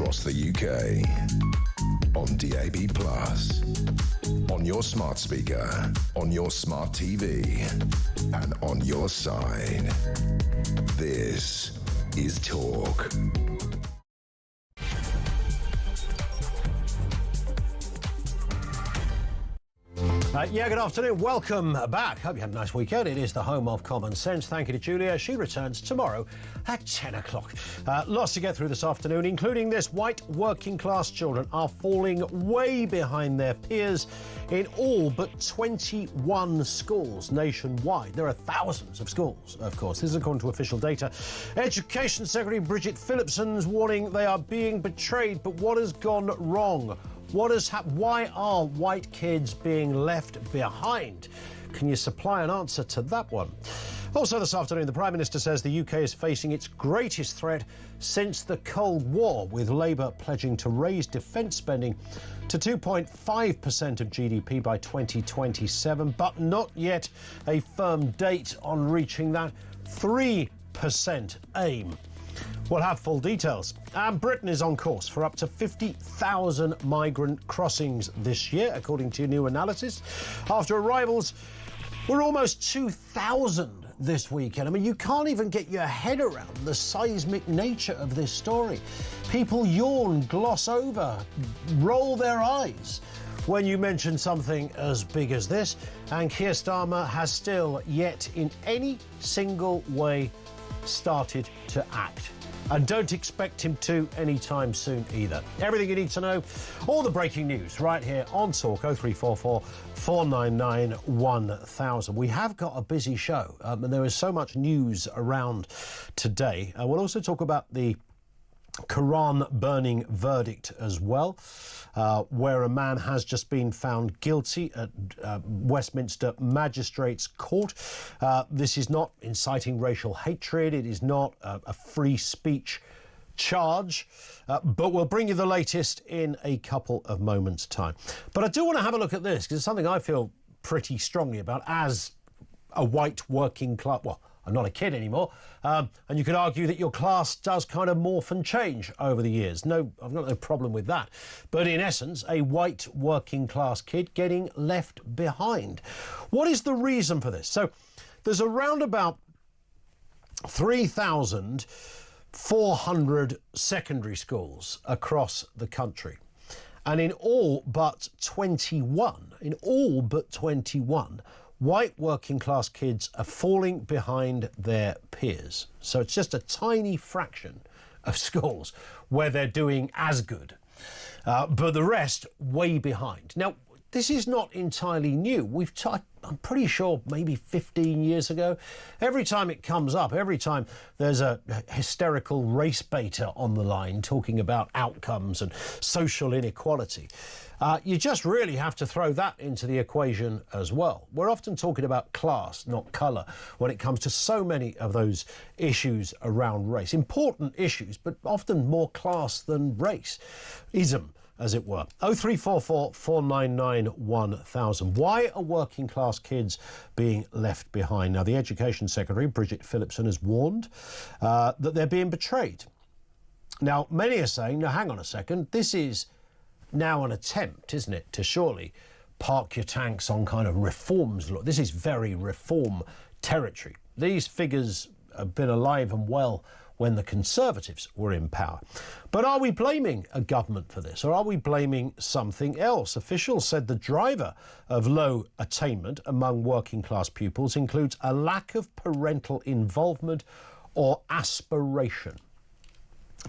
across the UK. On DAB+, on your smart speaker, on your smart TV, and on your side. This is Talk. Good afternoon. Welcome back. Hope you had a nice weekend. It is the home of common sense. Thank you to Julia. She returns tomorrow at 10 o'clock. Lots to get through this afternoon, including this. White working class children are falling way behind their peers in all but 21 schools nationwide. There are thousands of schools, of course. This is according to official data. Education Secretary Bridget Phillipson's warning they are being betrayed. But what has gone wrong? What has happened? Why are white kids being left behind? Can you supply an answer to that one? Also this afternoon, the Prime Minister says the UK is facing its greatest threat since the Cold War, with Labour pledging to raise defence spending to 2.5% of GDP by 2027, but not yet a firm date on reaching that 3% aim. We'll have full details. And Britain is on course for up to 50,000 migrant crossings this year, according to new analysis. After arrivals were almost 2,000 this weekend. I mean, you can't even get your head around the seismic nature of this story. People yawn, gloss over, roll their eyes when you mention something as big as this. And Keir Starmer has still yet in any single way started to act. And don't expect him to anytime soon either. Everything you need to know, all the breaking news right here on Talk 0344 499 1000. We have got a busy show and there is so much news around today. We'll also talk about the Quran burning verdict as well, where a man has just been found guilty at Westminster Magistrates Court. This is not inciting racial hatred. It is not a free speech charge, but we'll bring you the latest in a couple of moments' time. But I do want to have a look at this because it's something I feel pretty strongly about as a white working class. Well, I'm not a kid anymore, and you could argue that your class does kind of morph and change over the years. No, I've got no problem with that. But in essence, a white working class kid getting left behind. What is the reason for this? So there's around about 3,400 secondary schools across the country. And in all but 21, white working class kids are falling behind their peers. So it's just a tiny fraction of schools where they're doing as good, but the rest way behind. Now, this is not entirely new. I'm pretty sure maybe 15 years ago, every time it comes up, every time there's a hysterical race baiter on the line talking about outcomes and social inequality, you just really have to throw that into the equation as well. We're often talking about class, not colour, when it comes to so many of those issues around race. Important issues, but often more class than race-ism, as it were. 0344 499 1000. Why are working class kids being left behind? Now, the Education Secretary, Bridget Phillipson, has warned that they're being betrayed. Now, many are saying, now, hang on a second, this is now an attempt, isn't it, to surely park your tanks on kind of reforms. Look, this is very reform territory. These figures have been alive and well when the Conservatives were in power. But are we blaming a government for this, or are we blaming something else? Officials said the driver of low attainment among working class pupils includes a lack of parental involvement or aspiration.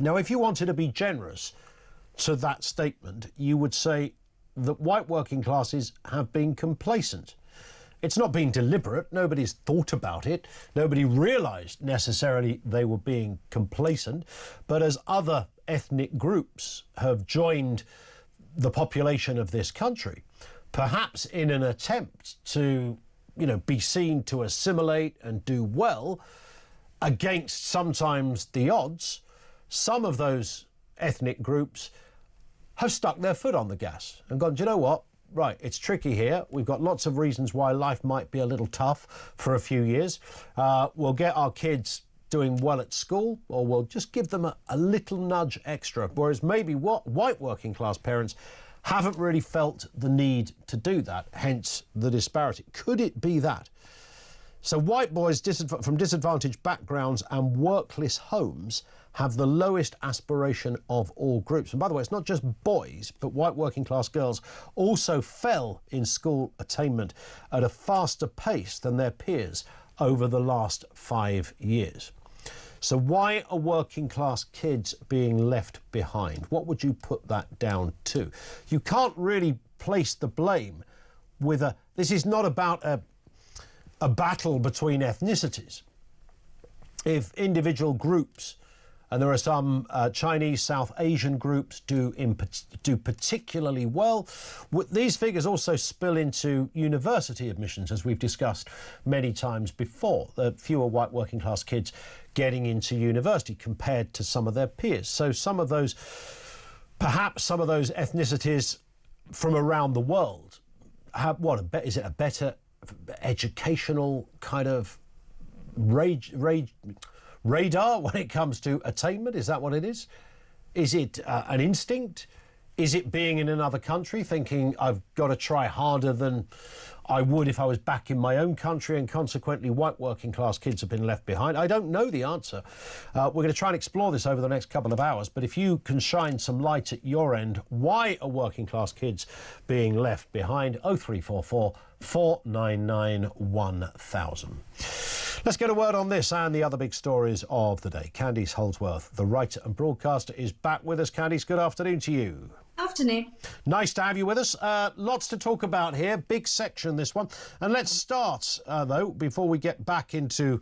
Now, if you wanted to be generous to that statement, you would say that white working classes have been complacent. It's not been deliberate. Nobody's thought about it. Nobody realised necessarily they were being complacent. But as other ethnic groups have joined the population of this country, perhaps in an attempt to, be seen to assimilate and do well against sometimes the odds, some of those ethnic groups have stuck their foot on the gas and gone, do you know what? Right, it's tricky here. We've got lots of reasons why life might be a little tough for a few years. We'll get our kids doing well at school, or we'll just give them a little nudge extra, whereas maybe what white working class parents haven't really felt the need to do that, hence the disparity. Could it be that? So white boys from disadvantaged backgrounds and workless homes have the lowest aspiration of all groups. And by the way, it's not just boys, but white working class girls also fell in school attainment at a faster pace than their peers over the last 5 years. So why are working class kids being left behind? What would you put that down to? You can't really place the blame with this is not about a battle between ethnicities. If individual groups, and there are some Chinese, South Asian groups do particularly well, these figures also spill into university admissions, as we've discussed many times before. There are fewer white working class kids getting into university compared to some of their peers. So perhaps some of those ethnicities from around the world have, is it a better educational kind of radar when it comes to attainment? Is that what it is? Is it an instinct? Is it being in another country thinking I've got to try harder than I would if I was back in my own country, and consequently white working class kids have been left behind? I don't know the answer. We're going to try and explore this over the next couple of hours, but if you can shine some light at your end, why are working class kids being left behind? 0344 499 1000. Let's get a word on this and the other big stories of the day. Candice Holdsworth, the writer and broadcaster, is back with us. Candice, good afternoon to you. Afternoon. Nice to have you with us. Lots to talk about here. Big section, this one. And let's start, though, before we get back into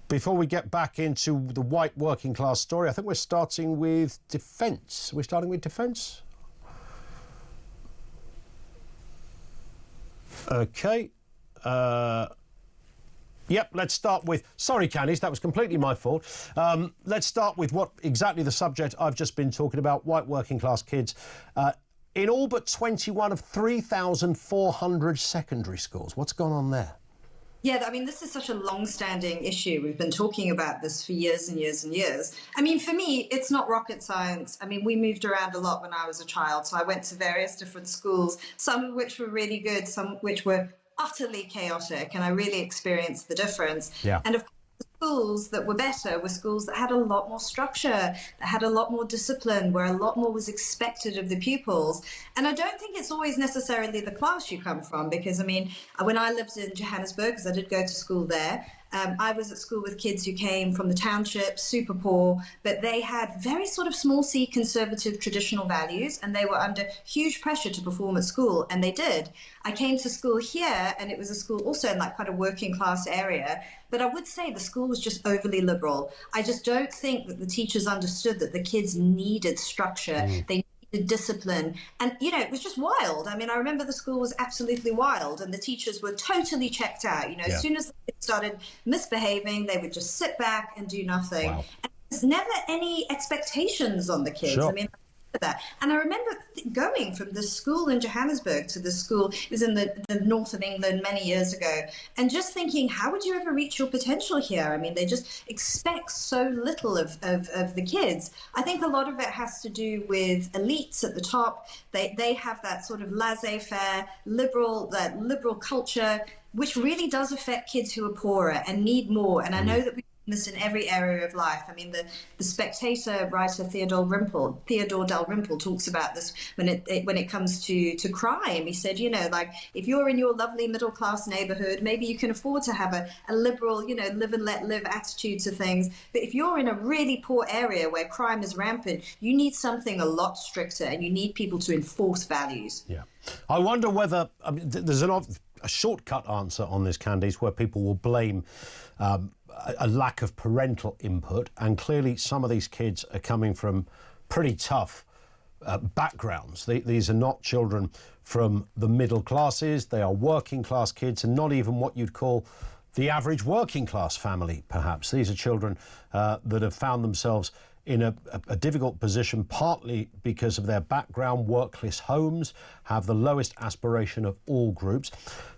the white working class story. I think we're starting with defence. We're starting with defence? OK. Yep, let's start with... Sorry, Candice, that was completely my fault. Let's start with exactly the subject I've just been talking about, white working class kids. In all but 21 of 3,400 secondary schools. What's gone on there? Yeah, I mean, this is such a long-standing issue. We've been talking about this for years and years and years. I mean, for me, it's not rocket science. I mean, we moved around a lot when I was a child, so I went to various different schools, some of which were really good, some which were utterly chaotic, and I really experienced the difference. Yeah. And of course, the schools that were better were schools that had a lot more structure, that had a lot more discipline, where a lot more was expected of the pupils. And I don't think it's always necessarily the class you come from, because, I mean, when I lived in Johannesburg, because I did go to school there, I was at school with kids who came from the township, super poor, but they had very sort of small c conservative traditional values, and they were under huge pressure to perform at school, and they did. I came to school here, and it was a school also in like quite a working class area, but I would say the school was just overly liberal. I just don't think that the teachers understood that the kids needed structure. They needed discipline. And, you know, it was just wild. I mean, I remember the school was absolutely wild, and the teachers were totally checked out. You know, as soon as the kids started misbehaving, they would just sit back and do nothing. Wow. And there's never any expectations on the kids. Sure. I mean, that. And I remember going from the school in Johannesburg to the school, it was in the north of England many years ago, and just thinking, how would you ever reach your potential here? I mean, they just expect so little of the kids. I think a lot of it has to do with elites at the top. They have that sort of laissez-faire, liberal culture, which really does affect kids who are poorer and need more. And I know that we this in every area of life. I mean, the Spectator writer Theodore Dalrymple talks about this when it comes to crime. He said, you know, like, if you're in your lovely middle class neighborhood, maybe you can afford to have a liberal, you know, live and let live attitude to things. But if you're in a really poor area where crime is rampant, you need something a lot stricter, and you need people to enforce values. Yeah. I wonder whether, I mean, there's a shortcut answer on this, Candice, where people will blame a lack of parental input, and clearly some of these kids are coming from pretty tough backgrounds. These are not children from the middle classes. They are working class kids, and not even what you'd call the average working class family, perhaps. These are children that have found themselves in a difficult position, partly because of their background. Workless homes have the lowest aspiration of all groups.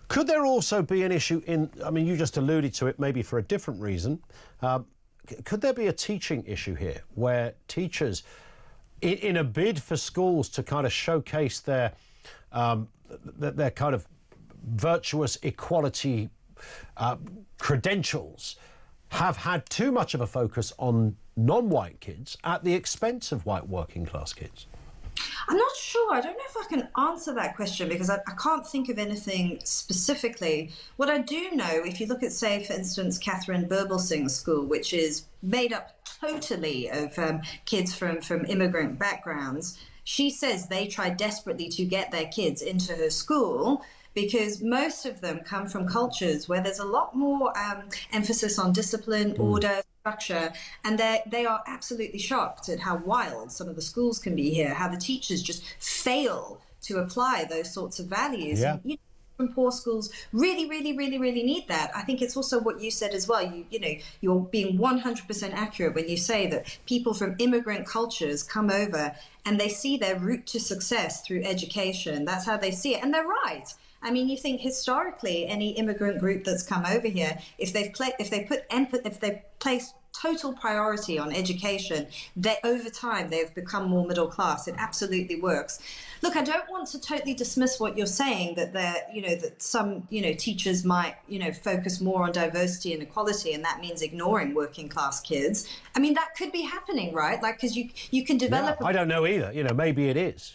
Could there also be an issue in, I mean, you just alluded to it, maybe for a different reason. Could there be a teaching issue here where teachers, in a bid for schools to kind of showcase their kind of virtuous equality credentials, have had too much of a focus on non-white kids at the expense of white working class kids? I'm not sure. I don't know if I can answer that question because I can't think of anything specifically. What I do know, if you look at, say, for instance, Catherine Berbelsing's school, which is made up totally of kids from immigrant backgrounds, she says they try desperately to get their kids into her school because most of them come from cultures where there's a lot more emphasis on discipline, order, structure, and they are absolutely shocked at how wild some of the schools can be here, how the teachers just fail to apply those sorts of values. Yeah. And, from poor schools really need that. I think it's also what you said as well. You're being 100% accurate when you say that people from immigrant cultures come over and they see their route to success through education. That's how they see it, and they're right. I mean, you think historically, any immigrant group that's come over here, if they've placed total priority on education, over time they've become more middle class. It absolutely works. Look, I don't want to totally dismiss what you're saying that some teachers might focus more on diversity and equality, and that means ignoring working class kids. I mean, that could be happening, right? Like, because you can develop. Yeah, I don't know either. Maybe it is.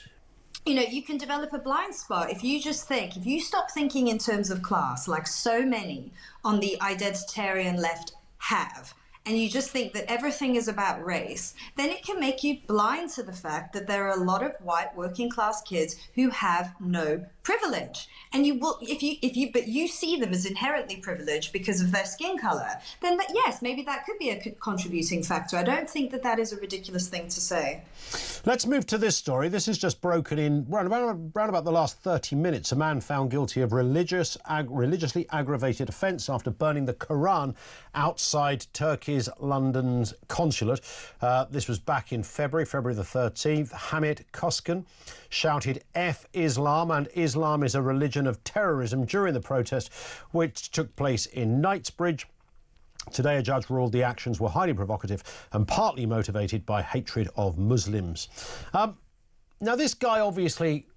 You can develop a blind spot if you stop thinking in terms of class, like so many on the identitarian left have, and you just think that everything is about race, then it can make you blind to the fact that there are a lot of white working class kids who have no privilege. And you will, but you see them as inherently privileged because of their skin color, then yes, maybe that could be a contributing factor. I don't think that is a ridiculous thing to say. Let's move to this story. This is just broken in round about the last 30 minutes. A man found guilty of religiously aggravated offence after burning the Quran outside Turkey's London's consulate. This was back in February the 13th. Hamid Koskan shouted "F Islam" and "Islam is a religion of terrorism" during the protest, which took place in Knightsbridge. Today, a judge ruled the actions were highly provocative and partly motivated by hatred of Muslims. Now, this guy obviously,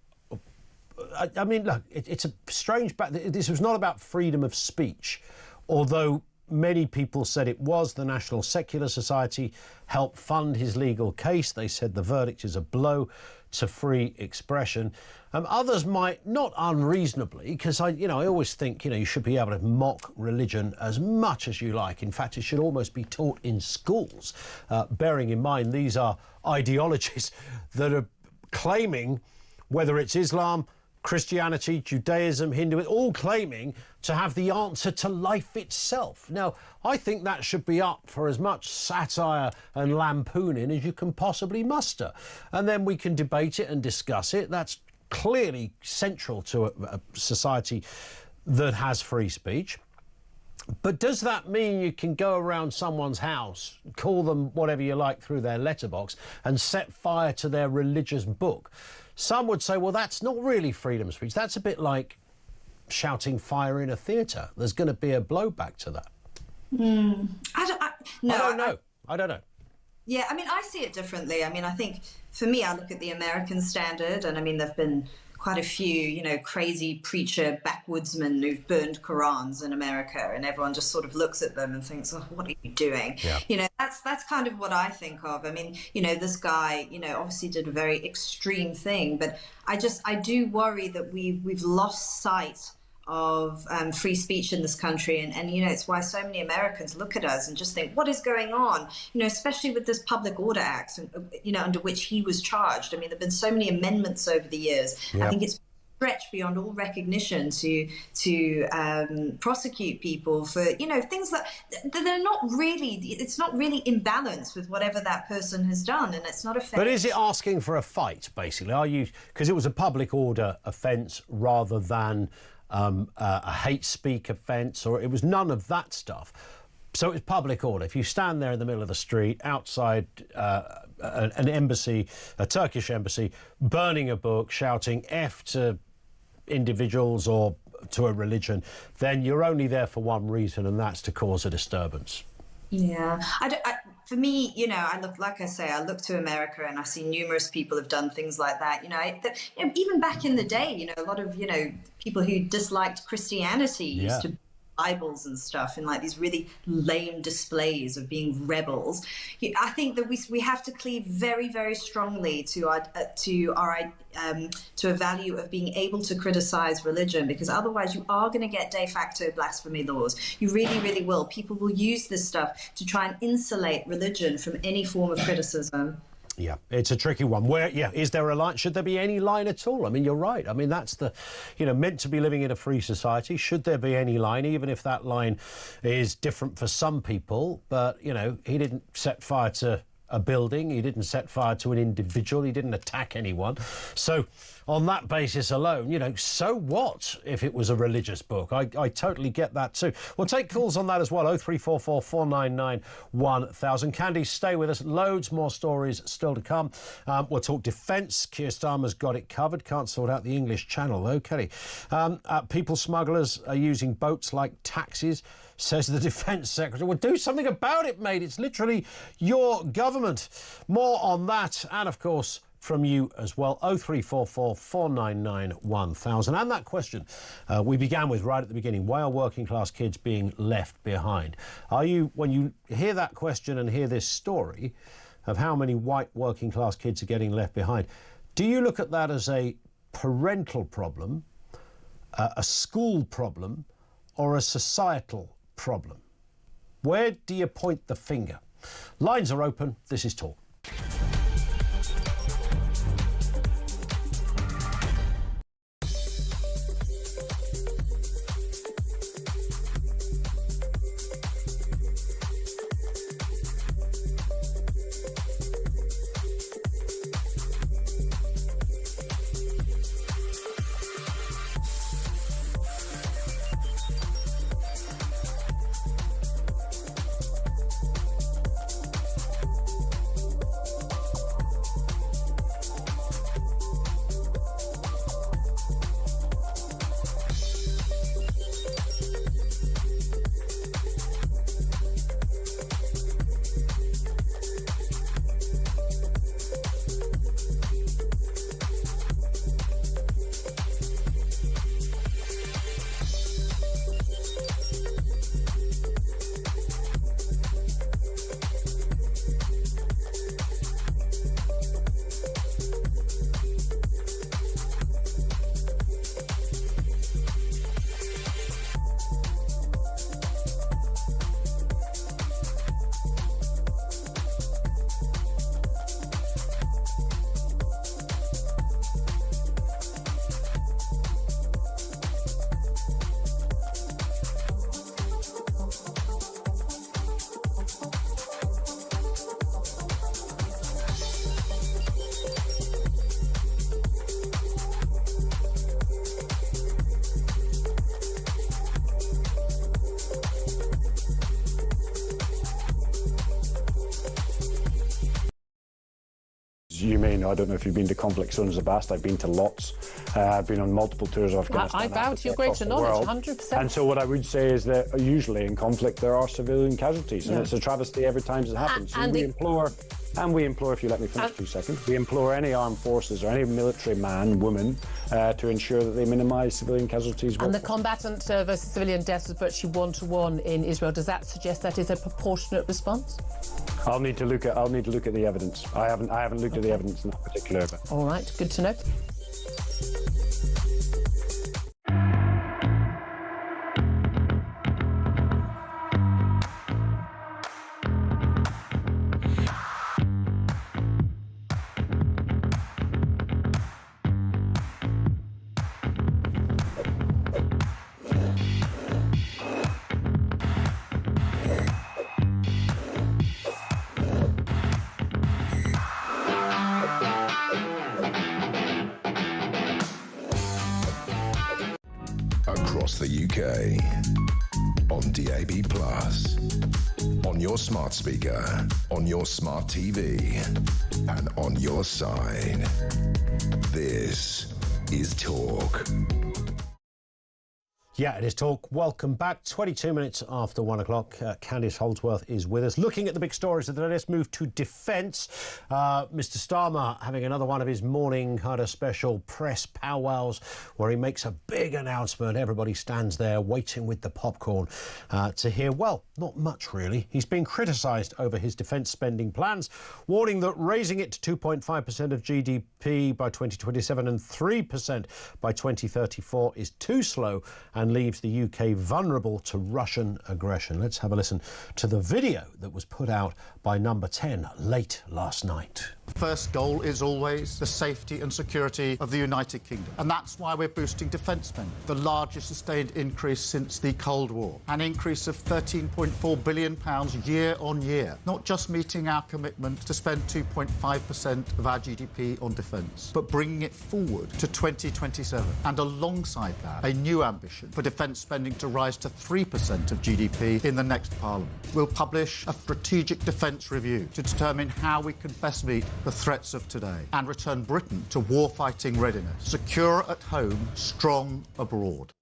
I mean, look, it's a strange... This was not about freedom of speech, although many people said it was. The National Secular Society helped fund his legal case. They said the verdict is a blow to free expression. Others might, not unreasonably, because I always think, you should be able to mock religion as much as you like. In fact, it should almost be taught in schools, bearing in mind these are ideologies that are claiming, whether it's Islam, Christianity, Judaism, Hinduism, all claiming to have the answer to life itself. Now, I think that should be up for as much satire and lampooning as you can possibly muster. And then we can debate it and discuss it. That's clearly central to a society that has free speech. But does that mean you can go around someone's house, call them whatever you like through their letterbox, and set fire to their religious book? Some would say, well, that's not really freedom of speech. That's a bit like shouting fire in a theatre. There's going to be a blowback to that. I don't know. Yeah, I mean, I see it differently. I mean, I think for me, I look at the American standard, and I mean, there've been quite a few, crazy preacher backwoodsmen who've burned Qurans in America, and everyone just sort of looks at them and thinks, oh, what are you doing? Yeah. That's kind of what I think of. I mean, this guy, obviously did a very extreme thing, but I do worry that we've lost sight of free speech in this country, and it's why so many Americans look at us and just think, what is going on? Especially with this Public Order Act, under which he was charged. I mean, there've been so many amendments over the years. Yep. I think it's stretched beyond all recognition to prosecute people for things that they're not really. It's not in balance with whatever that person has done, and it's not a fair. But is it asking for a fight, basically? Are you, because it was a public order offence rather than a hate speak offence, or it was none of that stuff. So it's public order. If you stand there in the middle of the street outside an embassy, a Turkish embassy, burning a book, shouting F to individuals or to a religion, then you're only there for one reason, and that's to cause a disturbance. Yeah, for me, I look, like I say, I look to America and I see numerous people have done things like that. Even back in the day, a lot of, people who disliked Christianity used to Bibles and stuff in like these really lame displays of being rebels. I think that we have to cleave very, very strongly to a value of being able to criticize religion, because otherwise you are going to get de facto blasphemy laws. You really, really will. People will use this stuff to try and insulate religion from any form of criticism. Yeah, it's a tricky one. Is there a line? Should there be any line at all? I mean, you're right. I mean, that's meant to be living in a free society. Should there be any line, even if that line is different for some people? But, he didn't set fire to a building. He didn't set fire to an individual. He didn't attack anyone. So on that basis alone, so what if it was a religious book? I totally get that too. We'll take calls on that as well. 0344 499 1000. Candy, stay with us. Loads more stories still to come. We'll talk defence. Keir Starmer's got it covered. Can't sort out the English Channel though, can he? People smugglers are using boats like taxis, says the Defence Secretary. Well, do something about it, mate. It's literally your government. More on that, and of course from you as well. 0344 499 1000. And that question we began with right at the beginning: why are working class kids being left behind? When you hear that question and hear this story of how many white working class kids are getting left behind, do you look at that as a parental problem, a school problem, or a societal problem? Where do you point the finger? Lines are open. This is Talk. You may know, I don't know if you've been to conflict zones of the past. I've been to lots. I've been on multiple tours of Afghanistan. I bow to your greater knowledge, 100%. And so what I would say is that usually in conflict there are civilian casualties, and it's a travesty every time it happens. So we implore, if you let me finish 2 seconds, we implore any armed forces or any military man, woman, to ensure that they minimise civilian casualties. And the combatant versus civilian deaths is virtually 1-to-1 in Israel. Does that suggest that is a proportionate response? I'll need to look at the evidence. I haven't looked at the evidence in that particular event. All right, good to know. Across the UK, on DAB+, On your smart speaker, on your smart TV, and on your side. This is Talk. Yeah, it is Talk. Welcome back. 22 minutes after 1 o'clock. Candice Holdsworth is with us. Looking at the big stories of the day, let's move to defence. Mr Starmer having another one of his morning kind of special press powwows where he makes a big announcement. Everybody stands there waiting with the popcorn to hear, well, not much really. He's been criticised over his defence spending plans, warning that raising it to 2.5% of GDP by 2027 and 3% by 2034 is too slow and leaves the UK vulnerable to Russian aggression. Let's have a listen to the video that was put out by Number 10 late last night. First goal is always the safety and security of the United Kingdom. And that's why we're boosting defence spending, the largest sustained increase since the Cold War. An increase of £13.4 billion year on year. Not just meeting our commitment to spend 2.5% of our GDP on defence, but bringing it forward to 2027. And alongside that, a new ambition for defence spending to rise to 3% of GDP in the next Parliament. We'll publish a strategic defence review to determine how we can best meet the threats of today and return Britain to war-fighting readiness, secure at home, strong abroad.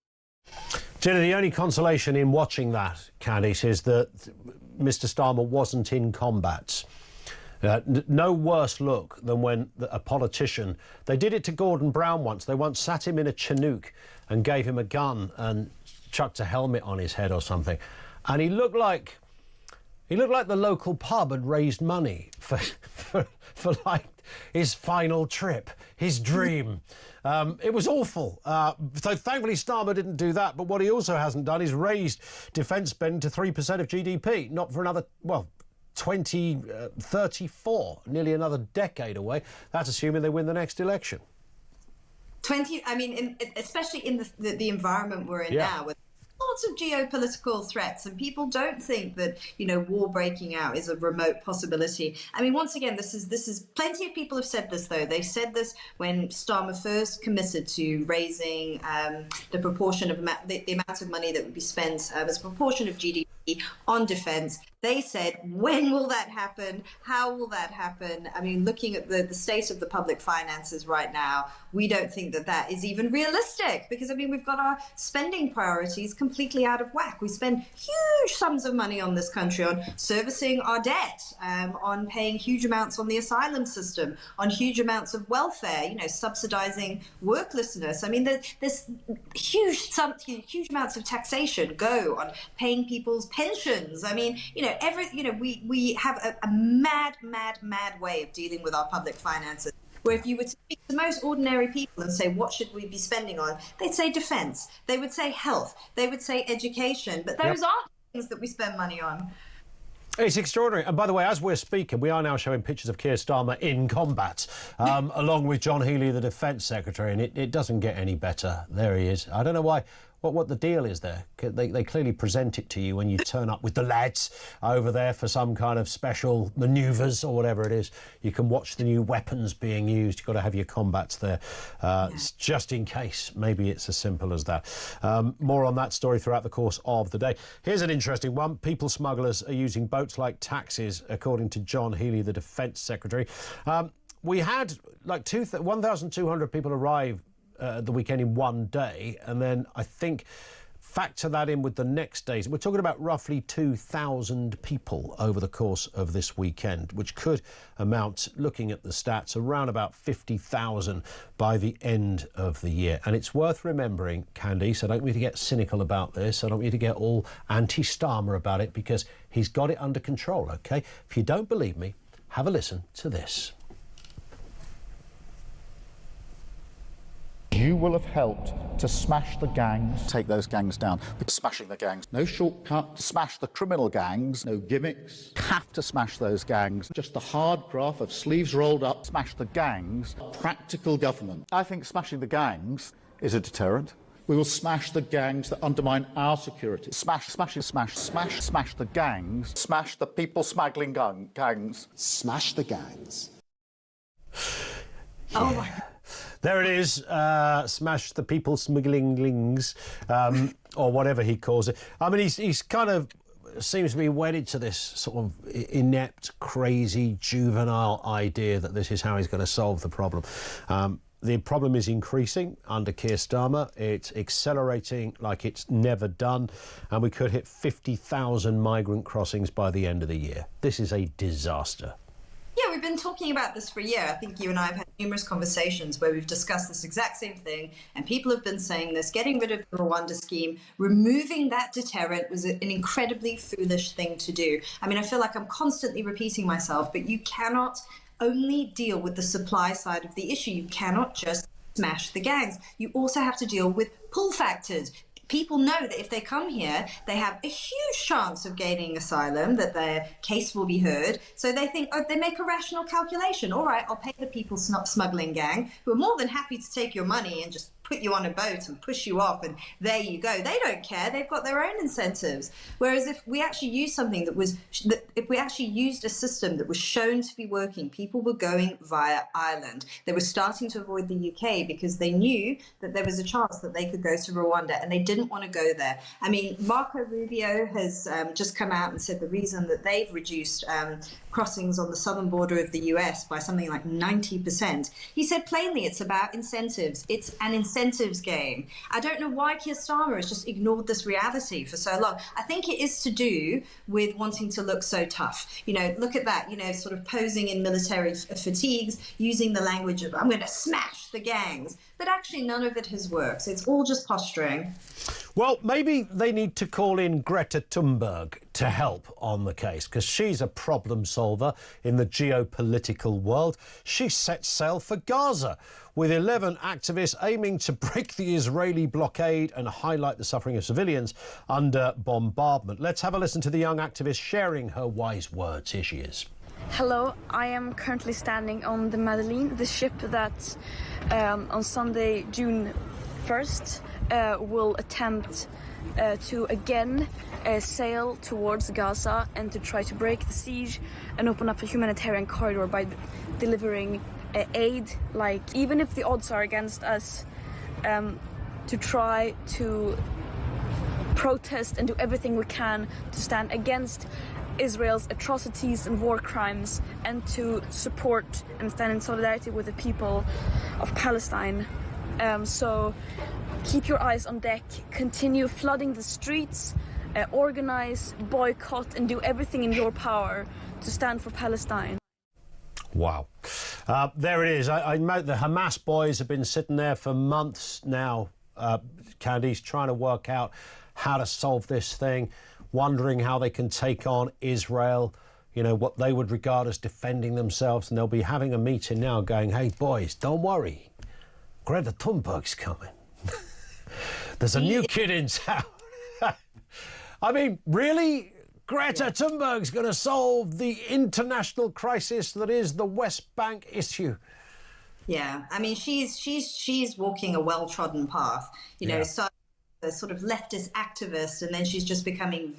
Jenny, the only consolation in watching that, Candice, is that Mr Starmer wasn't in combat. No worse look than when a politician... They did it to Gordon Brown once. They once sat him in a Chinook and gave him a gun and chucked a helmet on his head or something. And he looked like the local pub had raised money for like his final trip, his dream. It was awful. So thankfully Starmer didn't do that. But what he also hasn't done is raised defence spending to 3% of GDP, not for another, well, 2034, nearly another decade away. That's assuming they win the next election. Especially in the environment we're in now, with lots of geopolitical threats, and people don't think that, you know, war breaking out is a remote possibility. I mean, once again, this is plenty of people have said this, though. They said this when Starmer first committed to raising the proportion of the amount of money that would be spent as a proportion of GDP on defence. They said, when will that happen? How will that happen? I mean, looking at the state of the public finances right now, we don't think that that is even realistic because, I mean, we've got our spending priorities completely out of whack. We spend huge sums of money on this country on servicing our debt, on paying huge amounts on the asylum system, on huge amounts of welfare, you know, subsidising worklessness. I mean, there's huge amounts of taxation go on paying people's pensions. I mean, you know, we have a mad way of dealing with our public finances, where if you were to speak to most ordinary people and say, what should we be spending on? They'd say defence, they would say health, they would say education, but those aren't things that we spend money on. It's extraordinary. And by the way, as we're speaking, we are now showing pictures of Keir Starmer in combat, along with John Healey, the Defence Secretary, and it doesn't get any better. There he is. I don't know why. What the deal is there. They clearly present it to you when you turn up with the lads over there for some kind of special manoeuvres or whatever it is. You can watch the new weapons being used. You've got to have your combats there, just in case. Maybe it's as simple as that. More on that story throughout the course of the day. Here's an interesting one. People smugglers are using boats like taxis, according to John Healey, the Defence Secretary. We had like 1,200 people arrive the weekend in one day, and then I think factor that in with the next days. We're talking about roughly 2,000 people over the course of this weekend, which could amount, looking at the stats, around about 50,000 by the end of the year. And it's worth remembering, Candice, I don't want you to get cynical about this, I don't want you to get all anti-Starmer about it, because he's got it under control, OK? If you don't believe me, have a listen to this. You will have helped to smash the gangs, take those gangs down. Smashing the gangs, no shortcut. Smash the criminal gangs, no gimmicks. Have to smash those gangs. Just the hard graft of sleeves rolled up. Smash the gangs. Practical government. I think smashing the gangs is a deterrent. We will smash the gangs that undermine our security. Smash the gangs. Smash the people smuggling gangs. Smash the gangs. Oh my God. There it is, smash the people smuggling lings, or whatever he calls it. I mean, he's kind of seems to be wedded to this sort of inept, crazy, juvenile idea that this is how he's going to solve the problem. The problem is increasing under Keir Starmer. It's accelerating like it's never done, and we could hit 50,000 migrant crossings by the end of the year. This is a disaster. Yeah, we've been talking about this for a year. I think you and I have had numerous conversations where we've discussed this exact same thing, and people have been saying this. Getting rid of the Rwanda scheme, removing that deterrent was an incredibly foolish thing to do. I mean, I feel like I'm constantly repeating myself, but you cannot only deal with the supply side of the issue. You cannot just smash the gangs. You also have to deal with pull factors. People know that if they come here, they have a huge chance of gaining asylum, that their case will be heard. So they think, oh, they make a rational calculation. All right, I'll pay the people smuggling gang, who are more than happy to take your money and just put you on a boat and push you off, and there you go. They don't care. They've got their own incentives. Whereas if we actually used something if we actually used a system that was shown to be working, people were going via Ireland. They were starting to avoid the UK because they knew that there was a chance that they could go to Rwanda, and they didn't want to go there. I mean, Marco Rubio has just come out and said the reason that they've reduced crossings on the southern border of the US by something like 90%. He said plainly it's about incentives. It's an incentives game. I don't know why Keir Starmer has just ignored this reality for so long. I think it is to do with wanting to look so tough. You know, look at that, you know, sort of posing in military fatigues, using the language of, I'm going to smash the gangs. But actually none of it has worked. It's all just posturing. Well, maybe they need to call in Greta Thunberg to help on the case, because she's a problem solver in the geopolitical world. She set sail for Gaza with 11 activists aiming to break the Israeli blockade and highlight the suffering of civilians under bombardment. Let's have a listen to the young activist sharing her wise words. Here she is. Hello, I am currently standing on the Madeleine, the ship that on Sunday, June 1st, will attempt to again sail towards Gaza and to try to break the siege and open up a humanitarian corridor by delivering aid, like even if the odds are against us, to try to protest and do everything we can to stand against Israel's atrocities and war crimes, and to support and stand in solidarity with the people of Palestine. So keep your eyes on deck, continue flooding the streets, organize, boycott, and do everything in your power to stand for Palestine. Wow. There it is. I know the Hamas boys have been sitting there for months now, Candice, trying to work out how to solve this thing, wondering how they can take on Israel, you know, what they would regard as defending themselves. And they'll be having a meeting now going, hey, boys, don't worry. Greta Thunberg's coming. There's a new kid in town. I mean, really? Greta Thunberg's going to solve the international crisis that is the West Bank issue. Yeah, I mean, she's walking a well-trodden path, you know, so a sort of leftist activist, and then she's just becoming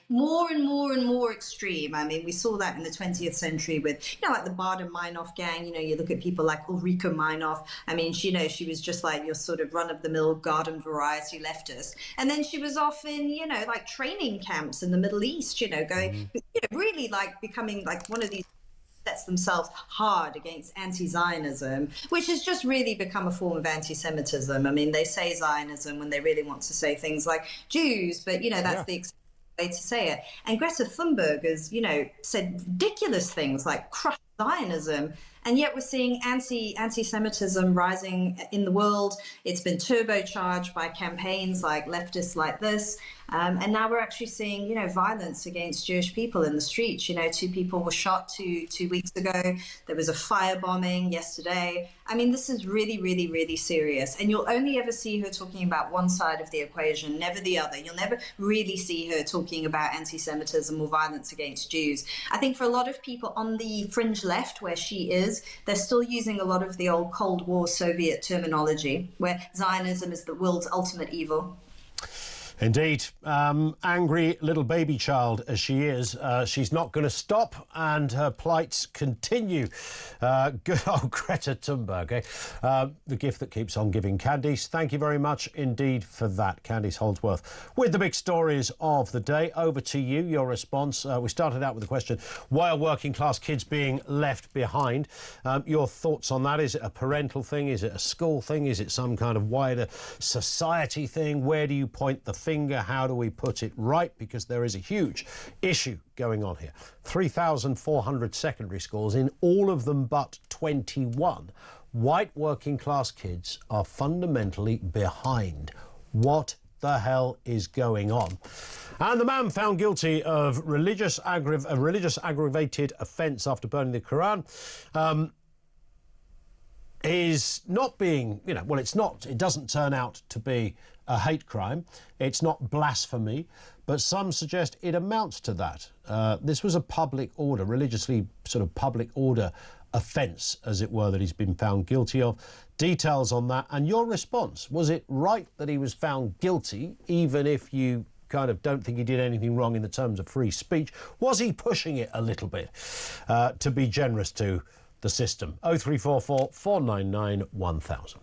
more and more extreme. I mean, we saw that in the 20th century with, you know, like the Bader-Meinhof gang. You know, you look at people like Ulrike Meinhof. I mean, she was just like your sort of run-of-the-mill garden variety leftist. And then she was off in, you know, like training camps in the Middle East, you know, going, you know, really like becoming like one of these sets themselves hard against anti-Zionism, which has just really become a form of anti-Semitism. I mean, they say Zionism when they really want to say things like Jews, but, you know, that's the way to say it. And Greta Thunberg has, you know, said ridiculous things like crush Zionism, and yet we're seeing anti-Semitism rising in the world. It's been turbocharged by campaigns like leftists like this. And now we're actually seeing, you know, violence against Jewish people in the streets. You know, 2 people were shot two weeks ago. There was a firebombing yesterday. I mean, this is really, really, really serious. And you'll only ever see her talking about one side of the equation, never the other. You'll never really see her talking about anti-Semitism or violence against Jews. I think for a lot of people on the fringe left, where she is, they're still using a lot of the old Cold War Soviet terminology, where Zionism is the world's ultimate evil. Indeed. Angry little baby child as she is, she's not going to stop, and her plights continue. Good old Greta Thunberg, eh? The gift that keeps on giving. Candice, thank you very much indeed for that. Candice Holdsworth with the big stories of the day. Over to you, your response. We started out with the question, why are working class kids being left behind? Your thoughts on that? Is it a parental thing? Is it a school thing? Is it some kind of wider society thing? Where do you point the finger? How do we put it right? Because there is a huge issue going on here. 3,400 secondary schools, in all of them but 21. White working class kids are fundamentally behind. What the hell is going on? And the man found guilty of religious aggravated offence after burning the Quran is not being, well, it doesn't turn out to be a hate crime. It's not blasphemy, but some suggest it amounts to that. This was a public order, religiously sort of public order offence, as it were, that he's been found guilty of. Details on that and your response. Was it right that he was found guilty, even if you kind of don't think he did anything wrong in the terms of free speech? Was he pushing it a little bit, to be generous to the system? 0344 499 1000.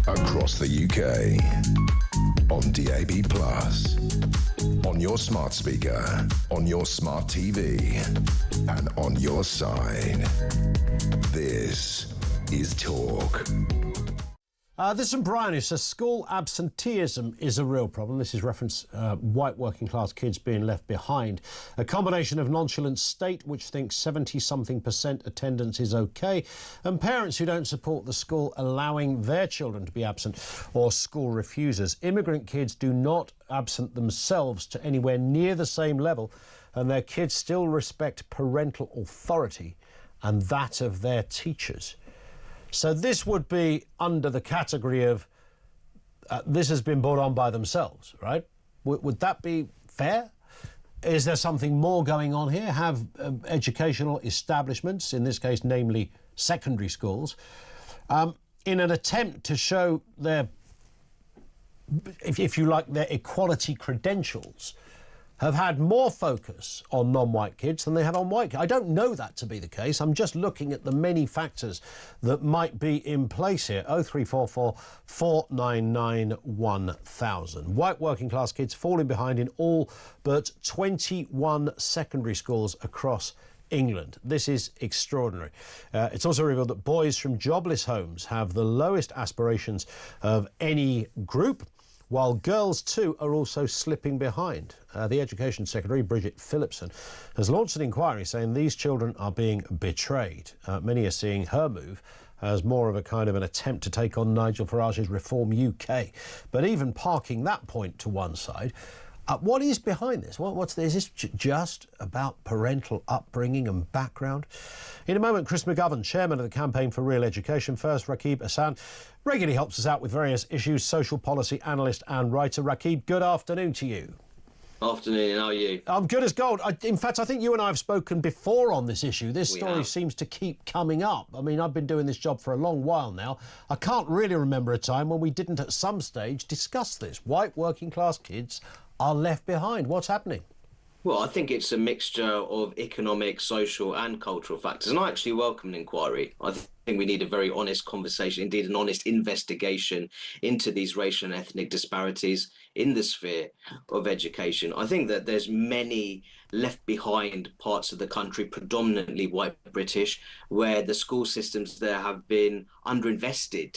Across the UK, on DAB+, on your smart speaker, on your smart TV, and on your side. This is Talk. This is from Brian, who says school absenteeism is a real problem. This is reference white working class kids being left behind. A combination of nonchalant state, which thinks 70-something% attendance is okay, and parents who don't support the school allowing their children to be absent, or school refusers. Immigrant kids do not absent themselves to anywhere near the same level, and their kids still respect parental authority and that of their teachers. So this would be under the category of this has been brought on by themselves, right? Would that be fair? Is there something more going on here? Have educational establishments, in this case namely secondary schools, in an attempt to show their, if you like, their equality credentials, have had more focus on non-white kids than they have on white kids? I don't know that to be the case. I'm just looking at the many factors that might be in place here. 0344 499 1000. White working class kids falling behind in all but 21 secondary schools across England. This is extraordinary. It's also revealed that boys from jobless homes have the lowest aspirations of any group, while girls too are also slipping behind. The Education Secretary, Bridget Phillipson, has launched an inquiry saying these children are being betrayed. Many are seeing her move as more of a kind of an attempt to take on Nigel Farage's Reform UK. But even parking that point to one side, what is behind this? What's this? Is this just about parental upbringing and background? In a moment, Chris McGovern, chairman of the Campaign for Real Education. First, Rakib Hassan regularly helps us out with various issues, social policy analyst and writer. Rakib, good afternoon to you. Afternoon, how are you? I'm good as gold. In fact, I think you and I have spoken before on this issue. This story seems to keep coming up. I mean, I've been doing this job for a long while now. I can't really remember a time when we didn't at some stage discuss this. White working class kids are left behind. What's happening? Well, I think it's a mixture of economic, social and cultural factors. And I actually welcome an inquiry. I think we need a very honest conversation, indeed an honest investigation into these racial and ethnic disparities in the sphere of education. I think that there's many left behind parts of the country, predominantly white British, where the school systems there have been underinvested,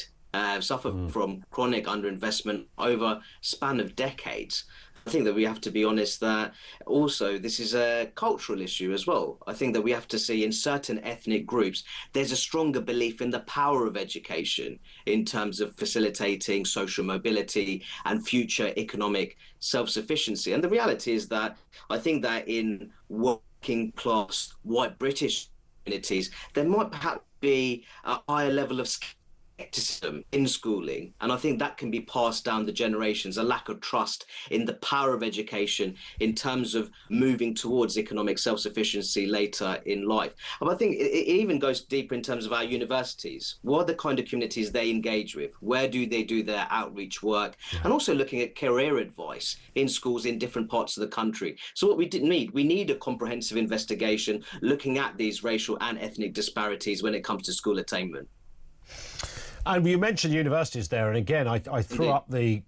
suffer from chronic underinvestment over a span of decades. I think that we have to be honest that also this is a cultural issue as well. I think that we have to see in certain ethnic groups, there's a stronger belief in the power of education in terms of facilitating social mobility and future economic self-sufficiency. And the reality is that I think that in working class white British communities, there might perhaps be a higher level of skepticism in schooling, and I think that can be passed down the generations, a lack of trust in the power of education in terms of moving towards economic self-sufficiency later in life. But I think it even goes deeper in terms of our universities. What are the kind of communities they engage with? Where do they do their outreach work? And also looking at career advice in schools in different parts of the country. So what we need a comprehensive investigation looking at these racial and ethnic disparities when it comes to school attainment. And you mentioned universities there, and again, I threw up the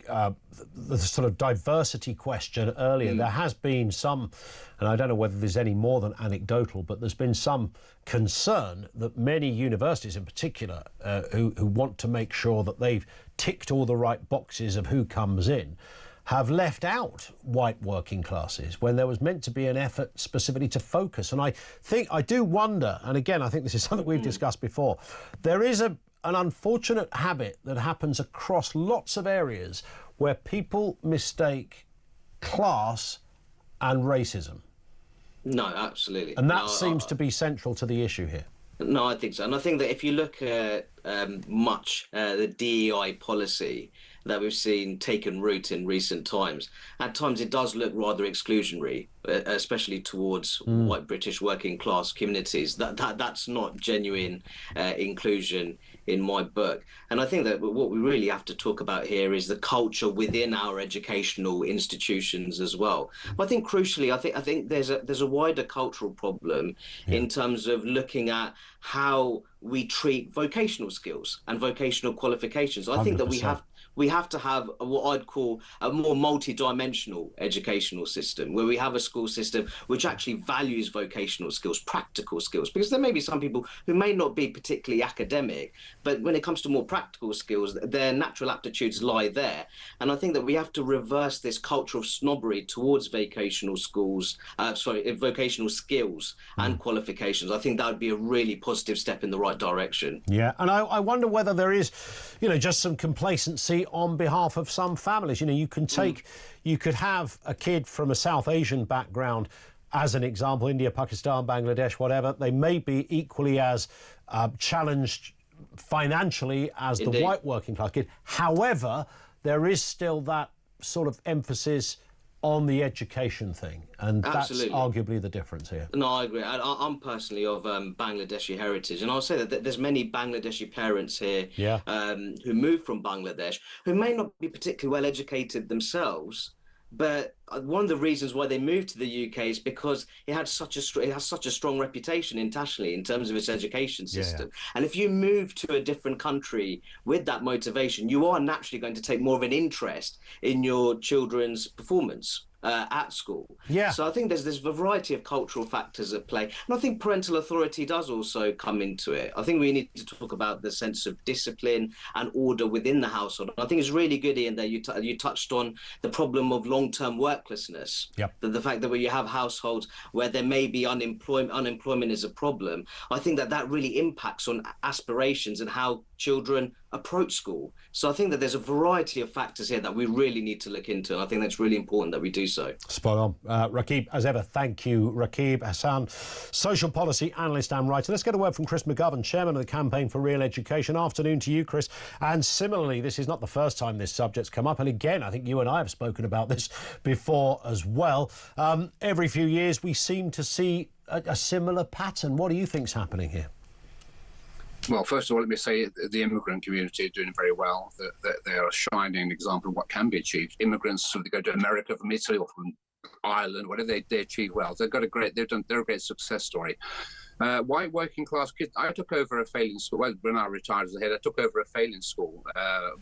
sort of diversity question earlier. There has been some, and I don't know whether there's any more than anecdotal, but there's been some concern that many universities in particular who want to make sure that they've ticked all the right boxes of who comes in, have left out white working classes when there was meant to be an effort specifically to focus. And I do wonder, and again, I think this is something we've discussed before, there is an unfortunate habit that happens across lots of areas where people mistake class and racism. No, absolutely. And that seems to be central to the issue here. No, I think so. And I think that if you look at the DEI policy that we've seen taken root in recent times, at times it does look rather exclusionary, especially towards white British working class communities. That's not genuine inclusion in my book. And I think that what we really have to talk about here is the culture within our educational institutions as well. But I think crucially, I think there's a wider cultural problem in terms of looking at how we treat vocational skills and vocational qualifications. I think that we have to have what I'd call a more multi-dimensional educational system, where we have a school system which actually values vocational skills, practical skills, because there may be some people who may not be particularly academic, but when it comes to more practical skills, their natural aptitudes lie there. And I think that we have to reverse this culture of snobbery towards vocational skills and qualifications. I think that would be a really positive step in the right direction. Yeah, and I wonder whether there is, just some complacency on behalf of some families. You can you could have a kid from a South Asian background, as an example, India, Pakistan, Bangladesh, whatever. They may be equally as challenged financially as the white working class kid. However, there is still that sort of emphasis on the education thing, and Absolutely. That's arguably the difference here. No, I agree. I'm personally of Bangladeshi heritage, and I'll say that there's many Bangladeshi parents here who moved from Bangladesh who may not be particularly well educated themselves, but one of the reasons why they moved to the UK is because it has such a strong reputation internationally in terms of its education system. And if you move to a different country with that motivation, you are naturally going to take more of an interest in your children's performance. at school. Yeah. So I think there's this variety of cultural factors at play. And I think parental authority does also come into it. I think we need to talk about the sense of discipline and order within the household. I think it's really good, Ian, that you touched on the problem of long-term worklessness. Yep. The fact that when you have households where there may be unemployment is a problem, I think that really impacts on aspirations and how children approach school. So I think that there's a variety of factors here that we really need to look into. And I think that's really important that we do so. Spot on. Rakib, as ever, thank you. Rakib Hassan, social policy analyst and writer. Let's get a word from Chris McGovern, chairman of the Campaign for Real Education. Afternoon to you, Chris. And similarly, this is not the first time this subject's come up. And again, I think you and I have spoken about this before as well. Every few years, we seem to see a similar pattern. What do you think's happening here? Well, first of all, let me say the immigrant community are doing very well. That they are a shining example of what can be achieved. Immigrants, so they go to America from Italy or from Ireland, whatever they achieve well. They're a great success story. White working class kids. I took over a failing school. Well, when I retired as a head, I took over a failing school,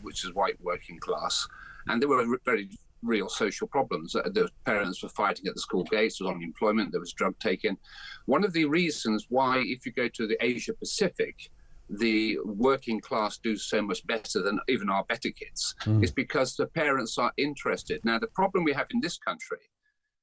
which is white working class, and there were very real social problems. The parents were fighting at the school gates, there was unemployment, there was drug taking. One of the reasons why, if you go to the Asia Pacific, the working class do so much better than even our better kids is because the parents are interested. Now, the problem we have in this country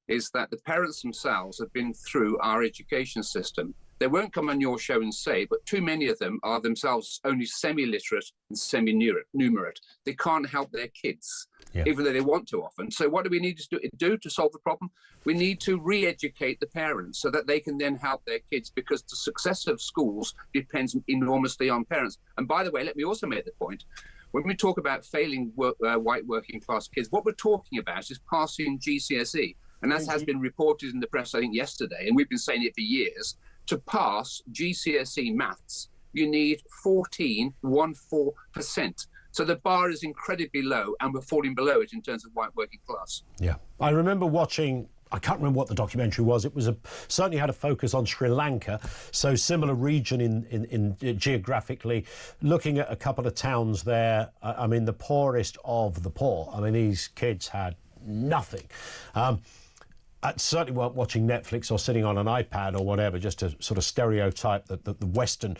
is that the parents themselves have been through our education system. They won't come on your show and say, but too many of them are themselves only semi-literate and semi-numerate. They can't help their kids, even though they want to often. So what do we need to do to solve the problem? We need to re-educate the parents so that they can then help their kids, because the success of schools depends enormously on parents. And by the way, let me also make the point, when we talk about failing white working class kids, what we're talking about is passing GCSE. And that has been reported in the press, I think, yesterday, and we've been saying it for years. To pass GCSE maths, you need 14%. So the bar is incredibly low, and we're falling below it in terms of white working class. Yeah. I remember watching, I can't remember what the documentary was. It was certainly had a focus on Sri Lanka, so similar region in geographically, looking at a couple of towns there. I mean, the poorest of the poor. I mean, these kids had nothing. I certainly weren't watching Netflix or sitting on an iPad or whatever, just to sort of stereotype the Western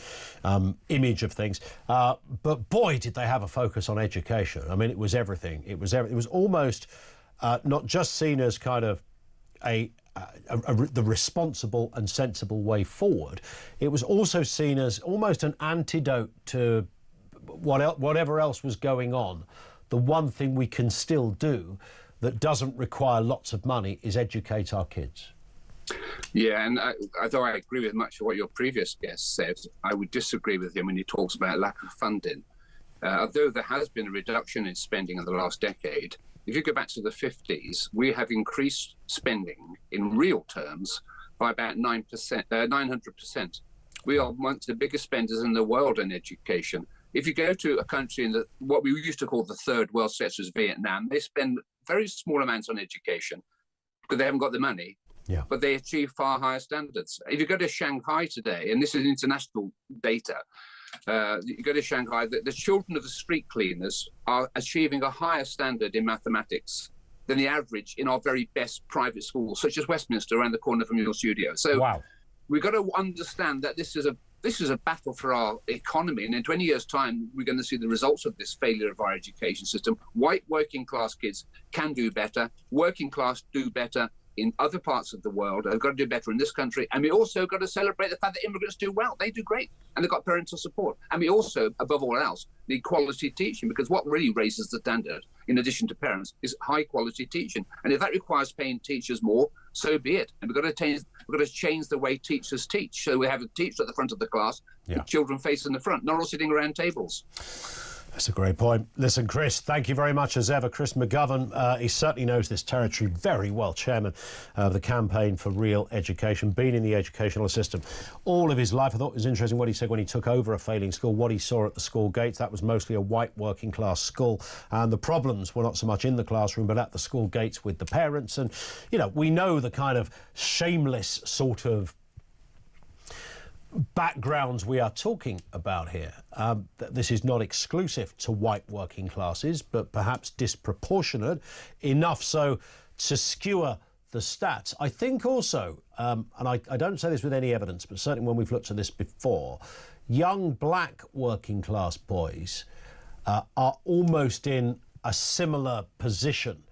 image of things. But boy, did they have a focus on education. I mean, it was everything. It was almost not just seen as kind of the responsible and sensible way forward. It was also seen as almost an antidote to whatever else was going on. The one thing we can still do that doesn't require lots of money is educate our kids. Yeah, and although I agree with much of what your previous guest said, I would disagree with him when he talks about lack of funding. Although there has been a reduction in spending in the last decade, if you go back to the 50s, we have increased spending in real terms by about 900%. We are one of the biggest spenders in the world in education. If you go to a country in what we used to call the third world, such as Vietnam, they spend very small amounts on education because they haven't got the money, but they achieve far higher standards. If you go to Shanghai today, and this is international data, you go to Shanghai, the children of the street cleaners are achieving a higher standard in mathematics than the average in our very best private schools, such as Westminster around the corner from your studio. So we've got to understand that this is a battle for our economy, and in 20 years' time, we're going to see the results of this failure of our education system. White working class kids can do better. Working class do better in other parts of the world. They've got to do better in this country. And we also got to celebrate the fact that immigrants do well. They do great, and they've got parental support. And we also, above all else, need quality teaching, because what really raises the standard, in addition to parents, is high quality teaching. And if that requires paying teachers more, so be it. And we've got to change the way teachers teach. So we have a teacher at the front of the class, with children facing the front, not all sitting around tables. That's a great point. Listen, Chris, thank you very much as ever. Chris McGovern, he certainly knows this territory very well, chairman of the Campaign for Real Education, been in the educational system all of his life. I thought it was interesting what he said when he took over a failing school, what he saw at the school gates. That was mostly a white working class school, and the problems were not so much in the classroom but at the school gates with the parents. And, you know, we know the kind of shameless sort of backgrounds we are talking about here. This is not exclusive to white working classes, but perhaps disproportionate enough so to skewer the stats. I think also, and I don't say this with any evidence, but certainly when we've looked at this before, young black working class boys are almost in a similar position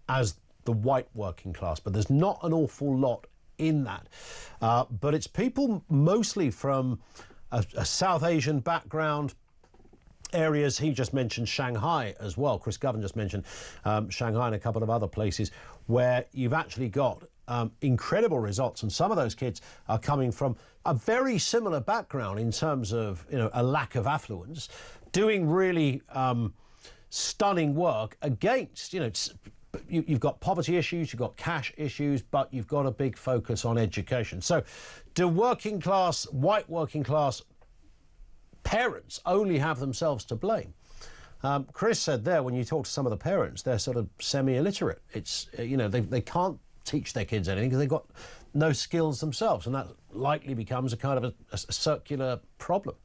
as the white working class, but there's not an awful lot in that. But it's people mostly from a South Asian background, areas. He just mentioned Shanghai as well. Chris Govan just mentioned Shanghai and a couple of other places where you've actually got incredible results, and some of those kids are coming from a very similar background in terms of, you know, a lack of affluence, doing really stunning work against, you know, you've got poverty issues, you've got cash issues, but you've got a big focus on education. So do working class, white working class parents only have themselves to blame? Chris said there, when you talk to some of the parents, they're sort of semi-illiterate. It's, you know, they can't teach their kids anything because they've got no skills themselves, and that likely becomes a kind of a circular problem.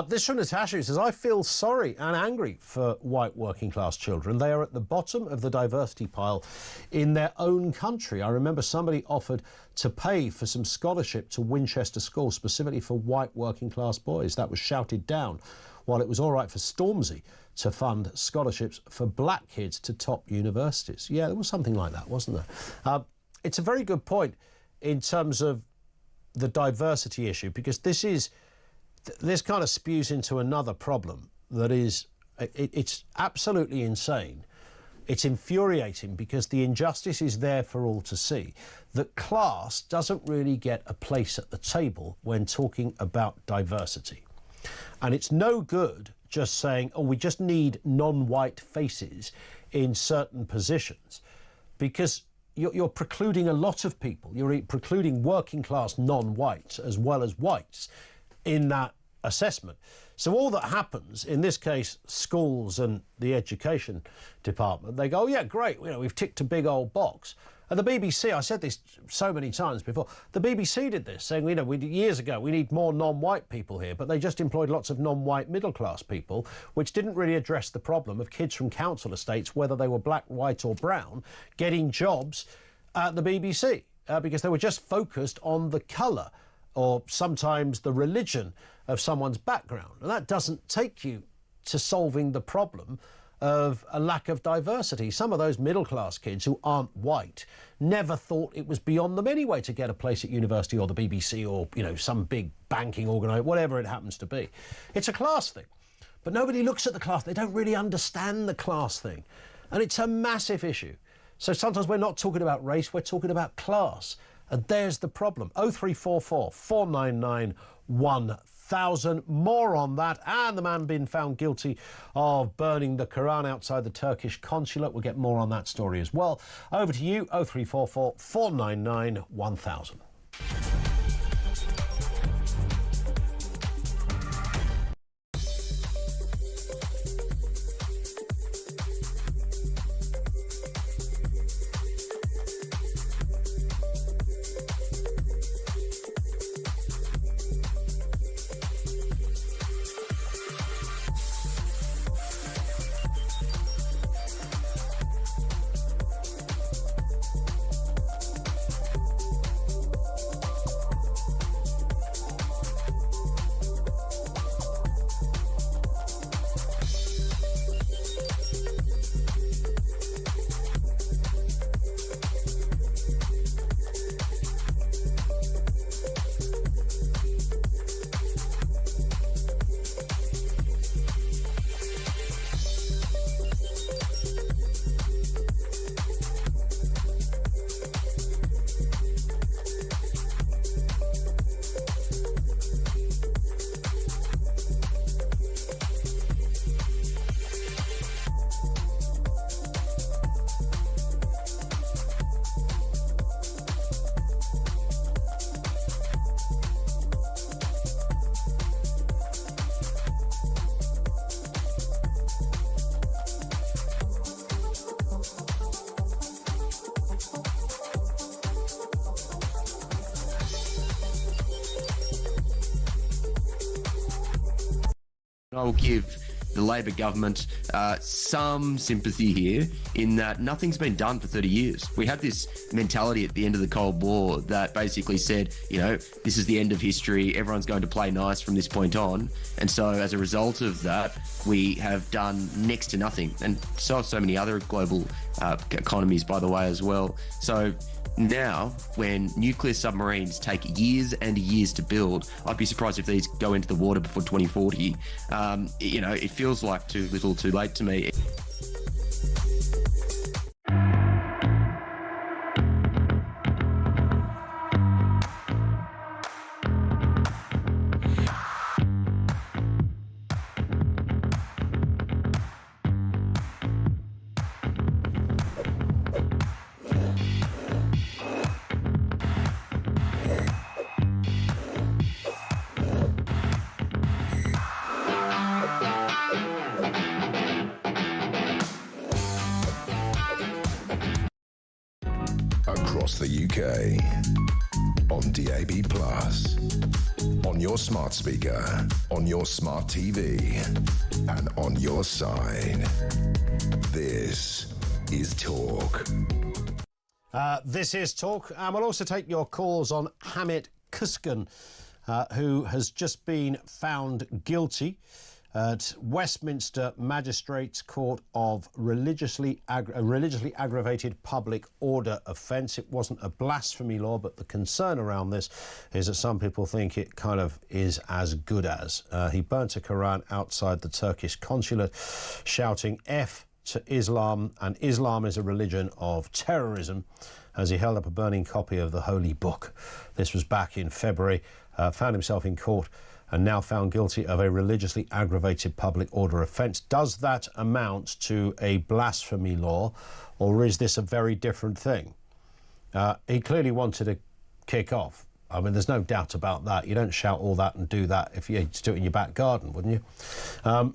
This from Natasha, who says, I feel sorry and angry for white working class children. They are at the bottom of the diversity pile in their own country. I remember somebody offered to pay for some scholarship to Winchester School specifically for white working class boys. That was shouted down, while it was all right for Stormzy to fund scholarships for black kids to top universities. Yeah, there was something like that, wasn't there? It's a very good point in terms of the diversity issue, because this kind of spews into another problem that is, it's absolutely insane. It's infuriating because the injustice is there for all to see. That class doesn't really get a place at the table when talking about diversity. And it's no good just saying, oh, we just need non-white faces in certain positions, because you're precluding a lot of people. You're precluding working class non-whites as well as whites in that assessment. So all that happens, in this case, schools and the education department, they go, oh, yeah, great, you know, we've ticked a big old box. And the BBC, I said this so many times before, the BBC did this, saying, you know, years ago, we need more non-white people here, but they just employed lots of non-white middle-class people, which didn't really address the problem of kids from council estates, whether they were black, white or brown, getting jobs at the BBC, because they were just focused on the colour or sometimes the religion of someone's background. And that doesn't take you to solving the problem of a lack of diversity. Some of those middle-class kids who aren't white never thought it was beyond them anyway to get a place at university or the BBC or, you know, some big banking organisation, whatever it happens to be. It's a class thing. But nobody looks at the class. They don't really understand the class thing. And it's a massive issue. So sometimes we're not talking about race, we're talking about class. And there's the problem. 0344 499 1000. More on that. And the man being found guilty of burning the Quran outside the Turkish consulate. We'll get more on that story as well. Over to you, 0344 499 1000. I will give the Labor government some sympathy here in that nothing's been done for 30 years. We had this mentality at the end of the Cold War that basically said, you know, this is the end of history, everyone's going to play nice from this point on. And so as a result of that, we have done next to nothing. And so have so many other global economies, by the way, as well. So now, when nuclear submarines take years and years to build, I'd be surprised if these go into the water before 2040. You know, it feels like too little too late to me. Across the UK, on DAB+, on your smart speaker, on your smart TV, and on your side. This is Talk. This is Talk, and we'll also take your calls on Hamid Kuskan, who has just been found guilty at Westminster Magistrates Court of a religiously aggravated public order offence. It wasn't a blasphemy law, but the concern around this is that some people think it kind of is as good as. He burnt a Quran outside the Turkish consulate, shouting F to Islam, and Islam is a religion of terrorism, as he held up a burning copy of the Holy Book. This was back in February. Found himself in court and now found guilty of a religiously aggravated public order offence. Does that amount to a blasphemy law, or is this a very different thing? He clearly wanted to kick off. I mean, there's no doubt about that. You don't shout all that and do that if you just do it in your back garden, wouldn't you?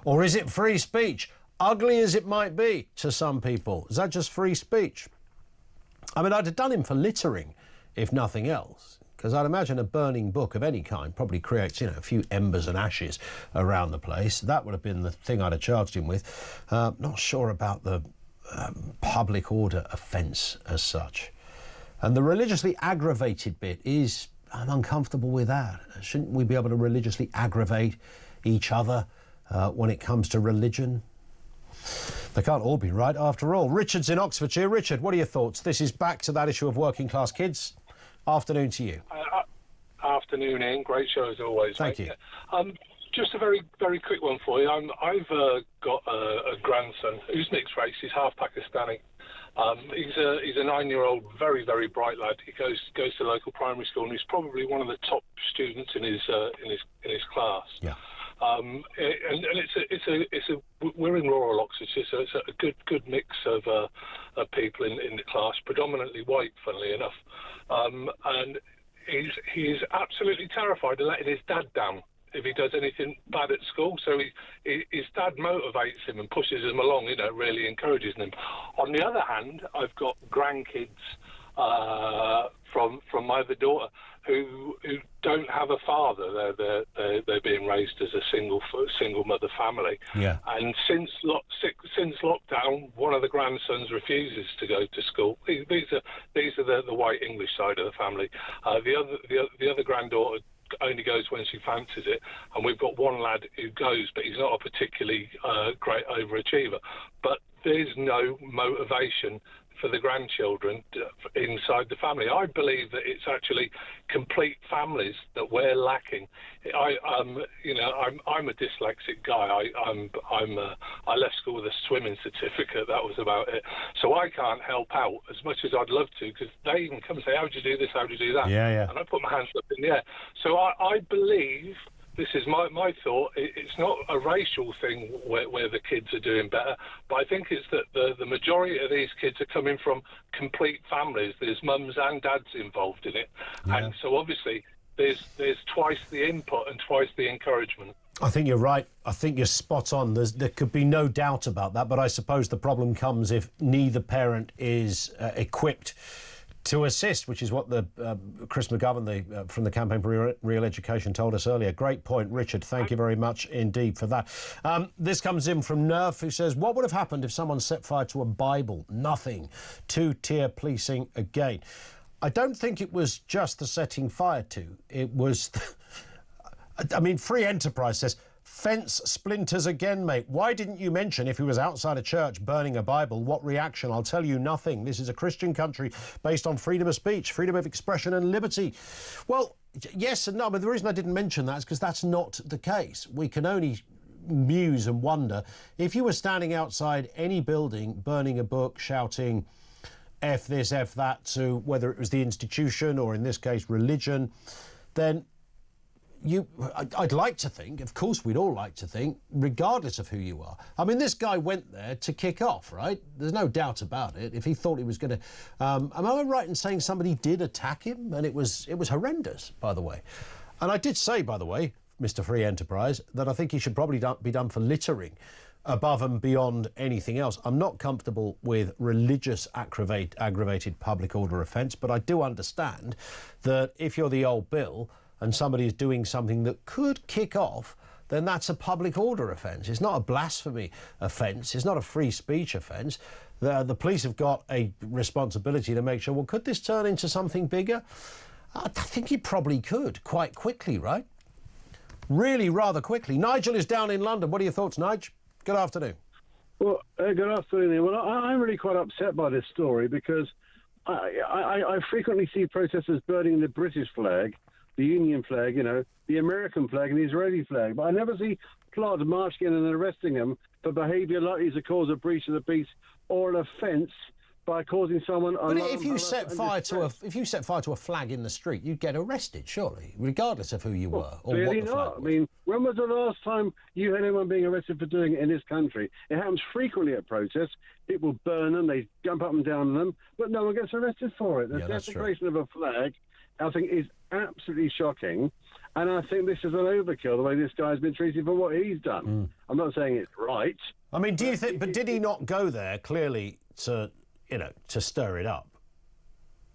Or is it free speech? Ugly as it might be to some people, is that just free speech? I mean, I'd have done him for littering, if nothing else. Because I'd imagine a burning book of any kind probably creates, you know, a few embers and ashes around the place. That would have been the thing I'd have charged him with. Not sure about the public order offence as such. And the religiously aggravated bit is, I'm uncomfortable with that. Shouldn't we be able to religiously aggravate each other when it comes to religion? They can't all be right after all. Richard's in Oxfordshire. Richard, what are your thoughts? This is back to that issue of working class kids. Afternoon to you. Afternoon, Ian. Great show as always. Thank you. Just a very, very quick one for you. I've got a grandson who's mixed race. He's half Pakistani. He's a 9-year-old, very, very bright lad. He goes to local primary school, and he's probably one of the top students in his class. Yeah. And we're in rural Oxfordshire, so it's a good mix of people in the class, predominantly white, funnily enough. And he's absolutely terrified of letting his dad down if he does anything bad at school. So his dad motivates him and pushes him along, you know, really encourages him. On the other hand, I've got grandkids from my other daughter who don't have a father. They're being raised as a single mother family. Yeah. And since lockdown, one of the grandsons refuses to go to school. These are the white English side of the family. The other granddaughter only goes when she fancies it, and we've got one lad who goes, but he's not a particularly great overachiever. But there's no motivation for the grandchildren inside the family. I believe that it's actually complete families that we're lacking. I'm a dyslexic guy. I left school with a swimming certificate. That was about it. So I can't help out as much as I'd love to, because they even come and say, "How do you do this? How do you do that?" Yeah. And I put my hands up in the air. So I believe. This is my thought. It's not a racial thing where the kids are doing better, but I think it's that the majority of these kids are coming from complete families. There's mums and dads involved in it, and so obviously there's twice the input and twice the encouragement. I think you're right. I think you're spot on. There could be no doubt about that, but I suppose the problem comes if neither parent is equipped to assist, which is what the Chris McGovern from the Campaign for Real Education told us earlier. Great point, Richard. Thank you very much indeed for that. This comes in from Nerf, who says, what would have happened if someone set fire to a Bible? Nothing. Two-tier policing again. I don't think it was just the setting fire to. It was... I mean, Free Enterprise says, fence splinters again, mate. Why didn't you mention if he was outside a church burning a Bible? What reaction? I'll tell you nothing. This is a Christian country based on freedom of speech, freedom of expression and liberty. Well, yes and no, but the reason I didn't mention that is because that's not the case. We can only muse and wonder. If you were standing outside any building, burning a book, shouting, F this, F that, to whether it was the institution or in this case religion, then I'd like to think, of course we'd all like to think, regardless of who you are. I mean, this guy went there to kick off, right? There's no doubt about it. If he thought he was going to... am I right in saying somebody did attack him? And it was horrendous, by the way. And I did say, by the way, Mr. Free Enterprise, that I think he should probably be done for littering above and beyond anything else. I'm not comfortable with religious aggravated public order offence, but I do understand that if you're the old Bill and somebody is doing something that could kick off, then that's a public order offence. It's not a blasphemy offence. It's not a free speech offence. The police have got a responsibility to make sure, well, could this turn into something bigger? I think it probably could, quite quickly, right? Really rather quickly. Nigel is down in London. What are your thoughts, Nigel? Good afternoon. Well, good afternoon. Well, I'm really quite upset by this story because I frequently see protesters burning the British flag, the Union flag, you know, the American flag and the Israeli flag. But I never see plots marching in and arresting them for behaviour likely to cause a breach of the peace or an offence by causing someone... But if you set fire to a flag in the street, you'd get arrested, surely, regardless of who you were or what the flag was. I mean, when was the last time you had anyone being arrested for doing it in this country? It happens frequently at protests. People burn them, they jump up and down on them, but no one gets arrested for it. The desecration of a flag, I think, is absolutely shocking. And I think this is an overkill, the way this guy's been treated for what he's done. I'm not saying it's right. I mean, do you think... But did he not go there, clearly, to stir it up,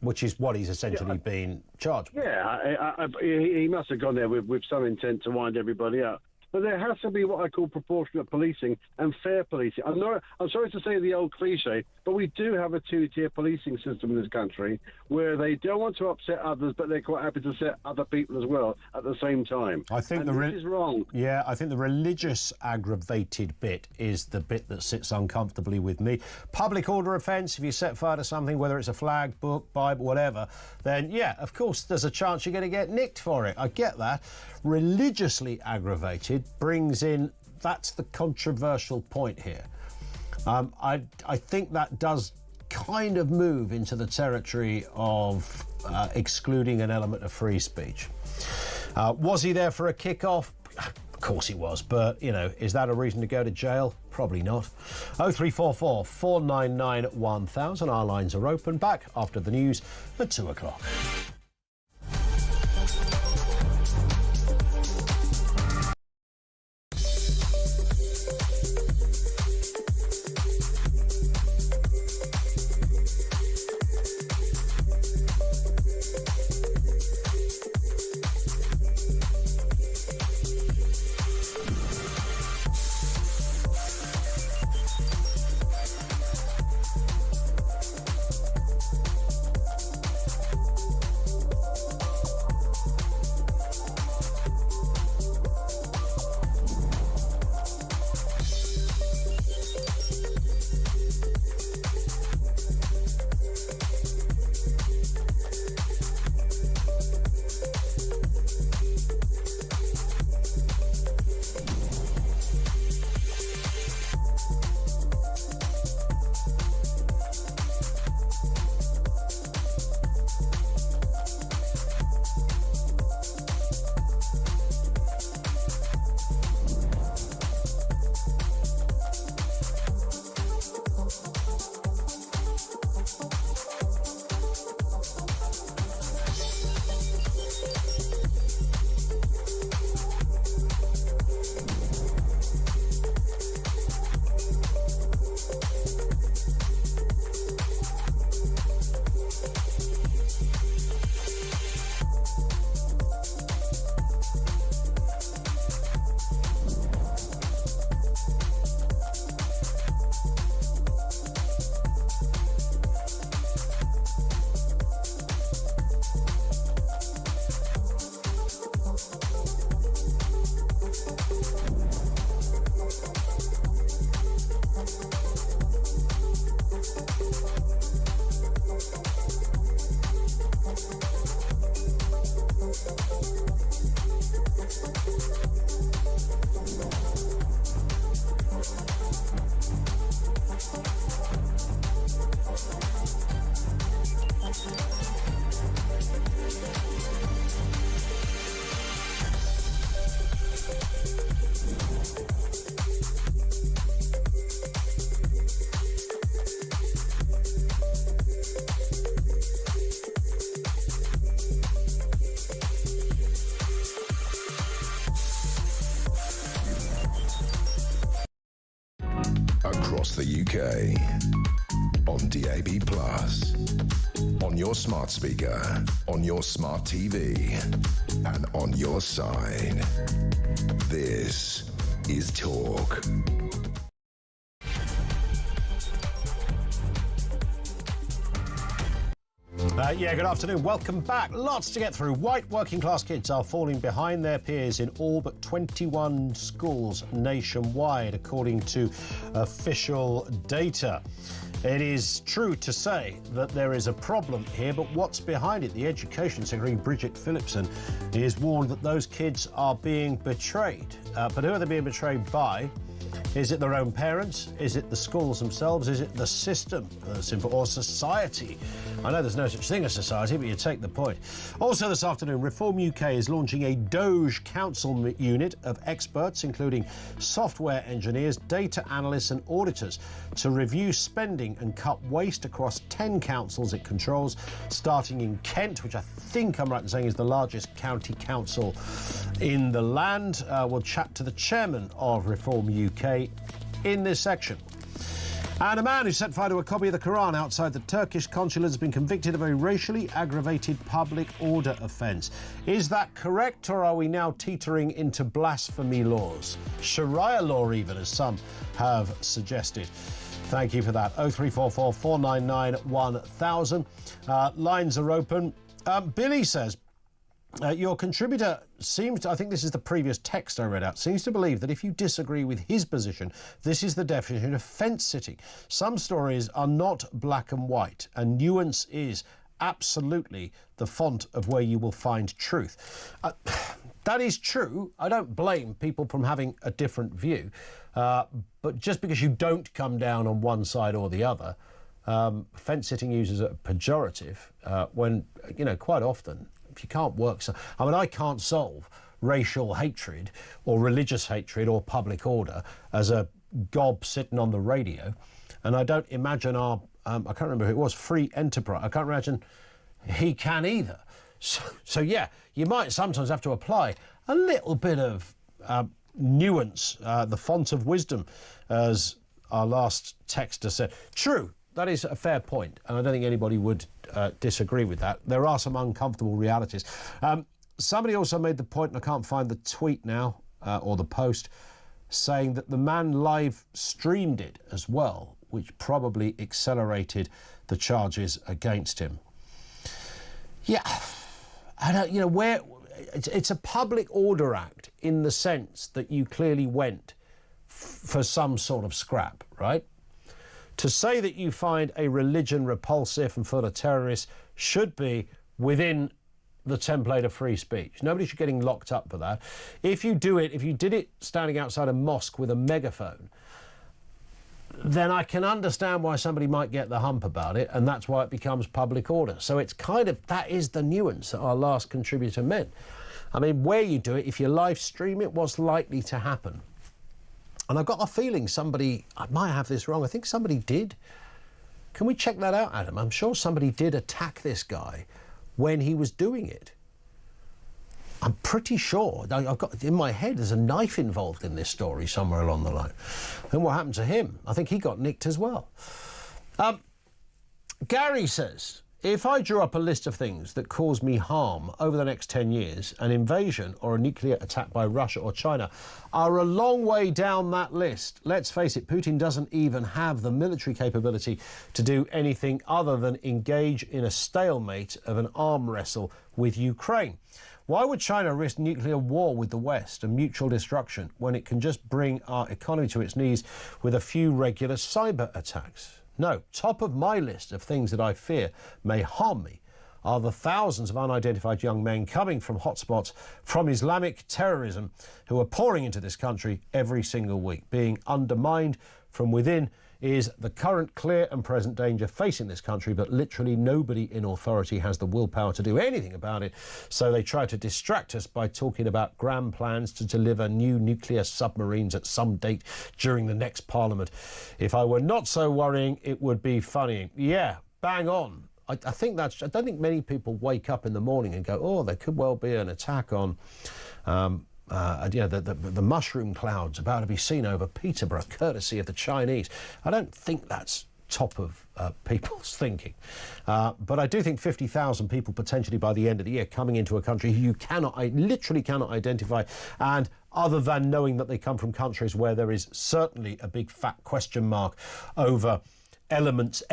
which is what he's essentially been charged with? Yeah, he must have gone there with some intent to wind everybody up. But there has to be what I call proportionate policing and fair policing. I'm sorry to say the old cliche, but we do have a two-tier policing system in this country where they don't want to upset others, but they're quite happy to upset other people as well at the same time. I think this is wrong. Yeah, I think the religious aggravated bit is the bit that sits uncomfortably with me. Public order offence, if you set fire to something, whether it's a flag, book, Bible, whatever, then yeah, of course there's a chance you're going to get nicked for it. I get that. Religiously aggravated brings in, that's the controversial point here. I think that does kind of move into the territory of excluding an element of free speech. Was he there for a kick-off? Of course he was, but, you know, is that a reason to go to jail? Probably not. 0344 499 1000. Our lines are open. Back after the news at 2 o'clock. across the UK. On DAB+, on your smart speaker, on your smart TV, and on your side. This is Talk. Good afternoon. Welcome back. Lots to get through. White working class kids are falling behind their peers in all but 21 schools nationwide, according to official data. It is true to say that there is a problem here, but what's behind it? The Education Secretary, Bridget Phillipson, is warned that those kids are being betrayed. But who are they being betrayed by? Is it their own parents? Is it the schools themselves? Is it the system or society? I know there's no such thing as society, but you take the point. Also this afternoon, Reform UK is launching a Doge Council unit of experts, including software engineers, data analysts and auditors, to review spending and cut waste across 10 councils it controls, starting in Kent, which I think I'm right in saying is the largest county council in the land. We'll chat to the chairman of Reform UK in this section. And a man who set fire to a copy of the Quran outside the Turkish consulate has been convicted of a racially aggravated public order offence. Is that correct, or are we now teetering into blasphemy laws? Sharia law even, as some have suggested. Thank you for that. 0344 499 1000. Lines are open. Billy says, your contributor seems to, I think this is the previous text I read out, seems to believe that if you disagree with his position, this is the definition of fence-sitting. Some stories are not black and white, and nuance is absolutely the font of where you will find truth. That is true. I don't blame people from having a different view, but just because you don't come down on one side or the other, fence-sitting uses a pejorative when, quite often, if you can't work, I can't solve racial hatred or religious hatred or public order as a gob sitting on the radio, and I don't imagine our, I can't remember who it was, Free Enterprise, I can't imagine he can either. So yeah, you might sometimes have to apply a little bit of nuance, the font of wisdom, as our last texter said. True. That is a fair point, and I don't think anybody would disagree with that. There are some uncomfortable realities. Somebody also made the point, and I can't find the tweet now, or the post, saying that the man live streamed it as well, which probably accelerated the charges against him. Yeah, I don't, where it's a public order act in the sense that you clearly went for some sort of scrap, right? To say that you find a religion repulsive and full of terrorists should be within the template of free speech. Nobody should be getting locked up for that. If you did it standing outside a mosque with a megaphone, then I can understand why somebody might get the hump about it, and that's why it becomes public order. So it's that is the nuance that our last contributor meant. I mean, where you do it, if you live stream it, what's likely to happen? And I've got a feeling I might have this wrong, I think somebody did. Can we check that out, Adam? I'm sure somebody did attack this guy when he was doing it. I'm pretty sure. I've got in my head there's a knife involved in this story somewhere along the line. And what happened to him? I think he got nicked as well. Gary says, if I drew up a list of things that cause me harm over the next 10 years, an invasion or a nuclear attack by Russia or China are a long way down that list. Let's face it, Putin doesn't even have the military capability to do anything other than engage in a stalemate of an arm wrestle with Ukraine. Why would China risk nuclear war with the West and mutual destruction when it can just bring our economy to its knees with a few regular cyber attacks? No, top of my list of things that I fear may harm me are the thousands of unidentified young men coming from hotspots from Islamic terrorism who are pouring into this country every single week. Being undermined from within is the current clear and present danger facing this country, but literally nobody in authority has the willpower to do anything about it. So they try to distract us by talking about grand plans to deliver new nuclear submarines at some date during the next parliament. If I were not so worrying, it would be funny. Yeah, bang on. I don't think many people wake up in the morning and go, oh, there could well be an attack on the mushroom clouds about to be seen over Peterborough, courtesy of the Chinese. I don't think that's top of people's thinking. But I do think 50,000 people potentially by the end of the year coming into a country who you literally cannot identify, and other than knowing that they come from countries where there is certainly a big fat question mark over elements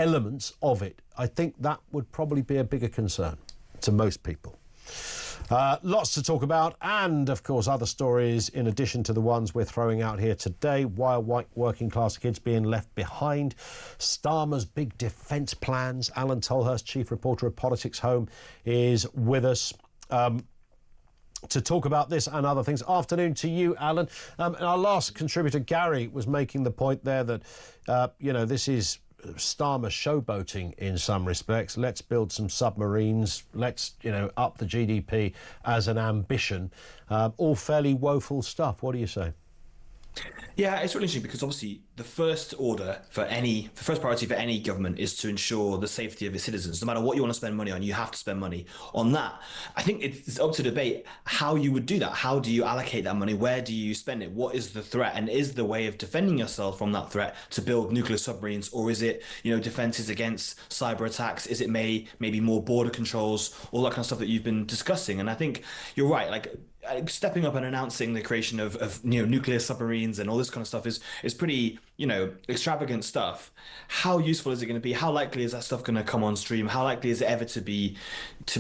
of it, I think that would probably be a bigger concern to most people. Lots to talk about, and of course other stories in addition to the ones we're throwing out here today. Why are white working class kids being left behind? Starmer's big defence plans. Alan Tolhurst, chief reporter of Politics Home, is with us to talk about this and other things. Afternoon to you, Alan. And our last contributor, Gary, was making the point there that, this is Starmer showboating in some respects. Let's build some submarines. Let's, up the GDP as an ambition. All fairly woeful stuff. What do you say? Yeah, it's really interesting because obviously the first priority for any government is to ensure the safety of its citizens. No matter what you want to spend money on, you have to spend money on that. I think it's up to debate how you would do that. How do you allocate that money? Where do you spend it? What is the threat? And is the way of defending yourself from that threat to build nuclear submarines? Or is it, defenses against cyber attacks? Is it maybe more border controls? All that kind of stuff that you've been discussing. And I think you're right. Like, stepping up and announcing the creation of nuclear submarines and all this kind of stuff is pretty extravagant stuff. How useful is it going to be? How likely is that stuff going to come on stream? How likely is it ever to be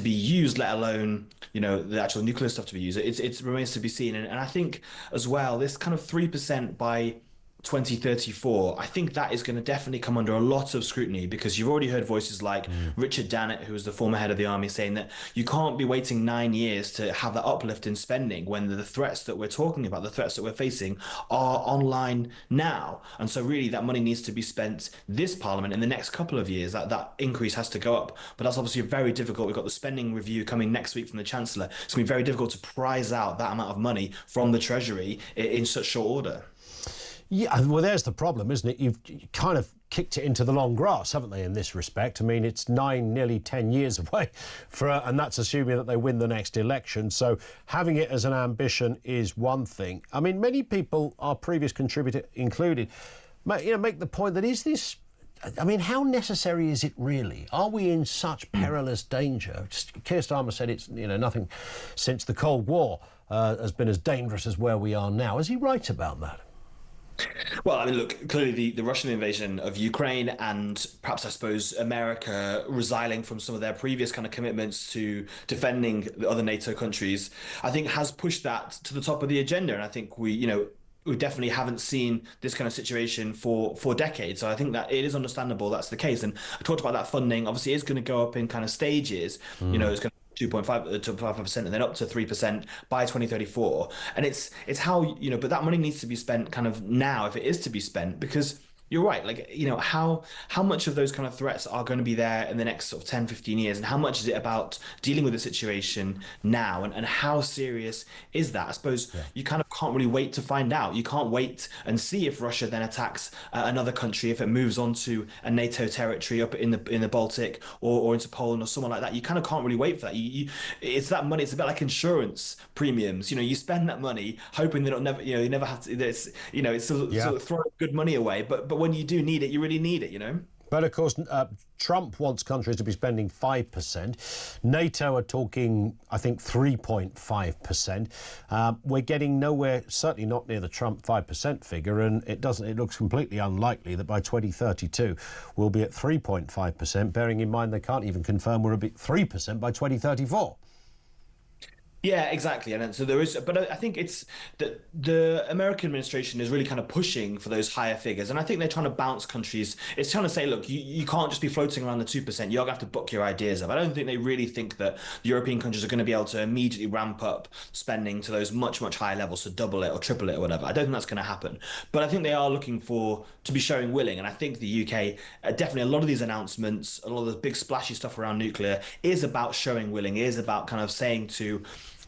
used, let alone the actual nuclear stuff to be used? It remains to be seen. And I think as well, this kind of 3% by 2034, I think that is going to definitely come under a lot of scrutiny, because you've already heard voices like Richard Dannett, who was the former head of the army, saying that you can't be waiting 9 years to have that uplift in spending when the threats that we're talking about, the threats that we're facing, are online now. And so really that money needs to be spent this parliament in the next couple of years. That increase has to go up. But that's obviously very difficult. We've got the spending review coming next week from the Chancellor. It's going to be very difficult to prize out that amount of money from the Treasury in such short order. Yeah, well, there's the problem, isn't it? You've kind of kicked it into the long grass, haven't they, in this respect? I mean, it's nearly 10 years away, and that's assuming that they win the next election. So having it as an ambition is one thing. I mean, many people, our previous contributor included, make the point that how necessary is it really? Are we in such perilous danger? Keir Starmer said it's, nothing since the Cold War has been as dangerous as where we are now. Is he right about that? Well, I mean, look, clearly the Russian invasion of Ukraine and perhaps, I suppose, America resiling from some of their previous kind of commitments to defending the other NATO countries, I think has pushed that to the top of the agenda. And I think we definitely haven't seen this kind of situation for decades. So I think that it is understandable that's the case. And I talked about that funding. Obviously, it's going to go up in kind of stages. It's going to 2.5 to 5% and then up to 3% by 2034. And it's how, but that money needs to be spent kind of now, if it is to be spent, because you're right. Like, how much of those kind of threats are going to be there in the next sort of 10, 15 years? And how much is it about dealing with the situation now? And how serious is that? I suppose you kind of can't really wait to find out. You can't wait and see if Russia then attacks another country, if it moves onto a NATO territory up in the Baltic or into Poland or someone like that. You kind of can't really wait for that. It's that money. It's a bit like insurance premiums. You spend that money hoping that it'll never, you never have to, it's sort of throwing good money away. But when you do need it, you really need it, But of course, Trump wants countries to be spending 5%. NATO are talking, I think, 3.5%. We're getting nowhere, certainly not near the Trump 5% figure, and it looks completely unlikely that by 2032 we'll be at 3.5%, bearing in mind they can't even confirm we're at 3% by 2034. Yeah, exactly. And so there is, but I think it's that the American administration is really kind of pushing for those higher figures. And I think they're trying to bounce countries. It's trying to say, look, you can't just be floating around the 2%. You're going to have to book your ideas up. I don't think they really think that the European countries are going to be able to immediately ramp up spending to those much, much higher levels, to double it or triple it or whatever. I don't think that's going to happen. But I think they are looking to be showing willing. And I think the UK, definitely a lot of these announcements, a lot of the big splashy stuff around nuclear is about showing willing, is about kind of saying to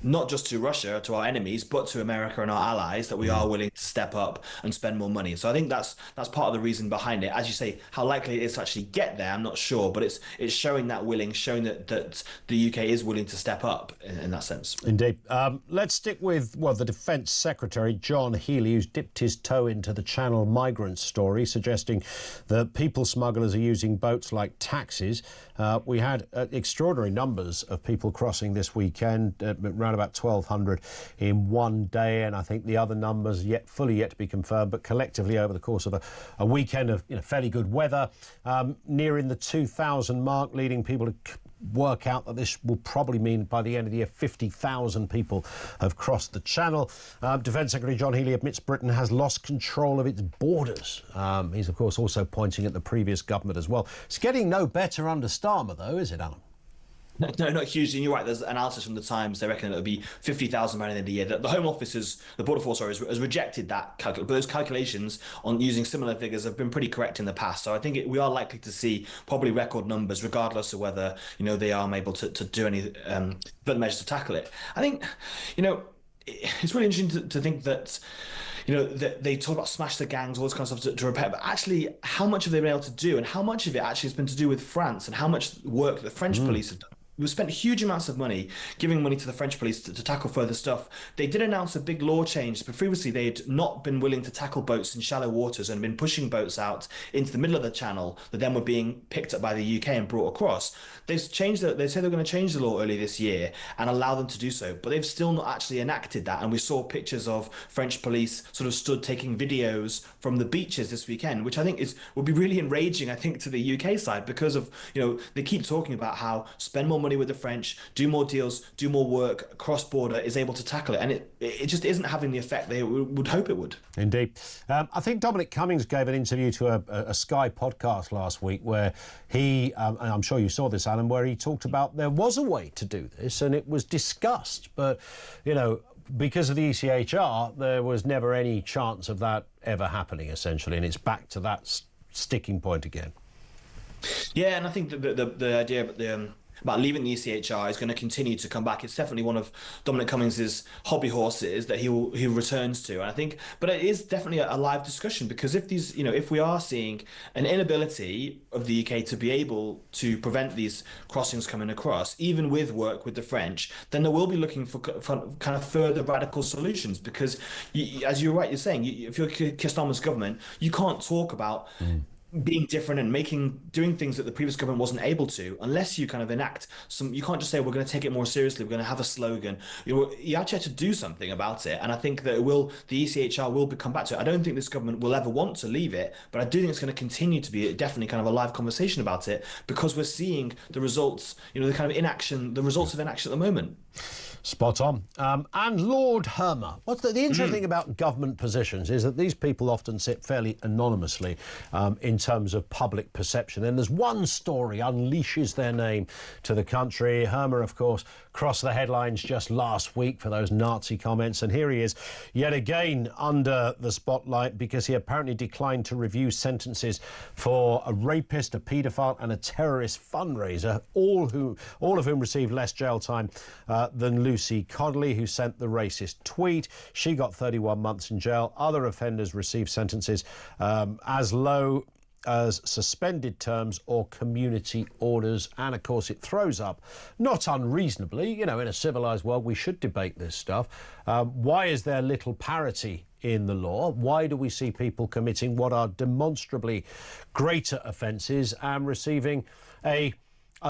not just to Russia, to our enemies, but to America and our allies, that we are willing to step up and spend more money. So I think that's part of the reason behind it. As you say, how likely it is to actually get there, I'm not sure, but it's showing that showing that the UK is willing to step up in that sense. Indeed. Let's stick with, the Defence Secretary, John Healey, who's dipped his toe into the Channel migrant story, suggesting that people smugglers are using boats like taxis. We had extraordinary numbers of people crossing this weekend, around about 1,200 in one day, and I think the other numbers fully yet to be confirmed, but collectively over the course of a weekend of fairly good weather, nearing the 2,000 mark, leading people to work out that this will probably mean by the end of the year 50,000 people have crossed the Channel. Defence Secretary John Healey admits Britain has lost control of its borders. He's of course also pointing at the previous government as well. It's getting no better under Starmer though, is it, Alan? No, not hugely. And you're right. There's analysis from the Times. They reckon it'll be 50,000 by the end of the year. The Home Office, the Border Force, has rejected that. But those calculations on using similar figures have been pretty correct in the past. So I think we are likely to see probably record numbers, regardless of whether they are able to do any further measures to tackle it. I think it's really interesting to think that. That they talk about smash the gangs, all this kind of stuff to repair, but actually how much have they been able to do, and how much of it actually has been to do with France, and how much work the French police have done. We've spent huge amounts of money giving money to the French police to tackle further stuff. They did announce a big law change, but previously they had not been willing to tackle boats in shallow waters and been pushing boats out into the middle of the Channel that then were being picked up by the UK and brought across. They said they're going to change the law early this year and allow them to do so, but they've still not actually enacted that. And we saw pictures of French police sort of stood taking videos from the beaches this weekend, which I think would be really enraging, I think, to the UK side, because of, they keep talking about how spend more money with the French, do more deals, do more work, cross-border, is able to tackle it. And it just isn't having the effect they would hope it would. Indeed. I think Dominic Cummings gave an interview to a Sky podcast last week where he, and I'm sure you saw this, Alan, where he talked about there was a way to do this and it was discussed. But, because of the ECHR, there was never any chance of that ever happening, essentially. And it's back to that sticking point again. Yeah, and I think the idea about leaving the ECHR is going to continue to come back. It's definitely one of Dominic Cummings's hobby horses that he returns to. And I think, but it is definitely a live discussion, because if we are seeing an inability of the UK to be able to prevent these crossings coming across, even with work with the French, then they will be looking for kind of further radical solutions. Because as you're right, you're saying, if you're Keir Starmer's government, you can't talk about being different and doing things that the previous government wasn't able to, unless you kind of enact some. You can't just say we're going to take it more seriously, we're going to have a slogan. You actually have to do something about it, and I think that the ECHR will come back to it. I don't think this government will ever want to leave it, but I do think it's going to continue to be definitely kind of a live conversation about it, because we're seeing the results, the kind of inaction, the results of inaction at the moment. Spot on. And Lord Hermer. What's the interesting thing about government positions is that these people often sit fairly anonymously in terms of public perception. And there's one story unleashes their name to the country. Hermer, of course, crossed the headlines just last week for those Nazi comments. And here he is yet again under the spotlight because he apparently declined to review sentences for a rapist, a paedophile and a terrorist fundraiser, all of whom received less jail time than Lucy Codley, who sent the racist tweet. She got 31 months in jail. Other offenders received sentences as low as suspended terms or community orders. And of course it throws up, not unreasonably, in a civilised world we should debate this stuff. Why is there little parity in the law? Why do we see people committing what are demonstrably greater offences and receiving a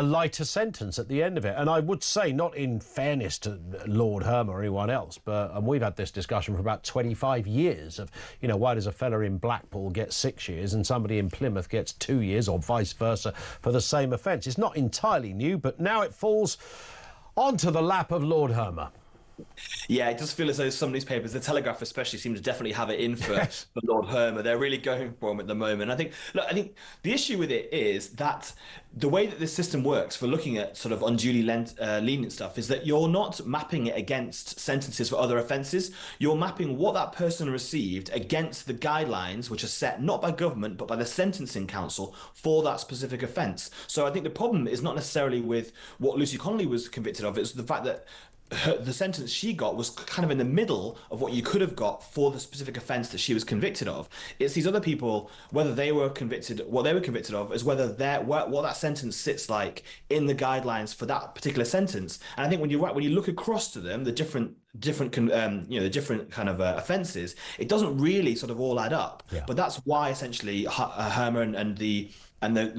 lighter sentence at the end of it? And I would say, not in fairness to Lord Hermer or anyone else, but we've had this discussion for about 25 years of, why does a fella in Blackpool get 6 years and somebody in Plymouth gets 2 years or vice versa for the same offence? It's not entirely new, but now it falls onto the lap of Lord Hermer. Yeah, it does feel as though some of these papers, the Telegraph especially, seem to definitely have it in for Lord Hermer. They're really going for him at the moment. I think the issue with it is that the way that this system works for looking at sort of unduly lenient stuff is that you're not mapping it against sentences for other offences. You're mapping what that person received against the guidelines, which are set not by government but by the Sentencing Council for that specific offence. So I think the problem is not necessarily with what Lucy Connolly was convicted of. It's the fact that the sentence she got was kind of in the middle of what you could have got for the specific offence that she was convicted of. It's these other people, whether they were convicted, what they were convicted of, is whether what that sentence sits like in the guidelines for that particular sentence. And I think when you look across to them, the different kind of offences, it doesn't really sort of all add up. Yeah. But that's why essentially Herman and the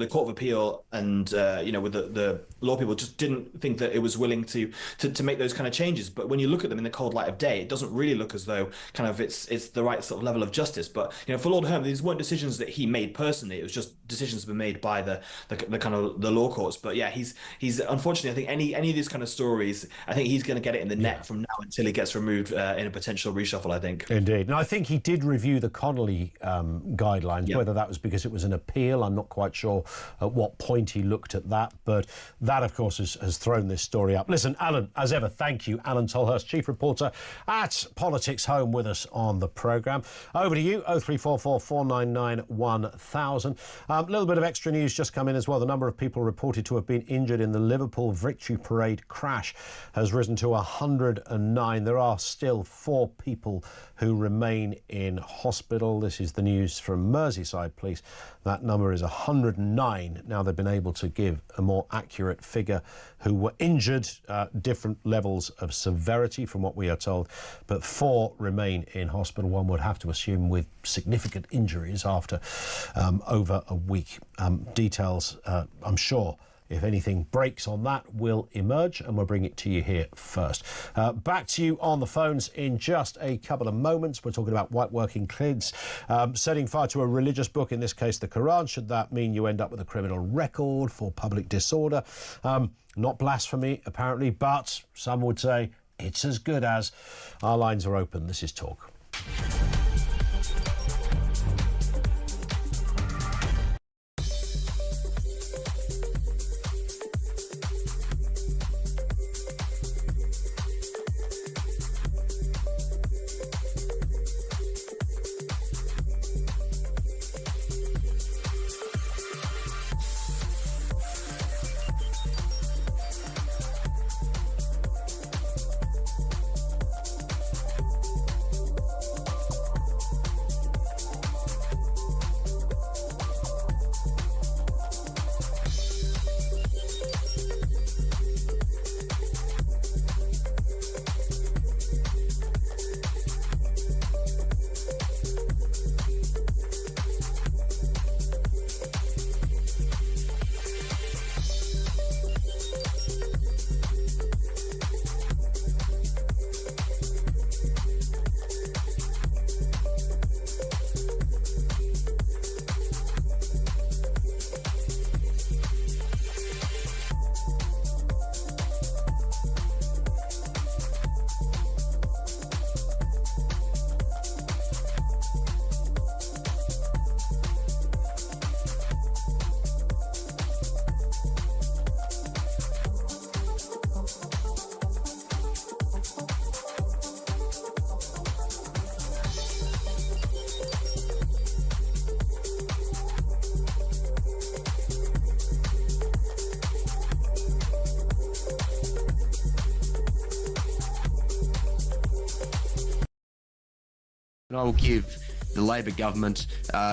Court of Appeal and with the law people just didn't think that it was willing to make those kind of changes. But when you look at them in the cold light of day, it doesn't really look as though kind of it's the right sort of level of justice. But for Lord Herman, these weren't decisions that he made personally. It was just decisions that were made by the kind of the law courts. But yeah, he's unfortunately, I think any of these kind of stories, I think he's going to get it in the net from now until it gets removed in a potential reshuffle, I think. Indeed. And I think he did review the Connolly guidelines, whether that was because it was an appeal. I'm not quite sure at what point he looked at that, but that, of course, has thrown this story up. Listen, Alan, as ever, thank you. Alan Tolhurst, Chief Reporter at Politics Home, with us on the programme. Over to you, 0344 499 1000. A little bit of extra news just come in as well. The number of people reported to have been injured in the Liverpool Victory Parade crash has risen to 109. There are still 4 people who remain in hospital. This is the news from Merseyside Police. That number is 109. Now they've been able to give a more accurate figure who were injured, different levels of severity from what we are told, but 4 remain in hospital. One would have to assume with significant injuries after over a week. Details, I'm sure, if anything breaks on that, will emerge, and we'll bring it to you here first. Back to you on the phones in just a couple of moments. We're talking about white working kids setting fire to a religious book, in this case the Quran. Should that mean you end up with a criminal record for public disorder? Not blasphemy, apparently, but some would say it's as good as. Our lines are open. This is Talk. I will give the Labor government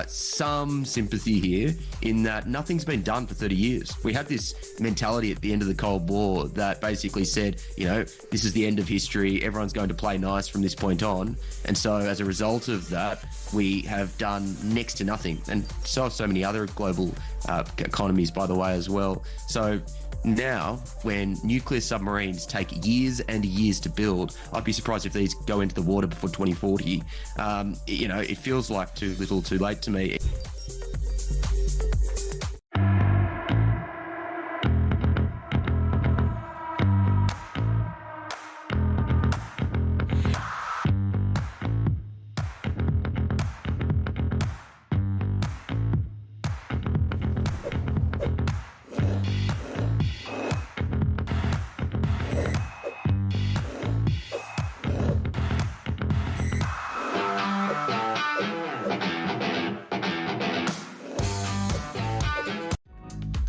some sympathy here in that nothing's been done for 30 years. We had this mentality at the end of the Cold War that basically said, this is the end of history, everyone's going to play nice from this point on. And so as a result of that, we have done next to nothing. And so have so many other global economies, by the way, as well. So now, when nuclear submarines take years and years to build, I'd be surprised if these go into the water before 2040. It feels like too little too late to me.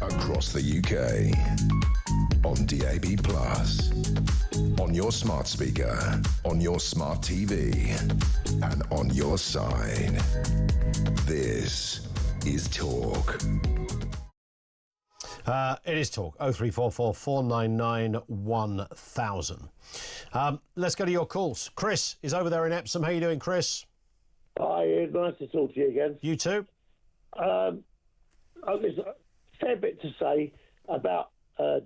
Across the UK, on DAB+, On your smart speaker, on your smart TV, and on your side. This is Talk. It is Talk. 0344 499 1000. Let's go to your calls. Chris is over there in Epsom. How you doing, Chris? Hi, Ian. Nice to talk to you again. You too. There's a fair bit to say about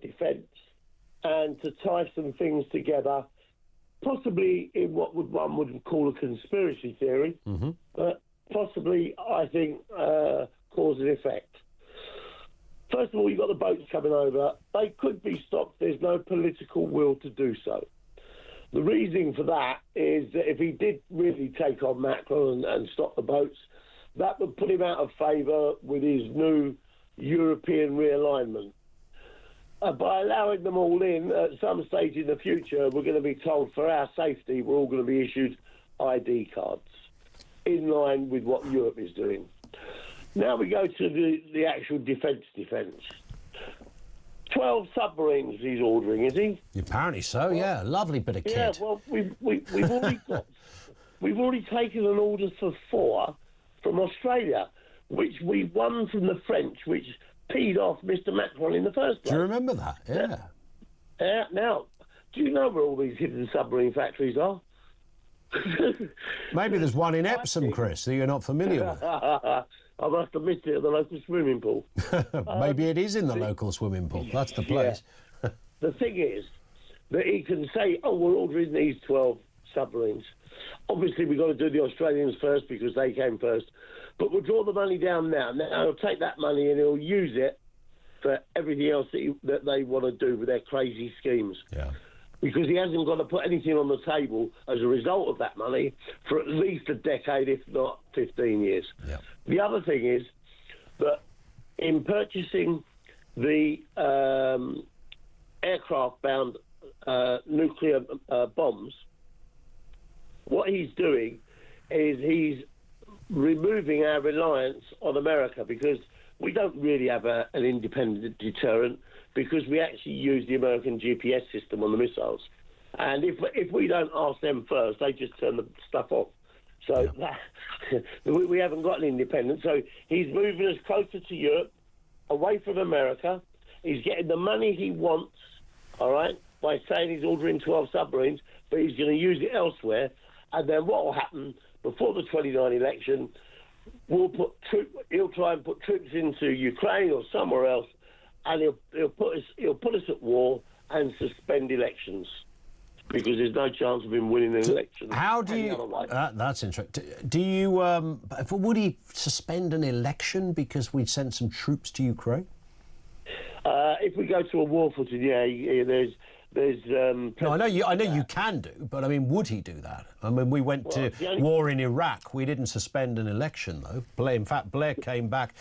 defence and to tie some things together, possibly in what one would call a conspiracy theory, but possibly, I think, cause and effect. First of all, you've got the boats coming over. They could be stopped. There's no political will to do so. The reason for that is that if he did really take on Macron and stop the boats, that would put him out of favour with his new European realignment. By allowing them all in, at some stage in the future, we're going to be told for our safety, we're all going to be issued ID cards, in line with what Europe is doing. Now we go to the actual defence. 12 submarines he's ordering, is he? Apparently so, yeah. Lovely bit of kit. Yeah, well, we've already got... We've already taken an order for 4 from Australia, which we won from the French, which peed off Mr. Macron in the first place. Do you remember that? Yeah. Now, do you know where all these hidden submarine factories are? Maybe there's one in Epsom, Chris, that you're not familiar with. I must have missed it at the local swimming pool. Maybe it is in the local swimming pool. That's the place. Yeah. The thing is that he can say, oh, we're ordering these 12 submarines. Obviously, we've got to do the Australians first because they came first. But we'll draw the money down now. Now, he'll take that money and he'll use it for everything else that they want to do with their crazy schemes. Yeah. Because he hasn't got to put anything on the table as a result of that money for at least a decade, if not 15 years. Yeah. The other thing is that in purchasing the aircraft-bound nuclear bombs, what he's doing is he's removing our reliance on America, because we don't really have an independent deterrent, because we actually use the American GPS system on the missiles. And if we don't ask them first, they just turn the stuff off. So we haven't got an independent. So he's moving us closer to Europe, away from America. He's getting the money he wants, all right, by saying he's ordering 12 submarines, but he's going to use it elsewhere. And then what will happen before the 29 election, he'll try and put troops into Ukraine or somewhere else, and he'll put us at war and suspend elections, because there's no chance of him winning an election. How do you... that's interesting. Do you... would he suspend an election because we'd sent some troops to Ukraine? If we go to a war footing, there's no, I know you can do, but I mean, would he do that? I mean, we went to war in Iraq. We didn't suspend an election, though. In fact, Blair came back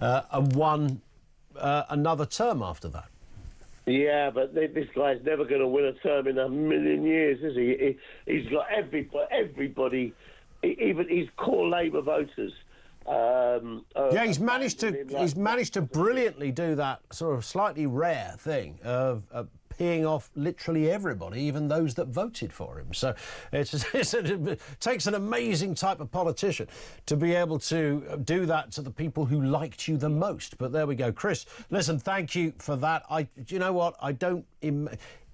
and won another term after that. Yeah, but this guy's never going to win a term in a million years, is he? He's got everybody, even his core Labour voters. He's managed to brilliantly do that sort of slightly rare thing of peeing off literally everybody, even those that voted for him. So it takes an amazing type of politician to be able to do that to the people who liked you the most. But there we go. Chris, listen, thank you for that. Do you know what?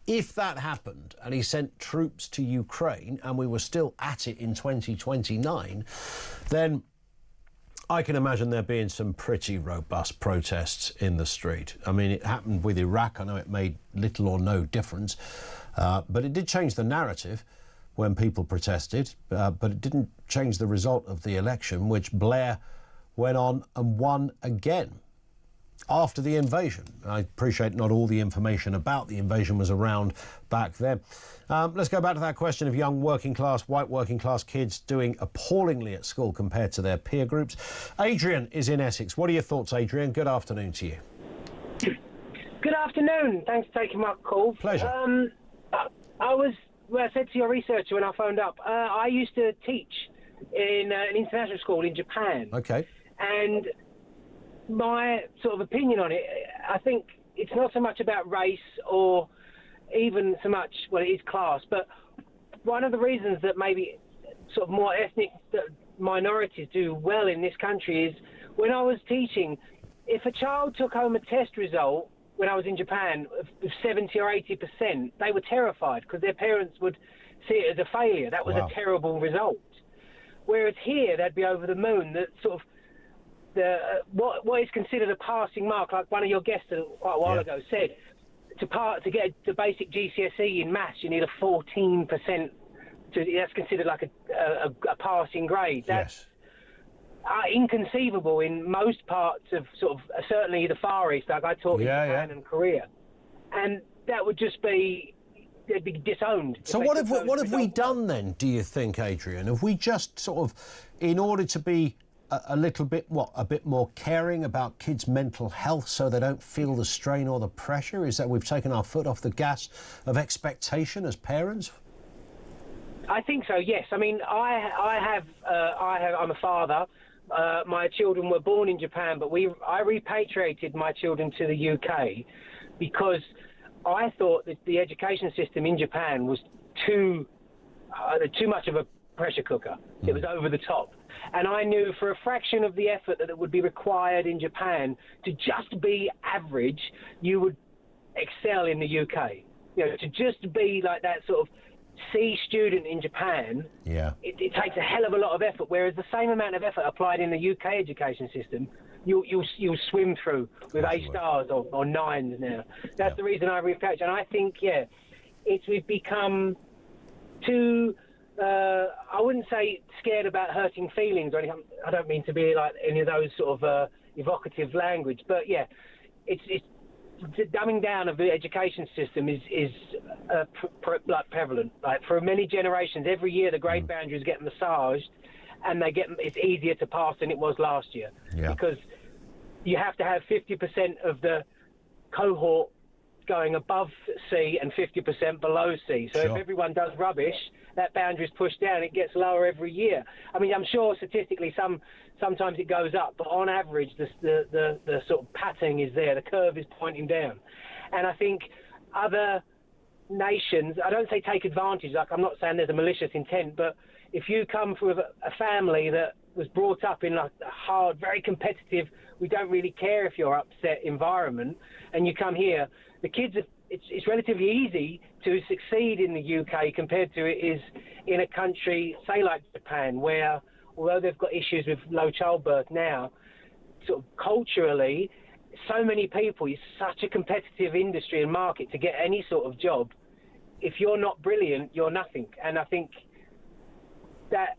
If that happened and he sent troops to Ukraine and we were still at it in 2029, then I can imagine there being some pretty robust protests in the street. I mean, it happened with Iraq. I know it made little or no difference, but it did change the narrative when people protested, but it didn't change the result of the election, which Blair went on and won again after the invasion. I appreciate not all the information about the invasion was around back then. Let's go back to that question of young white working class kids doing appallingly at school compared to their peer groups. Adrian is in Essex. What are your thoughts, Adrian? Good afternoon to you. Good afternoon. Thanks for taking my call. Pleasure. I said to your researcher when I phoned up, I used to teach in an international school in Japan. Okay. And my sort of opinion on it, I think it's not so much about race or even so much, well, it is class, but one of the reasons that maybe sort of more ethnic minorities do well in this country is when I was teaching, if a child took home a test result when I was in Japan of 70 or 80%, they were terrified because their parents would see it as a failure. That was a terrible result. Whereas here, they'd be over the moon. That sort of what is considered a passing mark, like one of your guests quite a while ago said, to get the basic GCSE in maths, you need a 14%. That's considered like a passing grade. That's inconceivable in most parts of sort of certainly the Far East, like I taught in Japan and Korea, and that would just be they'd be disowned. So what have we done then? Do you think, Adrian? Have we just sort of, in order to be a little bit a bit more caring about kids' mental health, so they don't feel the strain or the pressure? Is that we've taken our foot off the gas of expectation as parents? I think so. Yes. I mean, I'm a father. My children were born in Japan, but I repatriated my children to the UK because I thought that the education system in Japan was too much of a pressure cooker. It was over the top. And I knew for a fraction of the effort that would be required in Japan to just be average, you would excel in the UK. You know, to just be like that sort of C student in Japan, it takes a hell of a lot of effort, whereas the same amount of effort applied in the UK education system, you'll swim through with A stars or 9s now. That's the reason I repatriated. And I think, we've become too, I wouldn't say scared about hurting feelings or anything. I don't mean to be like any of those sort of evocative language, but it's the dumbing down of the education system is prevalent. Like for many generations, every year the grade boundaries get massaged, and it's easier to pass than it was last year because you have to have 50% of the cohort going above C and 50% below C. So if everyone does rubbish, that boundary is pushed down. It gets lower every year. I mean, I'm sure statistically sometimes it goes up, but on average the sort of pattern is there. The curve is pointing down. And I think other nations, I don't say take advantage, like I'm not saying there's a malicious intent, but if you come from a family that was brought up in like a hard, very competitive, we don't really care if you're upset environment, and you come here, the kids it's relatively easy to succeed in the UK compared to it is in a country, say like Japan, where although they've got issues with low childbirth now, sort of culturally, so many people, it's such a competitive industry and market to get any sort of job. If you're not brilliant, you're nothing. And I think that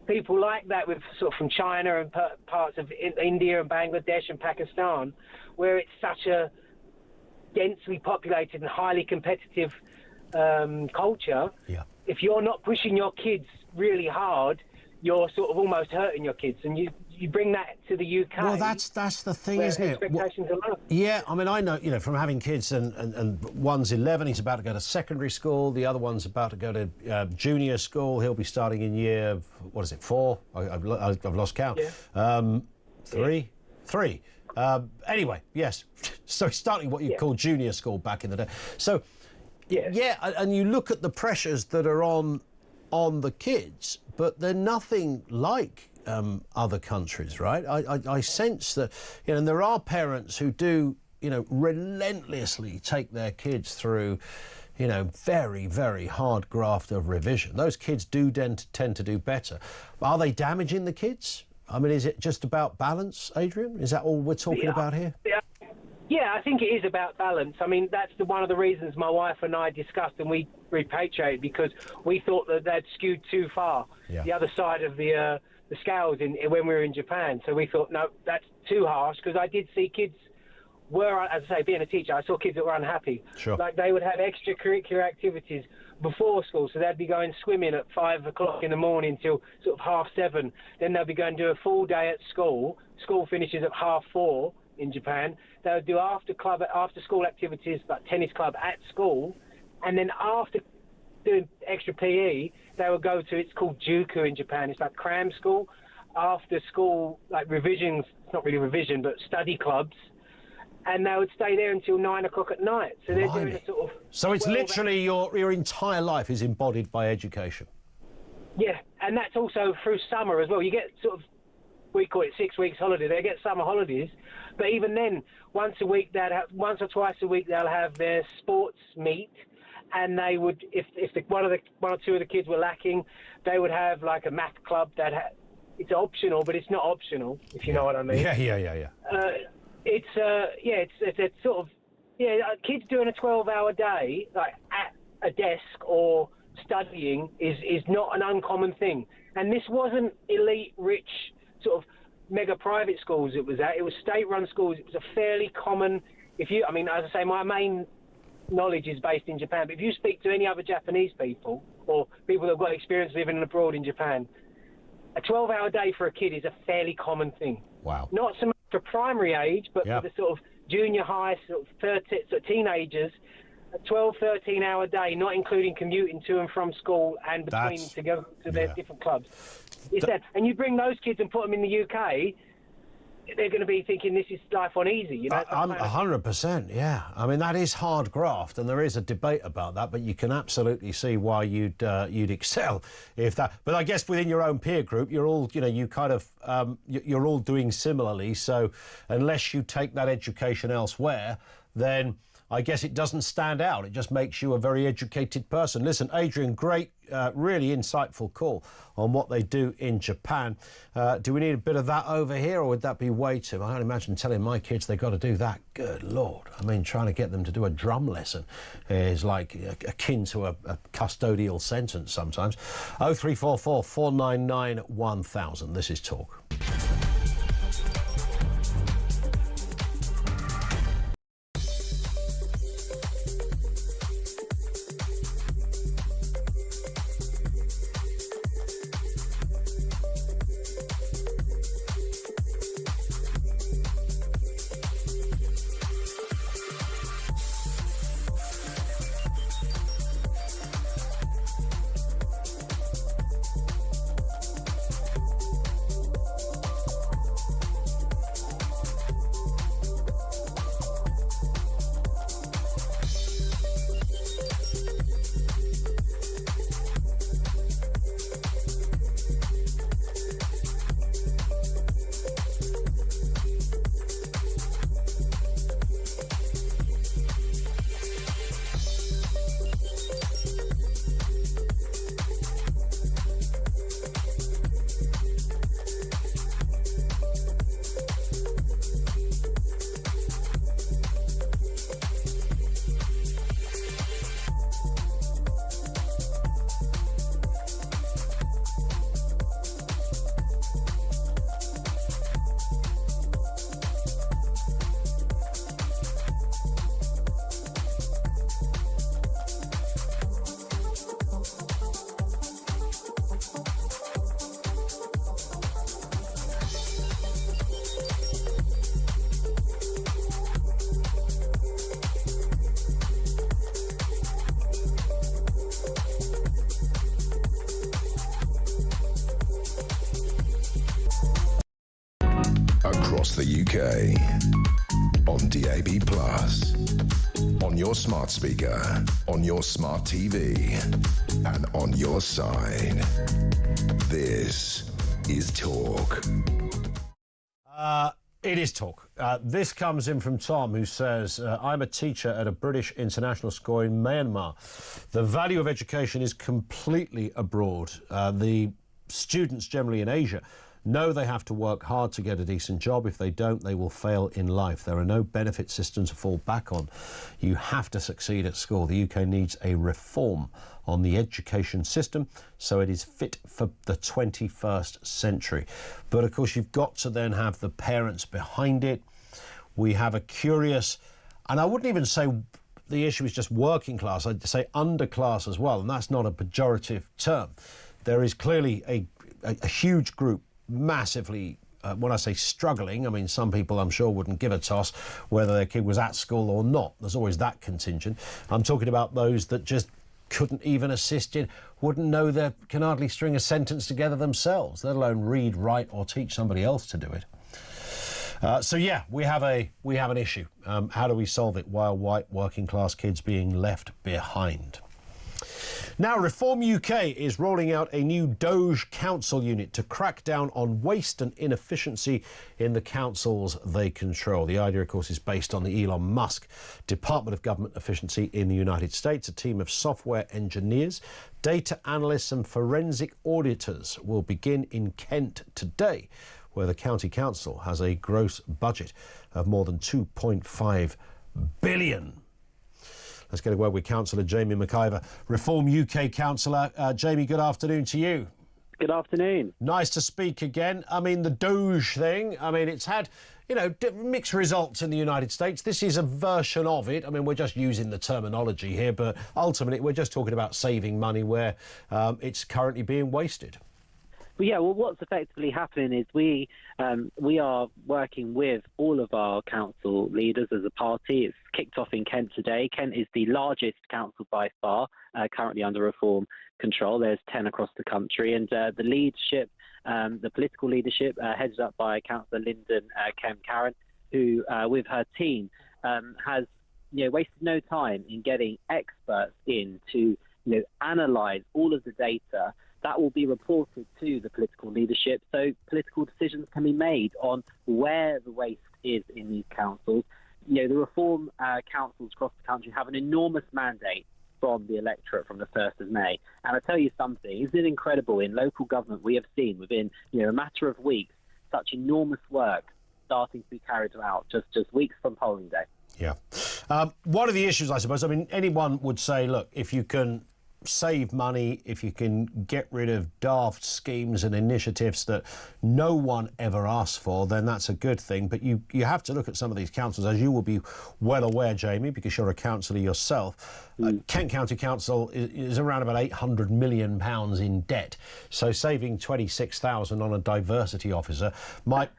people like that with sort of from China and parts of India and Bangladesh and Pakistan, where it's such a densely populated and highly competitive culture, if you're not pushing your kids really hard, you're sort of almost hurting your kids, and you bring that to the UK. Well, that's the thing, isn't it? Expectations are low. Yeah, I mean, I know, from having kids, and one's 11, he's about to go to secondary school, the other one's about to go to junior school, he'll be starting in year, 4? I've lost count. Three. Anyway, yes. So starting what you call junior school back in the day. So, and you look at the pressures that are on the kids, but they're nothing like other countries, right? I sense that, and there are parents who do, relentlessly take their kids through, very, very hard graft of revision. Those kids do tend to do better. Are they damaging the kids? I mean, is it just about balance, Adrian? Is that all we're talking about here? Yeah, I think it is about balance. I mean, that's one of the reasons my wife and I discussed and we repatriated, because we thought that they'd skewed too far, the other side of the scales when we were in Japan. So we thought, no, that's too harsh, because I did see kids as I say, being a teacher, I saw kids that were unhappy. Like they would have extracurricular activities before school, so they'd be going swimming at 5 o'clock in the morning till sort of 7:30. Then they'll be going to do a full day at school. School finishes at 4:30 in Japan. They would do after school activities like tennis club at school, and then after doing extra PE, they would go to, it's called Juku in Japan. It's like cram school, after school, like revisions. It's not really revision, but study clubs. and they would stay there until 9 o'clock at night. So they're doing a sort of... So it's literally your entire life is embodied by education. Yeah, and that's also through summer as well. You get sort of, we call it 6 weeks holiday. They get summer holidays, but even then, once or twice a week, they'll have their sports meet, and they would, if one or two of the kids were lacking, they would have like a math club it's optional, but it's not optional, if you know what I mean. Yeah. It's sort of, kids doing a 12-hour day, like at a desk or studying, is not an uncommon thing. And this wasn't elite, rich, sort of mega private schools it was at. It was state-run schools. It was a fairly common, as I say, my main knowledge is based in Japan, but if you speak to any other Japanese people or people that have got experience living abroad in Japan, a 12-hour day for a kid is a fairly common thing. Wow. Not so much for primary age, but for the sort of junior high, sort of teenagers, a 12, 13-hour day, not including commuting to and from school and between to go to their different clubs. And you bring those kids and put them in the UK, they're going to be thinking this is life on easy. You know, 100%, yeah. I mean, that is hard graft, and there is a debate about that, but you can absolutely see why you'd excel if that. But I guess within your own peer group, you're all, you're all doing similarly. So unless you take that education elsewhere, then I guess it doesn't stand out. It just makes you a very educated person. Listen, Adrian, great, really insightful call on what they do in Japan. Do we need a bit of that over here, or would that be way too? I can't imagine telling my kids they've got to do that. Good Lord. I mean, trying to get them to do a drum lesson is like akin to a custodial sentence sometimes. 0344 499 1000. This is Talk. Across the UK, on DAB+, on your smart speaker, on your smart TV, and on your side. This is Talk. It is Talk. This comes in from Tom, who says, I'm a teacher at a British international school in Myanmar. The value of education is completely abroad. The students generally in Asia know they have to work hard to get a decent job. If they don't, they will fail in life. There are no benefit systems to fall back on. You have to succeed at school. The UK needs a reform on the education system so it is fit for the 21st century. But of course, you've got to then have the parents behind it. We have a curious, and I wouldn't even say the issue is just working class, I'd say underclass as well, and that's not a pejorative term. There is clearly a huge group massively, when I say struggling, I mean some people I'm sure wouldn't give a toss whether their kid was at school or not. There's always that contingent. I'm talking about those that just couldn't even assist in, wouldn't know they can hardly string a sentence together themselves, let alone read, write or teach somebody else to do it. So yeah, we have an issue. How do we solve it? Why are white working class kids being left behind? Now, Reform UK is rolling out a new Doge council unit to crack down on waste and inefficiency in the councils they control. The idea, of course, is based on the Elon Musk Department of Government Efficiency in the United States. A team of software engineers, data analysts and forensic auditors will begin in Kent today, where the county council has a gross budget of more than $2.5 billion. Let's get a word with Councillor Jamie McIver, Reform UK Councillor. Jamie, good afternoon to you. Good afternoon. Nice to speak again. I mean, the Doge thing, I mean, it's had, mixed results in the United States. This is a version of it. I mean, we're just using the terminology here, but ultimately we're just talking about saving money where it's currently being wasted. Well, what's effectively happening is we are working with all of our council leaders as a party. It's kicked off in Kent today. Kent is the largest council by far, currently under Reform control. There's 10 across the country, and the leadership, the political leadership, headed up by Councillor Lyndon Karen, who, with her team, has wasted no time in getting experts in to analyse all of the data. That will be reported to the political leadership, so political decisions can be made on where the waste is in these councils. The Reform councils across the country have an enormous mandate from the electorate from the 1st of May. And I tell you something, isn't it incredible? In local government, we have seen within a matter of weeks such enormous work starting to be carried out just weeks from polling day. Yeah. One of the issues, I suppose, I mean, anyone would say, look, if you can save money, if you can get rid of daft schemes and initiatives that no one ever asked for, then that's a good thing. But you have to look at some of these councils, as you will be well aware, Jamie, because you're a councillor yourself. Kent County Council is around about £800 million in debt. So saving 26,000 on a diversity officer might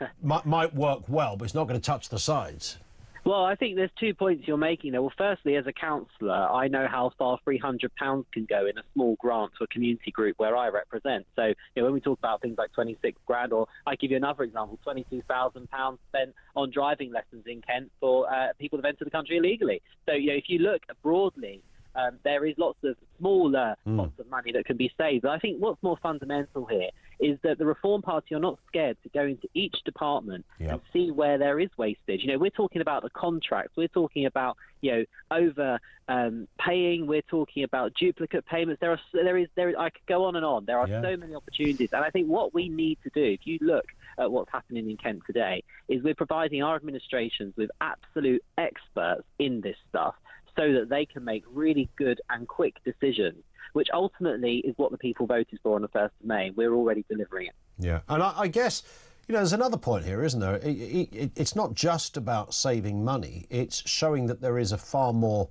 work well, but it's not going to touch the sides. Well, I think there's 2 points you're making there. Well, firstly, as a councillor, I know how far £300 can go in a small grant to a community group where I represent. So, when we talk about things like 26 grand, or I give you another example, £22,000 spent on driving lessons in Kent for people who've entered the country illegally. So, if you look broadly, there is lots of smaller pots of money that can be saved. But I think what's more fundamental here is that the Reform Party are not scared to go into each department and see where there is wastage. We're talking about the contracts. We're talking about, over paying. We're talking about duplicate payments. There is. I could go on and on. There are so many opportunities. And I think what we need to do, if you look at what's happening in Kent today, is we're providing our administrations with absolute experts in this stuff, so that they can make really good and quick decisions, which ultimately is what the people voted for on the 1st of May. We're already delivering it. Yeah, and I guess, there's another point here, isn't there? It's not just about saving money. It's showing that there is a far more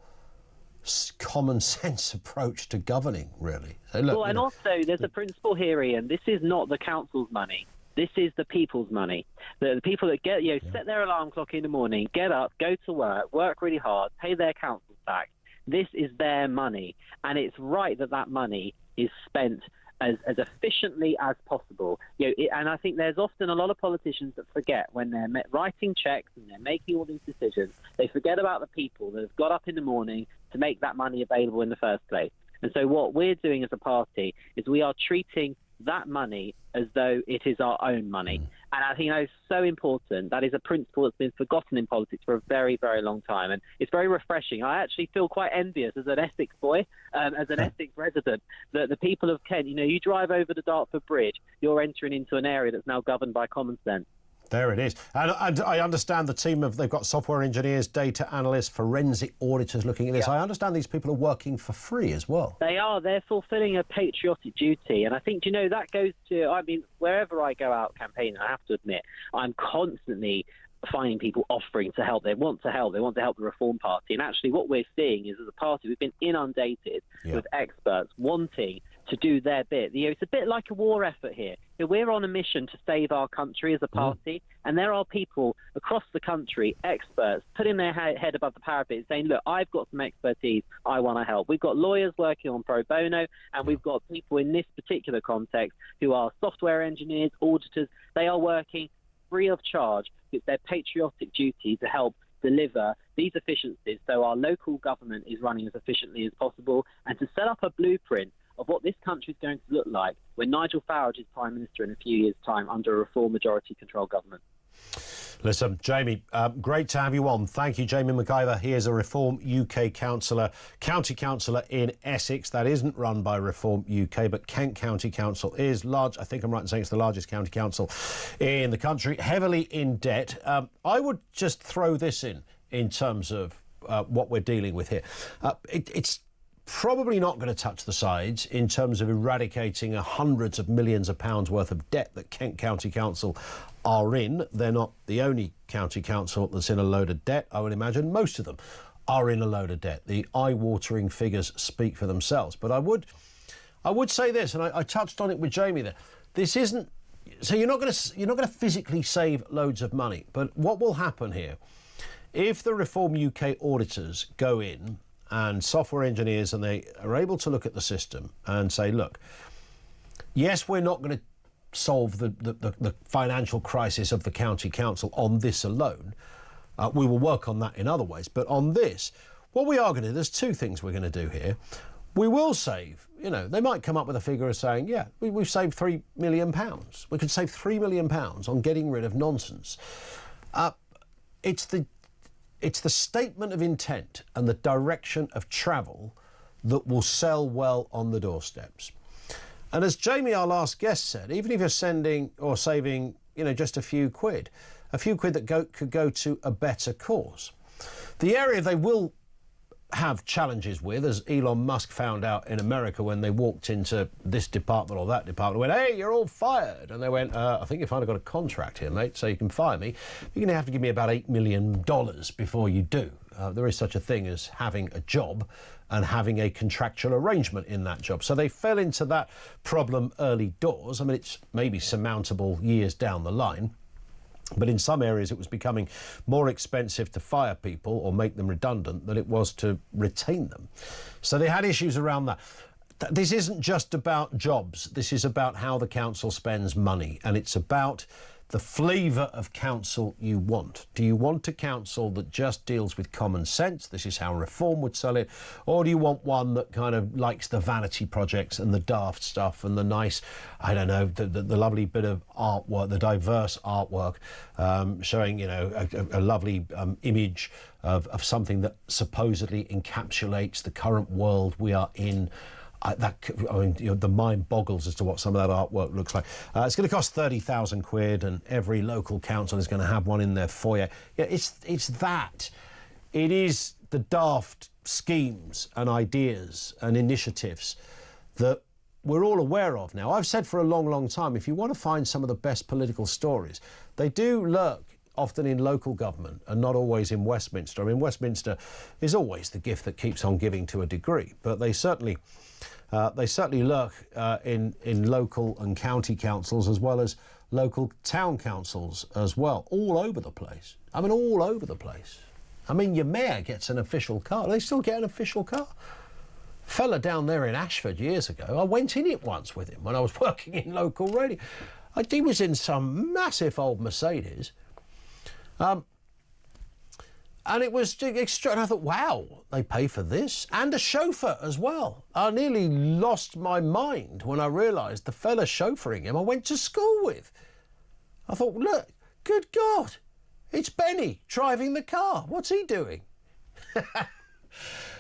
common sense approach to governing, really. So look, and also there's a principle here, Ian. This is not the council's money. This is the people's money. The people that get, set their alarm clock in the morning, get up, go to work really hard, pay their council tax. This is their money, and it's right that money is spent as efficiently as possible. And I think there's often a lot of politicians that forget when they're writing checks and they're making all these decisions, they forget about the people that have got up in the morning to make that money available in the first place. And so what we're doing as a party is we are treating that money as though it is our own money. And I think that is so important. That is a principle that's been forgotten in politics for a very, very long time. And it's very refreshing. I actually feel quite envious as an Essex boy, as an Essex resident, that the people of Kent, you drive over the Dartford Bridge, you're entering into an area that's now governed by common sense. There it is. And I understand the team they've got software engineers, data analysts, forensic auditors looking at this. I understand these people are working for free as well. They are. They're fulfilling a patriotic duty. And I think, that goes to, wherever I go out campaigning, I have to admit, I'm constantly finding people offering to help. They want to help. They want to help the Reform Party. And actually what we're seeing is, as a party, we've been inundated with experts wanting to do their bit. It's a bit like a war effort here. We're on a mission to save our country as a party, and there are people across the country, experts, putting their head above the parapet saying, look, I've got some expertise, I want to help. We've got lawyers working on pro bono, and we've got people in this particular context who are software engineers, auditors. They are working free of charge It's their patriotic duty to help deliver these efficiencies so our local government is running as efficiently as possible, and to set up a blueprint of what this country is going to look like when Nigel Farage is Prime Minister in a few years' time under a Reform majority-controlled government. Listen, Jamie, great to have you on. Thank you, Jamie McIver. He is a Reform UK councillor, county councillor in Essex. That isn't run by Reform UK, but Kent County Council is large. I think I'm right in saying it's the largest county council in the country, heavily in debt. I would just throw this in terms of what we're dealing with here. It's probably not going to touch the sides in terms of eradicating hundreds of millions of pounds worth of debt that Kent County Council are in. They're not the only county council that's in a load of debt, I would imagine. Most of them are in a load of debt. The eye-watering figures speak for themselves. But I would say this, and I touched on it with Jamie there. This isn't... So you're not going to physically save loads of money. But what will happen here, if the Reform UK auditors go in and software engineers, and they are able to look at the system and say, look, yes, we're not going to solve the financial crisis of the county council on this alone. We will work on that in other ways. But on this, what we are going to do, there's two things we're going to do here. We will save, they might come up with a figure of saying, yeah, we've saved £3 million. We could save £3 million on getting rid of nonsense. It's the statement of intent and the direction of travel that will sell well on the doorsteps. And as Jamie, our last guest, said, even if you're sending or saving, just a few quid that could go to a better cause. The area they will have challenges with, as Elon Musk found out in America when they walked into this department or that department, went, hey, you're all fired. And they went, I think you've finally got a contract here, mate, so you can fire me. You're going to have to give me about $8 million before you do. There is such a thing as having a job and having a contractual arrangement in that job. So they fell into that problem early doors. I mean, it's maybe surmountable years down the line. But in some areas, it was becoming more expensive to fire people or make them redundant than it was to retain them. So they had issues around that. This isn't just about jobs. This is about how the council spends money, and it's about the flavour of council you want. Do you want a council that just deals with common sense? This is how Reform would sell it. Or do you want one that kind of likes the vanity projects and the daft stuff and the nice, I don't know, the lovely bit of artwork, the diverse artwork, showing, a lovely image of something that supposedly encapsulates the current world we are in? The mind boggles as to what some of that artwork looks like. It's going to cost 30,000 quid, and every local council is going to have one in their foyer. Yeah, it's that. It is the daft schemes and ideas and initiatives that we're all aware of now. I've said for a long, long time, if you want to find some of the best political stories, they do lurk often in local government and not always in Westminster. I mean, Westminster is always the gift that keeps on giving to a degree, but they certainly lurk in local and county councils, as well as local town councils as well, all over the place. I mean, all over the place. I mean, your mayor gets an official car. They still get an official car. Fella down there in Ashford years ago, I went in it once with him when I was working in local radio. He was in some massive old Mercedes. And it was extra. And I thought, wow, they pay for this and a chauffeur as well. I nearly lost my mind when I realised the fella chauffeuring him I went to school with. I thought, look, good God, it's Benny driving the car. What's he doing?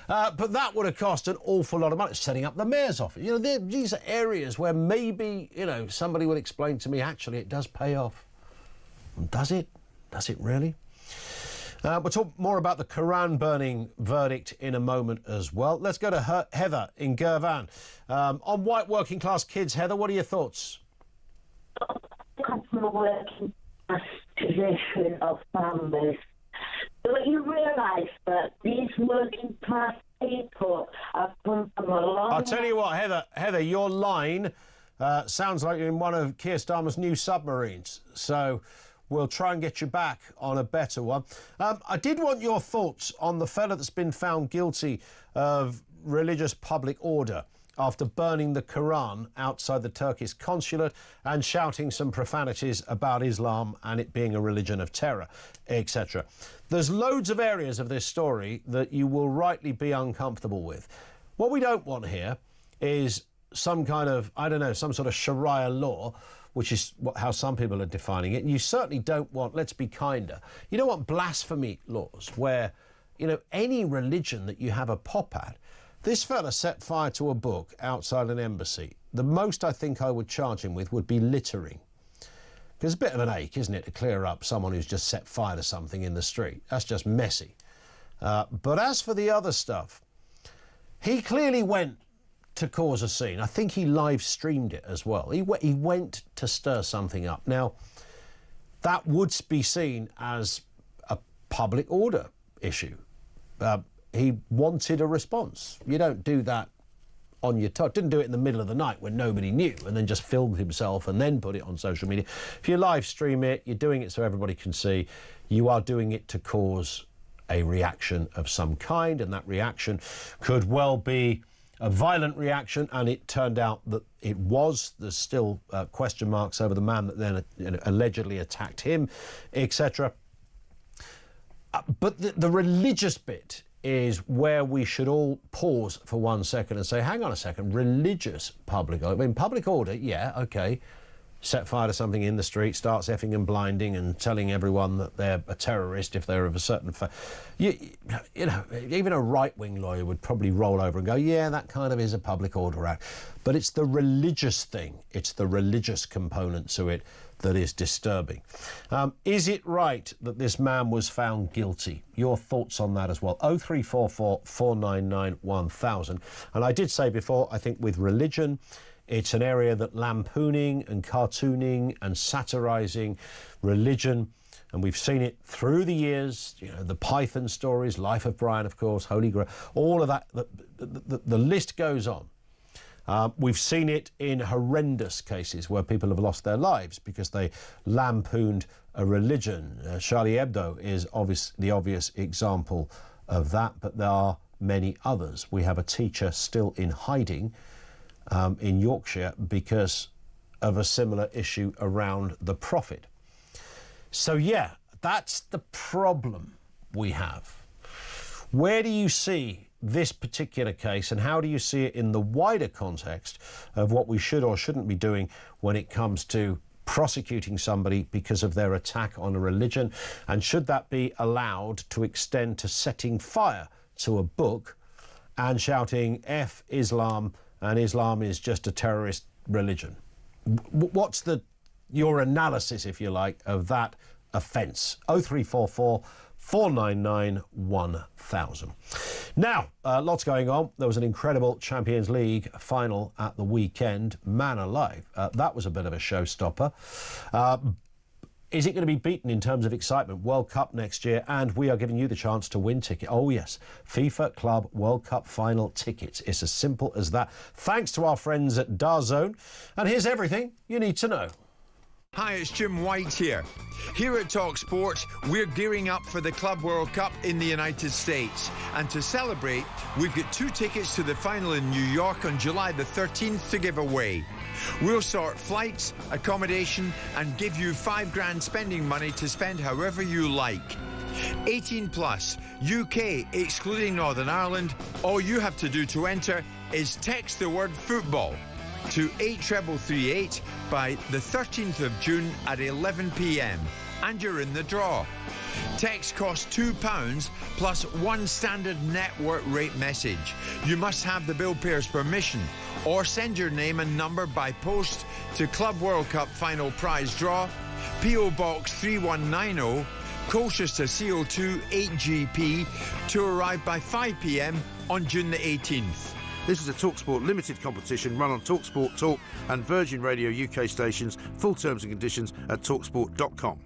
But that would have cost an awful lot of money, setting up the mayor's office. These are areas where maybe, somebody would explain to me, actually, it does pay off. And does it? Does it really? We'll talk more about the Quran burning verdict in a moment as well. Let's go to Heather in Girvan. On white working class kids, Heather, what are your thoughts? Come from a working class position of families. Don't you realise that these working class people have come from a long... I'll tell you what, Heather, your line sounds like you're in one of Keir Starmer's new submarines. So we'll try and get you back on a better one. I did want your thoughts on the fella that's been found guilty of religious public order after burning the Quran outside the Turkish consulate and shouting some profanities about Islam and it being a religion of terror, etc. There's loads of areas of this story that you will rightly be uncomfortable with. What we don't want here is some kind of, I don't know, some sort of Sharia law, which is how some people are defining it. And you certainly don't want, let's be kinder, you don't want blasphemy laws where, you know, any religion that you have a pop at. This fella set fire to a book outside an embassy. The most I think I would charge him with would be littering. Because it's a bit of an ache, isn't it, to clear up someone who's just set fire to something in the street. That's just messy. But as for the other stuff, he clearly went to cause a scene. I think he live streamed it as well. He went to stir something up. Now, that would be seen as a public order issue. He wanted a response. You don't do that on your top. Didn't do it in the middle of the night when nobody knew and then just filmed himself and then put it on social media. If you live stream it, you're doing it so everybody can see. You are doing it to cause a reaction of some kind, and that reaction could well be a violent reaction, and it turned out that it was. There's still question marks over the man that then allegedly attacked him, etc. But the religious bit is where we should all pause for 1 second and say, hang on a second, religious public order. I mean, public order, yeah, OK. Set fire to something in the street, starts effing and blinding and telling everyone that they're a terrorist if they're of a certain you know, even a right-wing lawyer would probably roll over and go, yeah, that kind of is a public order act. But it's the religious thing, it's the religious component to it that is disturbing. Is it right that this man was found guilty? Your thoughts on that as well. 0344 499 1000. And I did say before, I think with religion, it's an area that lampooning and cartooning and satirising religion, and we've seen it through the years, you know, the Python stories, Life of Brian, of course, Holy Grail, all of that, the list goes on. We've seen it in horrendous cases where people have lost their lives because they lampooned a religion. Charlie Hebdo is the obvious example of that, but there are many others. We have a teacher still in hiding in Yorkshire because of a similar issue around the Prophet. So yeah, that's the problem we have. Where do you see this particular case, and how do you see it in the wider context of what we should or shouldn't be doing when it comes to prosecuting somebody because of their attack on a religion? And should that be allowed to extend to setting fire to a book and shouting F Islam and Islam is just a terrorist religion? What's your analysis, if you like, of that offence? 0344 499 1000. Now, lots going on. There was an incredible Champions League final at the weekend. Man alive, that was a bit of a showstopper. Is it going to be beaten in terms of excitement? World Cup next year, and we are giving you the chance to win tickets. Oh yes, FIFA Club World Cup final tickets. It's as simple as that. Thanks to our friends at DAZN. And here's everything you need to know. Hi, it's Jim White here. Here at talkSPORT, we're gearing up for the Club World Cup in the United States. And to celebrate, we've got 2 tickets to the final in New York on July the 13th to give away. We'll sort flights, accommodation, and give you $5,000 spending money to spend however you like. 18 plus, UK excluding Northern Ireland. All you have to do to enter is text the word football to 83338 by the 13th of June at 11 p.m. and you're in the draw. Text costs £2 plus 1 standard network rate message. You must have the bill payer's permission or send your name and number by post to Club World Cup Final Prize Draw, P.O. Box 3190, Colchester CO2 8GP, to arrive by 5 p.m. on June the 18th. This is a TalkSPORT limited competition run on TalkSPORT Talk and Virgin Radio UK stations. Full terms and conditions at talksport.com.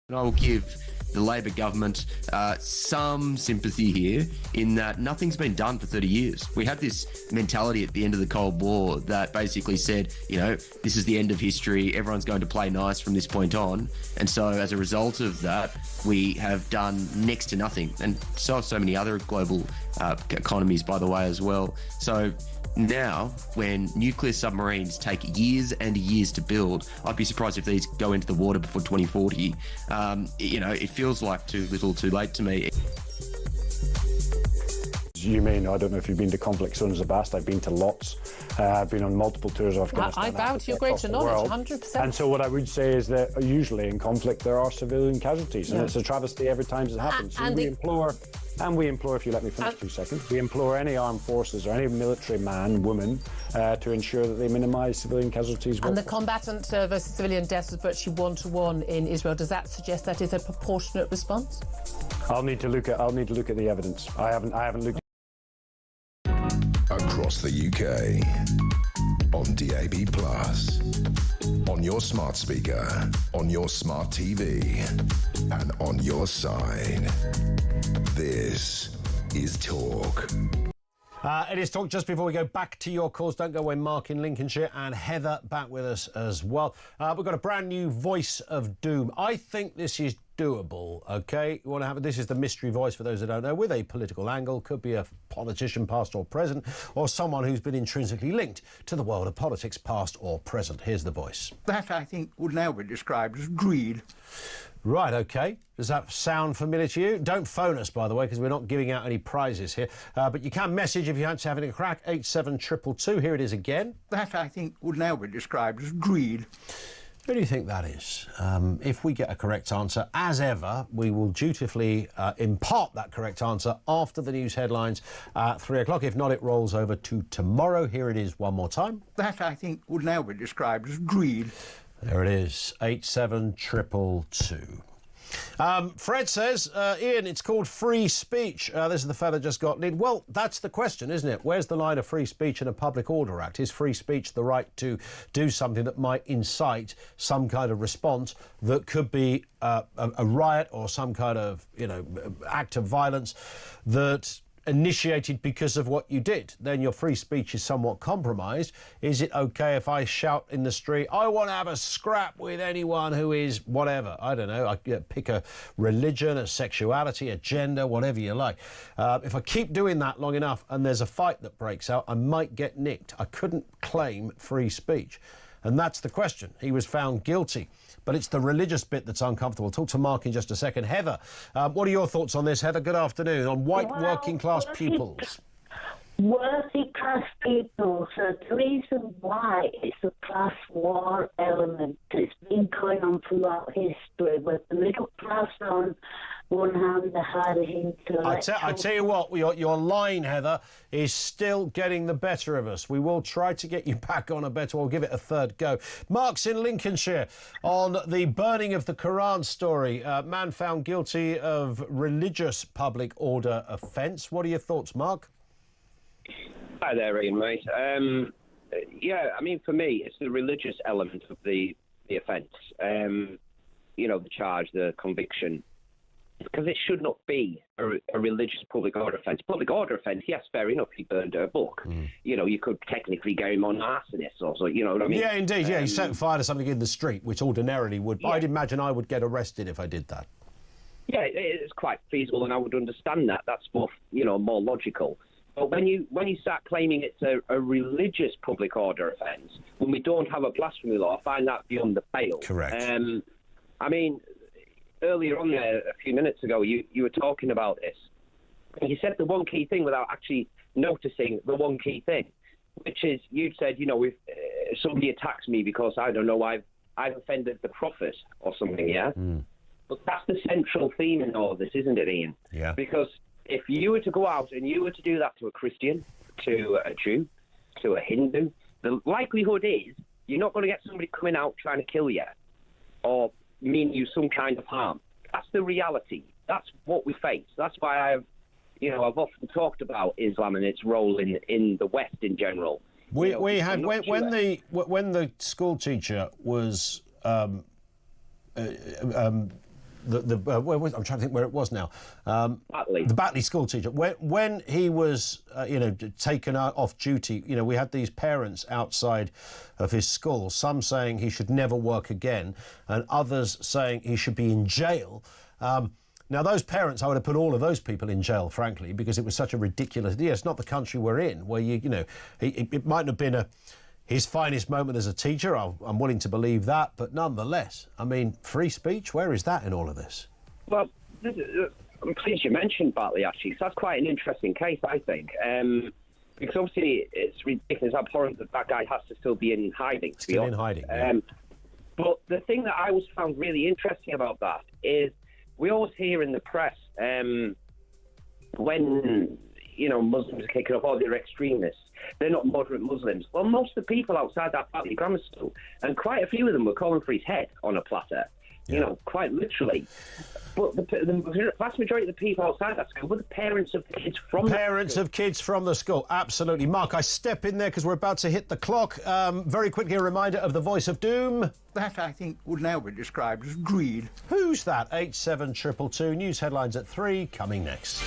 And I will give the Labor government some sympathy here in that nothing's been done for 30 years. We had this mentality at the end of the Cold War that basically said, you know, this is the end of history, everyone's going to play nice from this point on. And so as a result of that, we have done next to nothing. And so have so many other global economies, by the way, as well. So now, when nuclear submarines take years and years to build, I'd be surprised if these go into the water before 2040. You know, it feels like too little, too late to me. You mean, I don't know if you've been to conflict zones of the past. I've been to lots. I've been on multiple tours of Afghanistan. I bow to your greater knowledge, 100%. And so what I would say is that usually in conflict there are civilian casualties, and it's a travesty every time it happens. So we implore, if you let me finish 2 seconds, we implore any armed forces or any military man, woman, to ensure that they minimise civilian casualties. And the combatant versus civilian deaths is virtually 1-to-1 in Israel. Does that suggest that is a proportionate response? I'll need to look at the evidence. I haven't looked. Across the UK, on DAB+, on your smart speaker, on your smart TV, and on your side. This is Talk. It is Talk. Just before we go back to your calls, don't go away. Mark in Lincolnshire and Heather back with us as well. We've got a brand new voice of doom. I think this is doable, OK? You want to have this is the mystery voice for those that don't know, with a political angle. Could be a politician, past or present, or someone who's been intrinsically linked to the world of politics, past or present. Here's the voice. That, I think, would now be described as greed. Right, OK. Does that sound familiar to you? Don't phone us, by the way, because we're not giving out any prizes here. But you can message if you fancy having a crack, 87222. Here it is again. That, I think, would now be described as greed. Who do you think that is? If we get a correct answer, as ever, we will dutifully impart that correct answer after the news headlines at 3 o'clock. If not, it rolls over to tomorrow. Here it is one more time. That, I think, would now be described as greed. There it is, 87222. Fred says, Ian, it's called free speech. This is the fella just got in. Well, that's the question, isn't it? Where's the line of free speech in a Public Order Act? Is free speech the right to do something that might incite some kind of response that could be a riot or some kind of, act of violence that initiated because of what you did? Then your free speech is somewhat compromised. Is it okay if I shout in the street, I want to have a scrap with anyone who is whatever? I don't know. I pick a religion, a sexuality, a gender, whatever you like. If I keep doing that long enough and there's a fight that breaks out, I might get nicked. I couldn't claim free speech. And that's the question. He was found guilty. But it's the religious bit that's uncomfortable. Talk to Mark in just a second. Heather, what are your thoughts on this, Heather? Good afternoon. On white working-class pupils. Working-class people. So the reason why it's a class war element, it's been going on throughout history, with the middle class on one hand, the harder intellectual. I tell you what, your line, Heather, is still getting the better of us. We will try to get you back on a better. We'll give it a third go. Mark's in Lincolnshire on the burning of the Quran story. Man found guilty of religious public order offence. What are your thoughts, Mark? Hi there, Ian, mate. Yeah, I mean, for me, it's the religious element of the offence. The charge, the conviction. Because it should not be a religious public order offence. Public order offence, yes, fair enough, he burned a book. You could technically get him on arsonist or so, you know what I mean? Yeah, indeed, yeah. He set fire to something in the street, which ordinarily would... Yeah. I'd imagine I would get arrested if I did that. Yeah, it's quite feasible, and I would understand that. That's more, more logical. But when you start claiming it's a religious public order offence, when we don't have a blasphemy law, I find that beyond the pale. Correct. I mean... Earlier on there, a few minutes ago, you were talking about this. And you said the one key thing without actually noticing the one key thing, which is you'd said, if somebody attacks me because, I don't know, I've offended the prophet or something, yeah? But that's the central theme in all of this, isn't it, Ian? Yeah. Because if you were to go out and you were to do that to a Christian, to a Jew, to a Hindu, the likelihood is you're not going to get somebody coming out trying to kill you or mean you some kind of harm. That's the reality. That's what we face. That's why I've often talked about Islam and its role in the West in general. We had when the school teacher was I'm trying to think where it was now. Batley. The Batley school teacher. When he was, taken off duty, we had these parents outside of his school, some saying he should never work again, and others saying he should be in jail. Now, those parents, I would have put all of those people in jail, frankly, because it was such a ridiculous idea. It's not the country we're in, where it mightn't have been his finest moment as a teacher. I'm willing to believe that, but nonetheless, I mean, free speech, where is that in all of this? Well, I'm pleased you mentioned Batley, actually, because that's quite an interesting case, I think. Because obviously it's ridiculous, abhorrent that guy has to still be in hiding. Still in hiding, yeah. But the thing that I always found really interesting about that is we always hear in the press when, Muslims are kicking off, they're extremists. They're not moderate Muslims. Well, most of the people outside that Batley grammar school, and quite a few of them were calling for his head on a platter, quite literally. But the vast majority of the people outside that school were the parents of the kids from of kids from the school, absolutely. Mark, I step in there because we're about to hit the clock. Very quickly, a reminder of the voice of doom. That, I think, would now be described as greed. Who's that? 87222. News headlines at 3, coming next.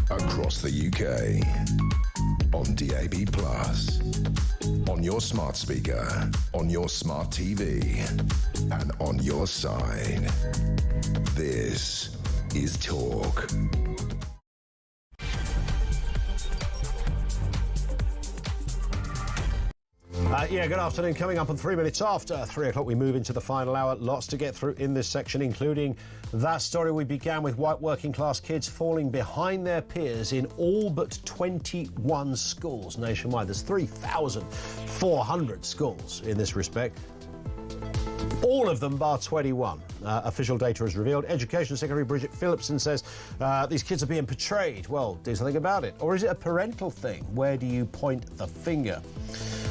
Across the UK, on DAB+, on your smart speaker, on your smart TV, and on your side. This is Talk. Good afternoon. Coming up on 3 minutes after 3 o'clock, we move into the final hour. Lots to get through in this section, including that story we began with: white working class kids falling behind their peers in all but 21 schools nationwide. There's 3,400 schools in this respect. All of them bar 21. Official data has revealed. Education Secretary Bridget Phillipson says these kids are being portrayed. Well, do something about it. Or is it a parental thing? Where do you point the finger?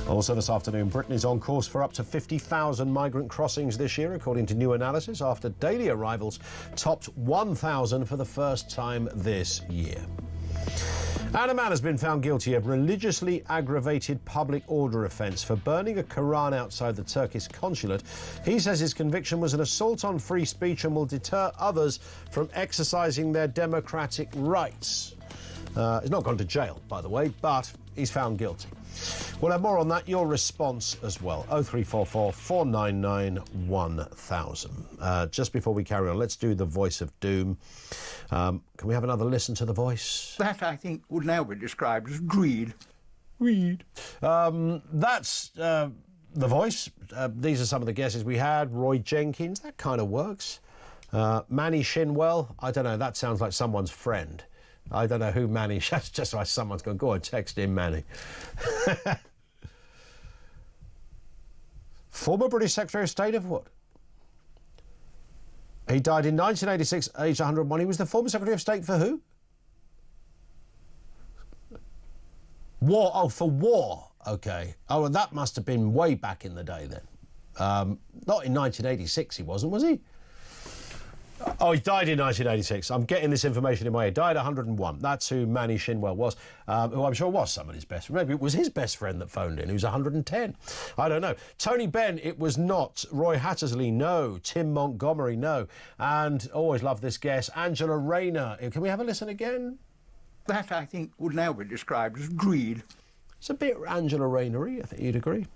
Also this afternoon, Britain is on course for up to 50,000 migrant crossings this year, according to new analysis, after daily arrivals topped 1,000 for the first time this year. And a man has been found guilty of religiously aggravated public order offence for burning a Quran outside the Turkish consulate. He says his conviction was an assault on free speech and will deter others from exercising their democratic rights. He's not gone to jail, by the way, but he's found guilty. We'll have more on that, your response as well. 0344 499 1000. Just before we carry on, let's do the voice of doom. Can we have another listen to the voice? That, I think, would now be described as greed. Greed. That's the voice. These are some of the guesses we had. Roy Jenkins, that kind of works. Manny Shinwell, I don't know, that sounds like someone's friend. I don't know who Manny, that's just like someone's going, go and text him, Manny. Former British Secretary of State of what? He died in 1986, aged 101. He was the former Secretary of State for who? War. Oh, for war. OK. Oh, well, that must have been way back in the day then. Not in 1986 he wasn't, was he? Oh, he died in 1986. I'm getting this information in my head. Died at 101. That's who Manny Shinwell was, who I'm sure was somebody's best friend. Maybe it was his best friend that phoned in, who's 110. I don't know. Tony Benn, it was not. Roy Hattersley, no. Tim Montgomery, no. And always love this guest, Angela Rayner. Can we have a listen again? That, I think, would now be described as greed. It's a bit Angela Rayner-y, I think you'd agree.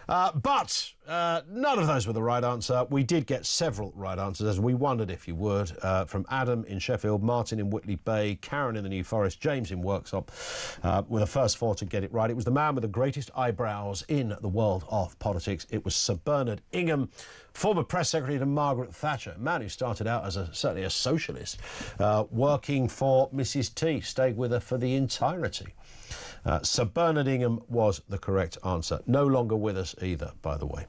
But none of those were the right answer. We did get several right answers, as we wondered if you would, from Adam in Sheffield, Martin in Whitley Bay, Karen in the New Forest, James in Worksop, were the first four to get it right. It was the man with the greatest eyebrows in the world of politics. It was Sir Bernard Ingham, former press secretary to Margaret Thatcher, a man who started out as certainly a socialist, working for Mrs T, stayed with her for the entirety. Sir Bernard Ingham was the correct answer. No longer with us either, by the way.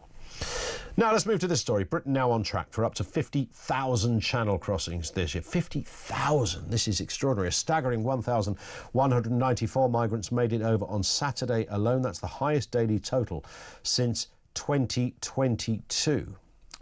Now let's move to this story. Britain now on track for up to 50,000 channel crossings this year. 50,000. This is extraordinary. A staggering 1,194 migrants made it over on Saturday alone. That's the highest daily total since 2022.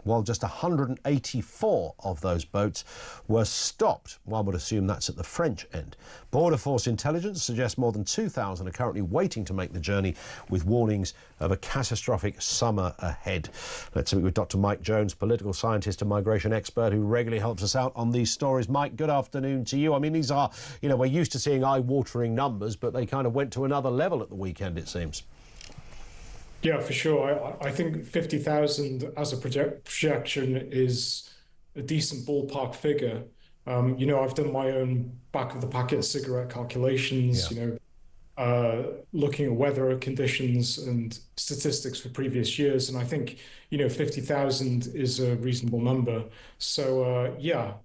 While just 184 of those boats were stopped. One would assume that's at the French end. Border Force intelligence suggests more than 2,000 are currently waiting to make the journey, with warnings of a catastrophic summer ahead. Let's speak with Dr. Mike Jones, political scientist and migration expert who regularly helps us out on these stories. Mike, good afternoon to you. I mean, these are, we're used to seeing eye-watering numbers, but they kind of went to another level at the weekend, it seems. Yeah, for sure. I think 50,000 as a projection is a decent ballpark figure. I've done my own back of the packet cigarette calculations, looking at weather conditions and statistics for previous years. And I think, 50,000 is a reasonable number. So,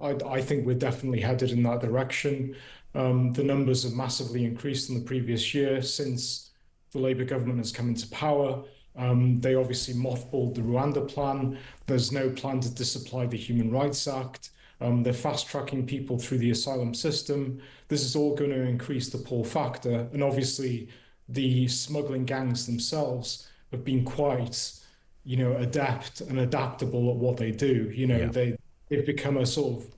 I think we're definitely headed in that direction. The numbers have massively increased in the previous year since the Labour government has come into power. They obviously mothballed the Rwanda plan. There's no plan to disapply the Human Rights Act. They're fast-tracking people through the asylum system. This is all going to increase the pull factor. And obviously, the smuggling gangs themselves have been quite, adept and adaptable at what they do. They've become a sort of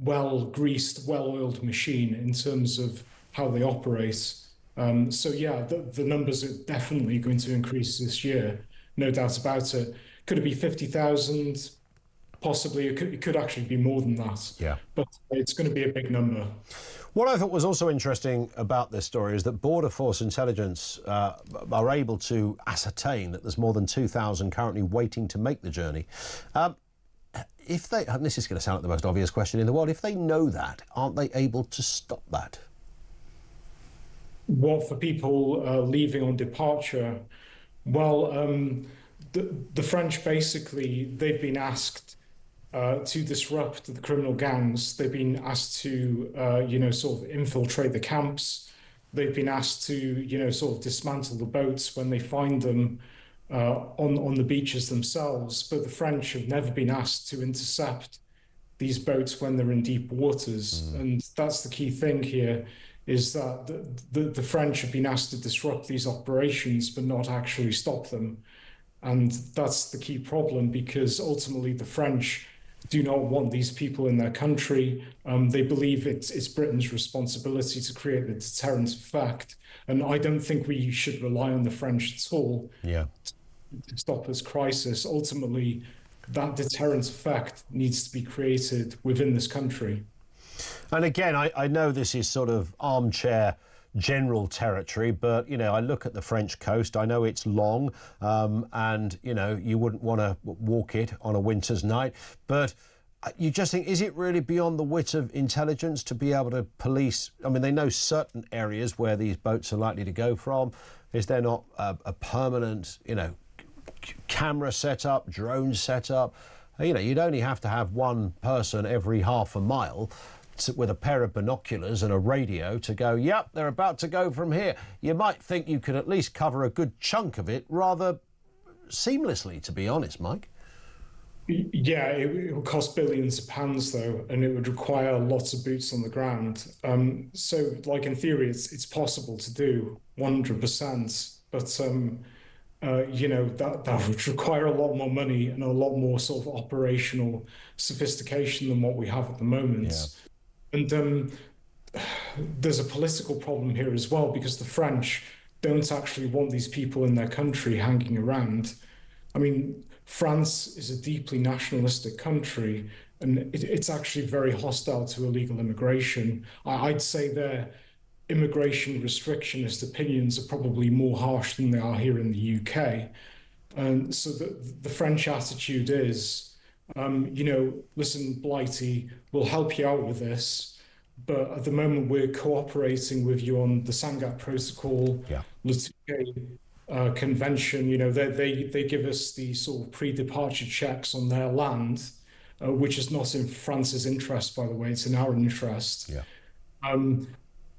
well-greased, well-oiled machine in terms of how they operate. The numbers are definitely going to increase this year, no doubt about it. Could it be 50,000? Possibly. It could actually be more than that. Yeah. But it's going to be a big number. What I thought was also interesting about this story is that Border Force intelligence are able to ascertain that there's more than 2,000 currently waiting to make the journey. If they, and this is going to sound like the most obvious question in the world, if they know that, aren't they able to stop that? Well, for people leaving on departure, well, the French basically, they've been asked to disrupt the criminal gangs. They've been asked to, sort of infiltrate the camps. They've been asked to, sort of dismantle the boats when they find them on the beaches themselves. But the French have never been asked to intercept these boats when they're in deep waters. And that's the key thing here, is that the French have been asked to disrupt these operations but not actually stop them. And that's the key problem, because ultimately the French do not want these people in their country. They believe it's Britain's responsibility to create the deterrent effect. And I don't think we should rely on the French at all to stop this crisis. Ultimately, that deterrent effect needs to be created within this country. And again, I know this is sort of armchair general territory, but, I look at the French coast. I know it's long and, you wouldn't want to walk it on a winter's night. But You just think, is it really beyond the wit of intelligence to be able to police? I mean, they know certain areas where these boats are likely to go from. Is there not a permanent, camera set up, drone set up? You'd only have to have one person every half a mile with a pair of binoculars and a radio to go, yep, they're about to go from here. You might think you could at least cover a good chunk of it rather seamlessly, to be honest, Mike. Yeah, it would cost billions of pounds, though, and it would require lots of boots on the ground. So, like, in theory, it's possible to do 100%, but that would require a lot more money and a lot more sort of operational sophistication than what we have at the moment. Yeah. And there's a political problem here as well, because the French don't actually want these people in their country hanging around. I mean, France is a deeply nationalistic country, and it's actually very hostile to illegal immigration. I'd say their immigration restrictionist opinions are probably more harsh than they are here in the UK. And so the French attitude is, listen, Blighty, we'll help you out with this, but at the moment we're cooperating with you on the Sangat Protocol, Convention. They give us the sort of pre-departure checks on their land, which is not in France's interest, by the way, it's in our interest.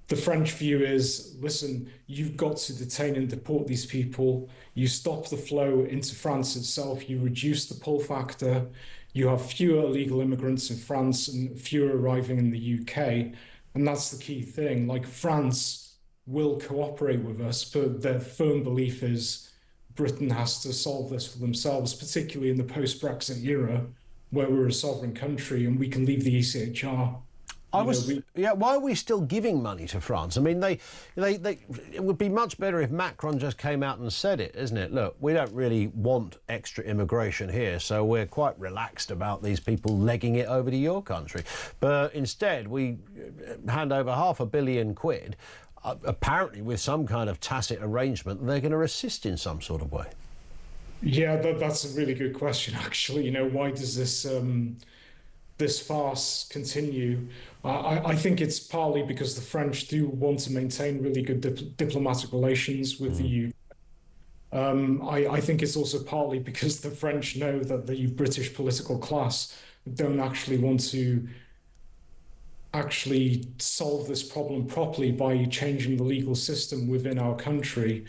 The French view is, listen, you've got to detain and deport these people. You stop the flow into France itself. You reduce the pull factor. You have fewer illegal immigrants in France and fewer arriving in the UK. And that's the key thing. Like, France will cooperate with us, but their firm belief is Britain has to solve this for themselves, particularly in the post-Brexit era, where we're a sovereign country and we can leave the ECHR. Why are we still giving money to France? I mean, it would be much better if Macron just came out and said it, isn't it? Look, we don't really want extra immigration here, so we're quite relaxed about these people legging it over to your country. But instead, we hand over £500 million, apparently with some kind of tacit arrangement, they're going to assist in some sort of way. Yeah, that's a really good question, actually. Why does this farce continue? I think it's partly because the French do want to maintain really good diplomatic relations with the UK. I think it's also partly because the French know that the British political class don't actually want to solve this problem properly by changing the legal system within our country.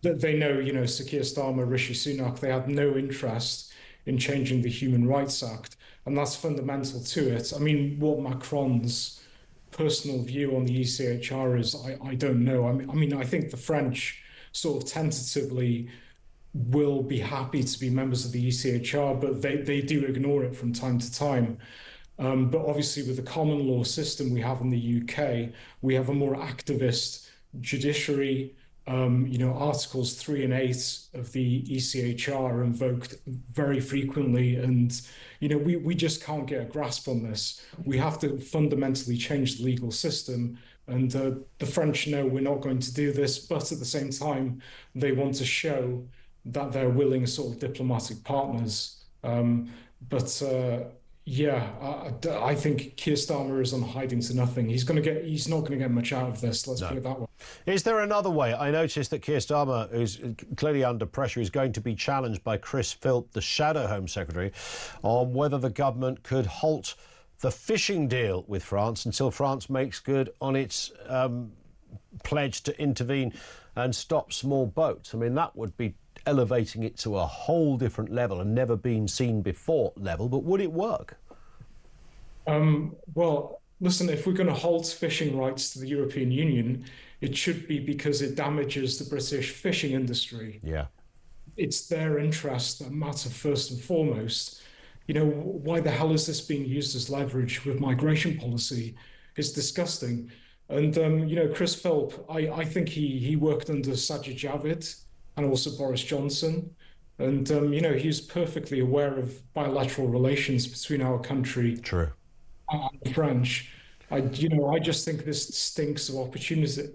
They know, Sir Keir Starmer, Rishi Sunak, they have no interest in changing the Human Rights Act. And that's fundamental to it. I mean, what Macron's personal view on the ECHR is, I don't know. I mean, I think the French sort of tentatively will be happy to be members of the ECHR, but they do ignore it from time to time. But obviously, with the common law system we have in the UK, we have a more activist judiciary. Articles 3 and 8 of the ECHR are invoked very frequently, and we just can't get a grasp on this. We have to fundamentally change the legal system, and the French know we're not going to do this, but at the same time, they want to show that they're willing sort of diplomatic partners. I think Keir Starmer is on hiding to nothing. He's not going to get much out of this. Let's put it that way. Is there another way? I noticed that Keir Starmer, who's clearly under pressure, is going to be challenged by Chris Philp, the Shadow Home Secretary, on whether the government could halt the fishing deal with France until France makes good on its pledge to intervene and stop small boats. I mean, that would be elevating it to a whole different level and never been seen before level, but would it work? Well, listen, if we're going to halt fishing rights to the European Union, it should be because it damages the British fishing industry. Yeah. It's their interests that matter first and foremost. Why the hell is this being used as leverage with migration policy? It's disgusting. And, Chris Philp, I think he worked under Sajid Javid and also Boris Johnson. And, he's perfectly aware of bilateral relations between our country and the French. I just think this stinks of opportunism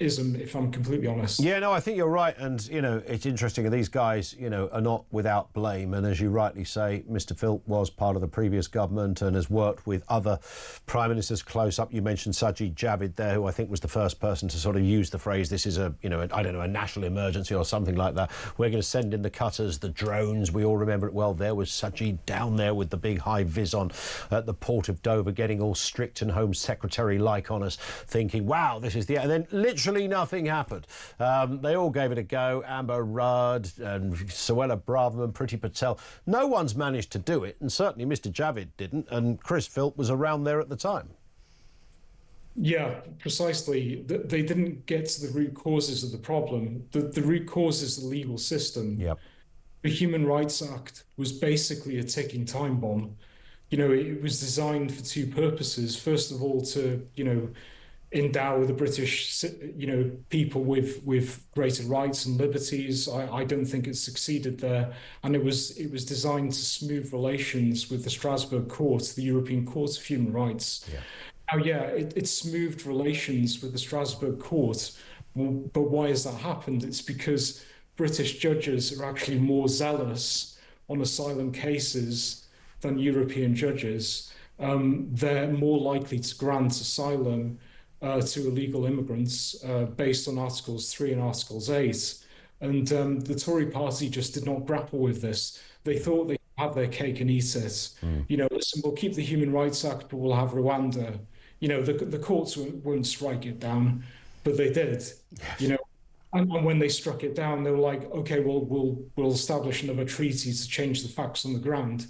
if I'm completely honest. Yeah, no, I think you're right. And, you know, it's interesting. These guys, you know, are not without blame. And as you rightly say, Mr. Philp was part of the previous government and has worked with other prime ministers close up. You mentioned Sajid Javid there, who I think was the first person to sort of use the phrase, this is a, you know, I don't know, a national emergency or something like that. We're going to send in the cutters, the drones. We all remember it well. There was Sajid down there with the big high vis on at the port of Dover, getting all strict and Home Secretary-like on us, thinking, wow, this is the... And then literally nothing happened. They all gave it a go. Amber Rudd and Suella Braverman, Priti Patel. No one's managed to do it, and certainly Mr. Javid didn't, and Chris Philp was around there at the time. Yeah, precisely. They didn't get to the root causes of the problem. The root cause is the legal system. Yep. The Human Rights Act was basically a ticking time bomb. You know, it was designed for two purposes. First of all, to, you know, endow the British, you know, people with greater rights and liberties. I don't think it succeeded there, and it was designed to smooth relations with the Strasbourg Court, the European Court of Human Rights. Yeah. Now, yeah, it smoothed relations with the Strasbourg Court, but why has that happened? It's because British judges are actually more zealous on asylum cases than European judges. They're more likely to grant asylum to illegal immigrants based on Articles 3 and Articles 8. And the Tory party just did not grapple with this. They thought they could have their cake and eat it. You know, listen, we'll keep the Human Rights Act, but we'll have Rwanda. You know, the courts won't strike it down, but they did. Yes. You know, and when they struck it down, they were like, okay, we'll establish another treaty to change the facts on the ground.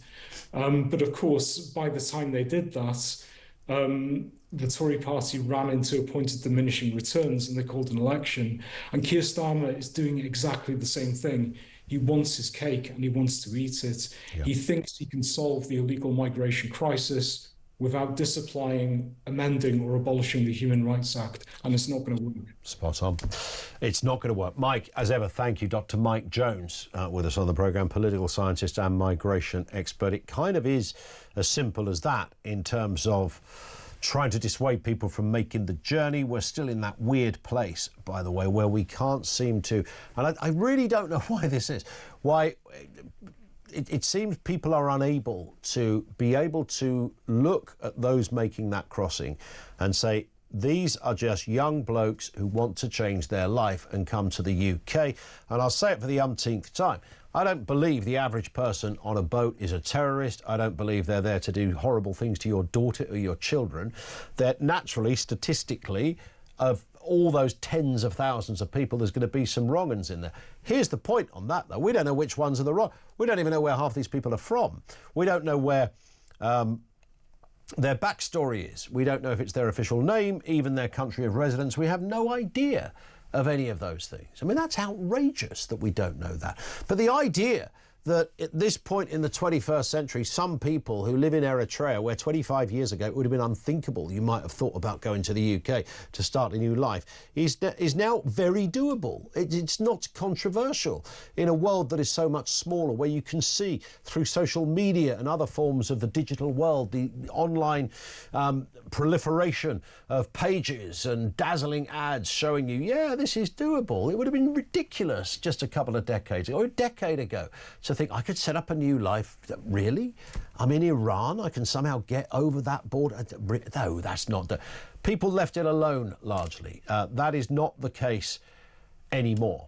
But of course, by the time they did that, the Tory party ran into a point of diminishing returns, and they called an election. And Keir Starmer is doing exactly the same thing. He wants his cake and he wants to eat it. Yeah. He thinks he can solve the illegal migration crisis without disapplying, amending or abolishing the Human Rights Act, and it's not going to work. Spot on. It's not going to work. Mike, as ever, thank you. Dr. Mike Jones with us on the programme, political scientist and migration expert. It kind of is as simple as that in terms of trying to dissuade people from making the journey. We're still in that weird place, by the way, where we can't seem to, and I really don't know why this is, why it seems people are unable to be able to look at those making that crossing and say, these are just young blokes who want to change their life and come to the UK. And I'll say it for the umpteenth time. I don't believe the average person on a boat is a terrorist. I don't believe they're there to do horrible things to your daughter or your children. They're naturally, statistically, of all those tens of thousands of people, there's going to be some wrong uns in there. Here's the point on that, though. We don't know which ones are the wrong. We don't even know where half these people are from. We don't know where their backstory is. We don't know if it's their official name, even their country of residence. We have no idea of any of those things. I mean, that's outrageous that we don't know that. But the idea that at this point in the 21st century, some people who live in Eritrea, where 25 years ago it would have been unthinkable you might have thought about going to the UK to start a new life, is now very doable. It's not controversial in a world that is so much smaller, where you can see through social media and other forms of the digital world, the online proliferation of pages and dazzling ads showing you, yeah, this is doable. It would have been ridiculous just a couple of decades ago, or a decade ago, to think I could set up a new life. Really? I'm in Iran. I can somehow get over that border. No, that's not the... People left it alone, largely. That is not the case anymore.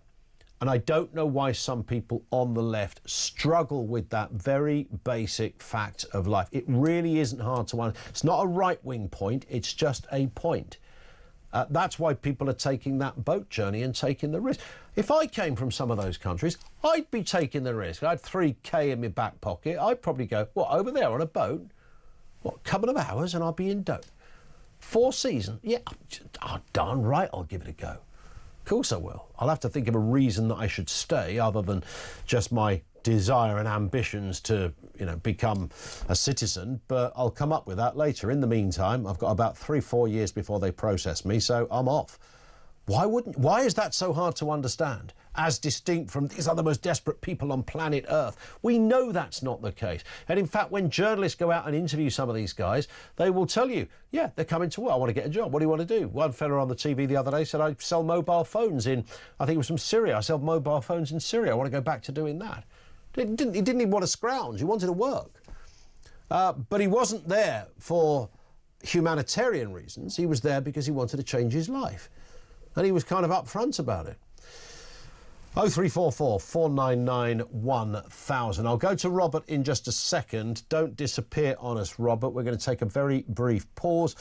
And I don't know why some people on the left struggle with that very basic fact of life. It really isn't hard to understand. It's not a right-wing point. It's just a point. That's why people are taking that boat journey and taking the risk. If I came from some of those countries, I'd be taking the risk. I had 3K in my back pocket. I'd probably go, what, over there on a boat? What, a couple of hours and I'll be in Dover? 4 seasons? Yeah, darn right I'll give it a go. Of course I will. I'll have to think of a reason that I should stay other than just my desire and ambitions to, you know, become a citizen, but I'll come up with that later. In the meantime, I've got about 3-4 years before they process me, so I'm off. Why is that so hard to understand, as distinct from these are the most desperate people on planet Earth? We know that's not the case. And in fact, when journalists go out and interview some of these guys, they will tell you, yeah, they're coming to work. I want to get a job. What do you want to do? One fella on the TV the other day said, I sell mobile phones in, I think it was from Syria. I sell mobile phones in Syria. I want to go back to doing that. He didn't even want to scrounge. He wanted to work. But he wasn't there for humanitarian reasons. He was there because he wanted to change his life. And he was kind of upfront about it. 0344 499 1000. I'll go to Robert in just a second. Don't disappear on us, Robert. We're going to take a very brief pause.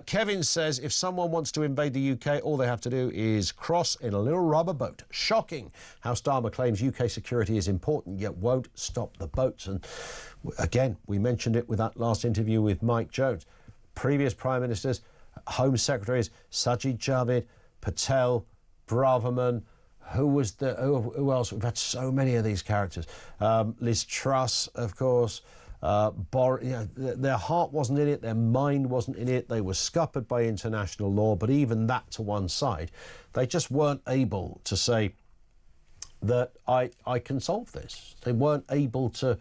Kevin says if someone wants to invade the UK, all they have to do is cross in a little rubber boat. Shocking how Starmer claims UK security is important, yet won't stop the boats. And again, we mentioned it with that last interview with Mike Jones. Previous Prime Ministers, Home Secretaries, Sajid Javid, Patel, Braverman, who else? We've had so many of these characters. Liz Truss, of course. Their heart wasn't in it, their mind wasn't in it. They were scuppered by international law, but even that to one side, they just weren't able to say that I can solve this. They weren't able to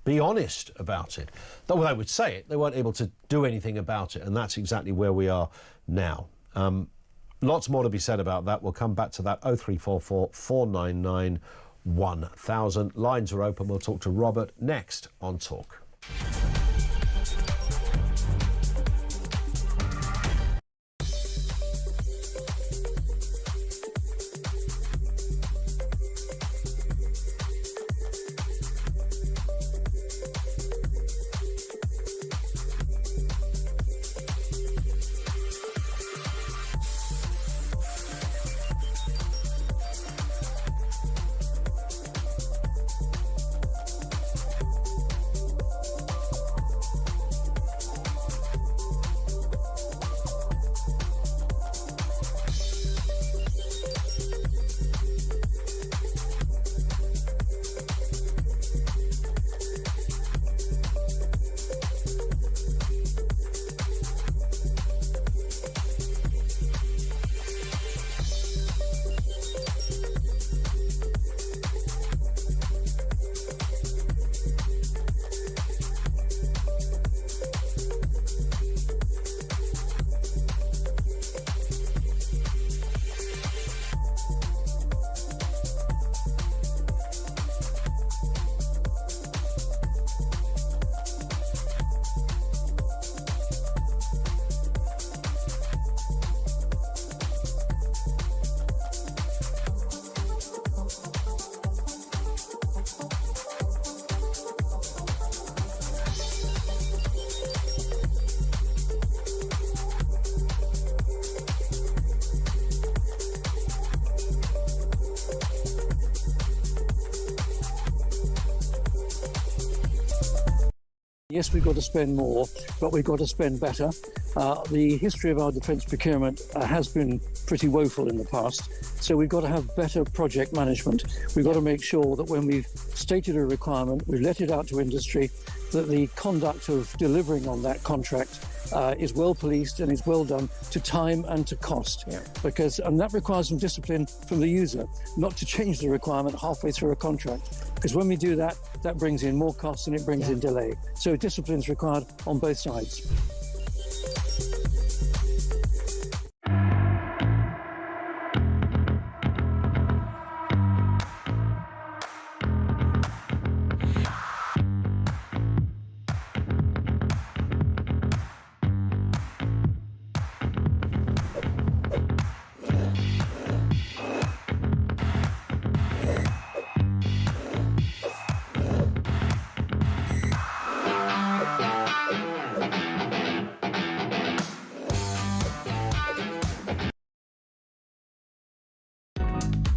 be honest about it. Though they would say it, they weren't able to do anything about it, and that's exactly where we are now. Lots more to be said about that. We'll come back to that. 0344 499 1000. Lines are open. We'll talk to Robert next on Talk. Yes, we've got to spend more, but we've got to spend better. The history of our defence procurement has been pretty woeful in the past, so we've got to have better project management. We've got to make sure that when we've stated a requirement, we've let it out to industry, that the conduct of delivering on that contract is well policed and is well done to time and to cost. And that requires some discipline from the user, not to change the requirement halfway through a contract. Because when we do that, that brings in more costs and it brings in delay. So discipline is required on both sides.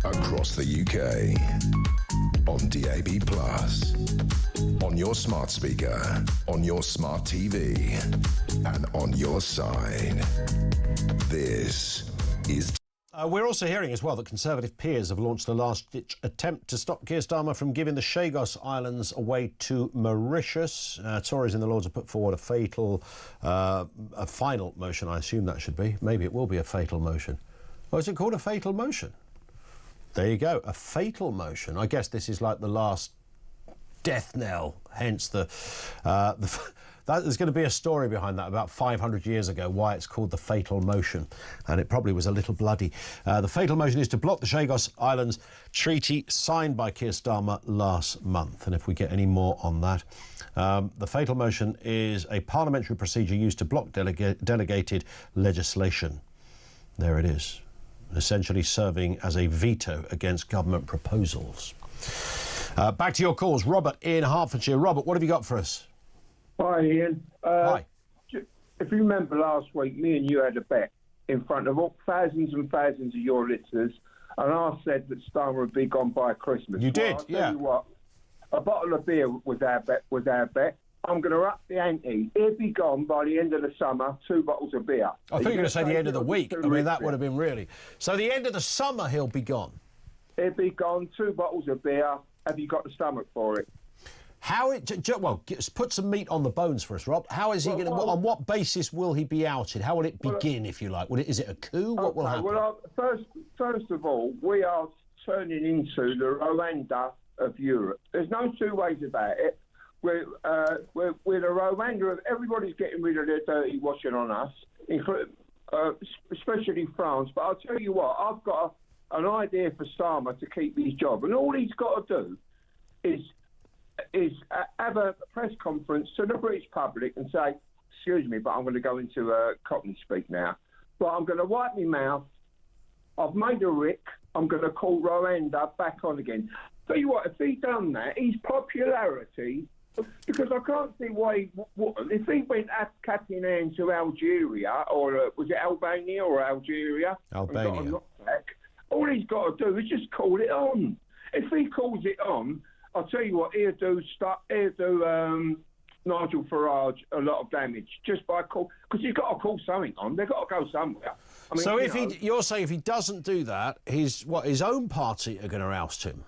Across the UK, on DAB+, on your smart speaker, on your smart TV, and on your side. This is... We're also hearing as well that Conservative peers have launched a last-ditch attempt to stop Keir Starmer from giving the Chagos Islands away to Mauritius. Tories in the Lords have put forward a final motion, I assume that should be. Maybe it will be a fatal motion. Oh, is it called a fatal motion? There you go, a fatal motion. I guess this is like the last death knell, hence there's going to be a story behind that about 500 years ago, why it's called the fatal motion, and it probably was a little bloody. The fatal motion is to block the Chagos Islands Treaty signed by Keir Starmer last month, and if we get any more on that. The fatal motion is a parliamentary procedure used to block delegated legislation. There it is, essentially serving as a veto against government proposals. Back to your calls. Robert in Hertfordshire. Robert, what have you got for us? Hi, Ian. Hi. If you remember last week, me and you had a bet in front of thousands and thousands of your listeners, and I said that Starmer would be gone by Christmas. You did, I'll yeah. tell you what, a bottle of beer was our bet. I'm going to up the ante. He'll be gone by the end of the summer, 2 bottles of beer. I thought you were going to say the end of the week. I mean, that would have been really... So the end of the summer, he'll be gone? He'll be gone, 2 bottles of beer. Have you got the stomach for it? Put some meat on the bones for us, Rob. How is he going to... On what basis will he be outed? How will it begin, if you like? Is it a coup? What will happen? Well, first of all, we are turning into the Rwanda of Europe. There's no 2 ways about it. We're the Rwanda of... Everybody's getting rid of their dirty washing on us, especially France. But I'll tell you what, I've got an idea for Starmer to keep his job. And all he's got to do is have a press conference to the British public and say, excuse me, but I'm going to go into Cockney speak now, but I'm going to wipe my mouth. I've made a rick. I'm going to call Rwanda back on again. Tell you what, if he'd done that, his popularity, because I can't see why he wouldn't. If he went cat in hand to Algeria, or was it Albania or Algeria? Albania. All he's got to do is just call it on. If he calls it on, I'll tell you what, he'll do Nigel Farage a lot of damage just by call, because he's got to call something on. They've got to go somewhere. I mean, so you're saying if he doesn't do that, his own party are going to oust him?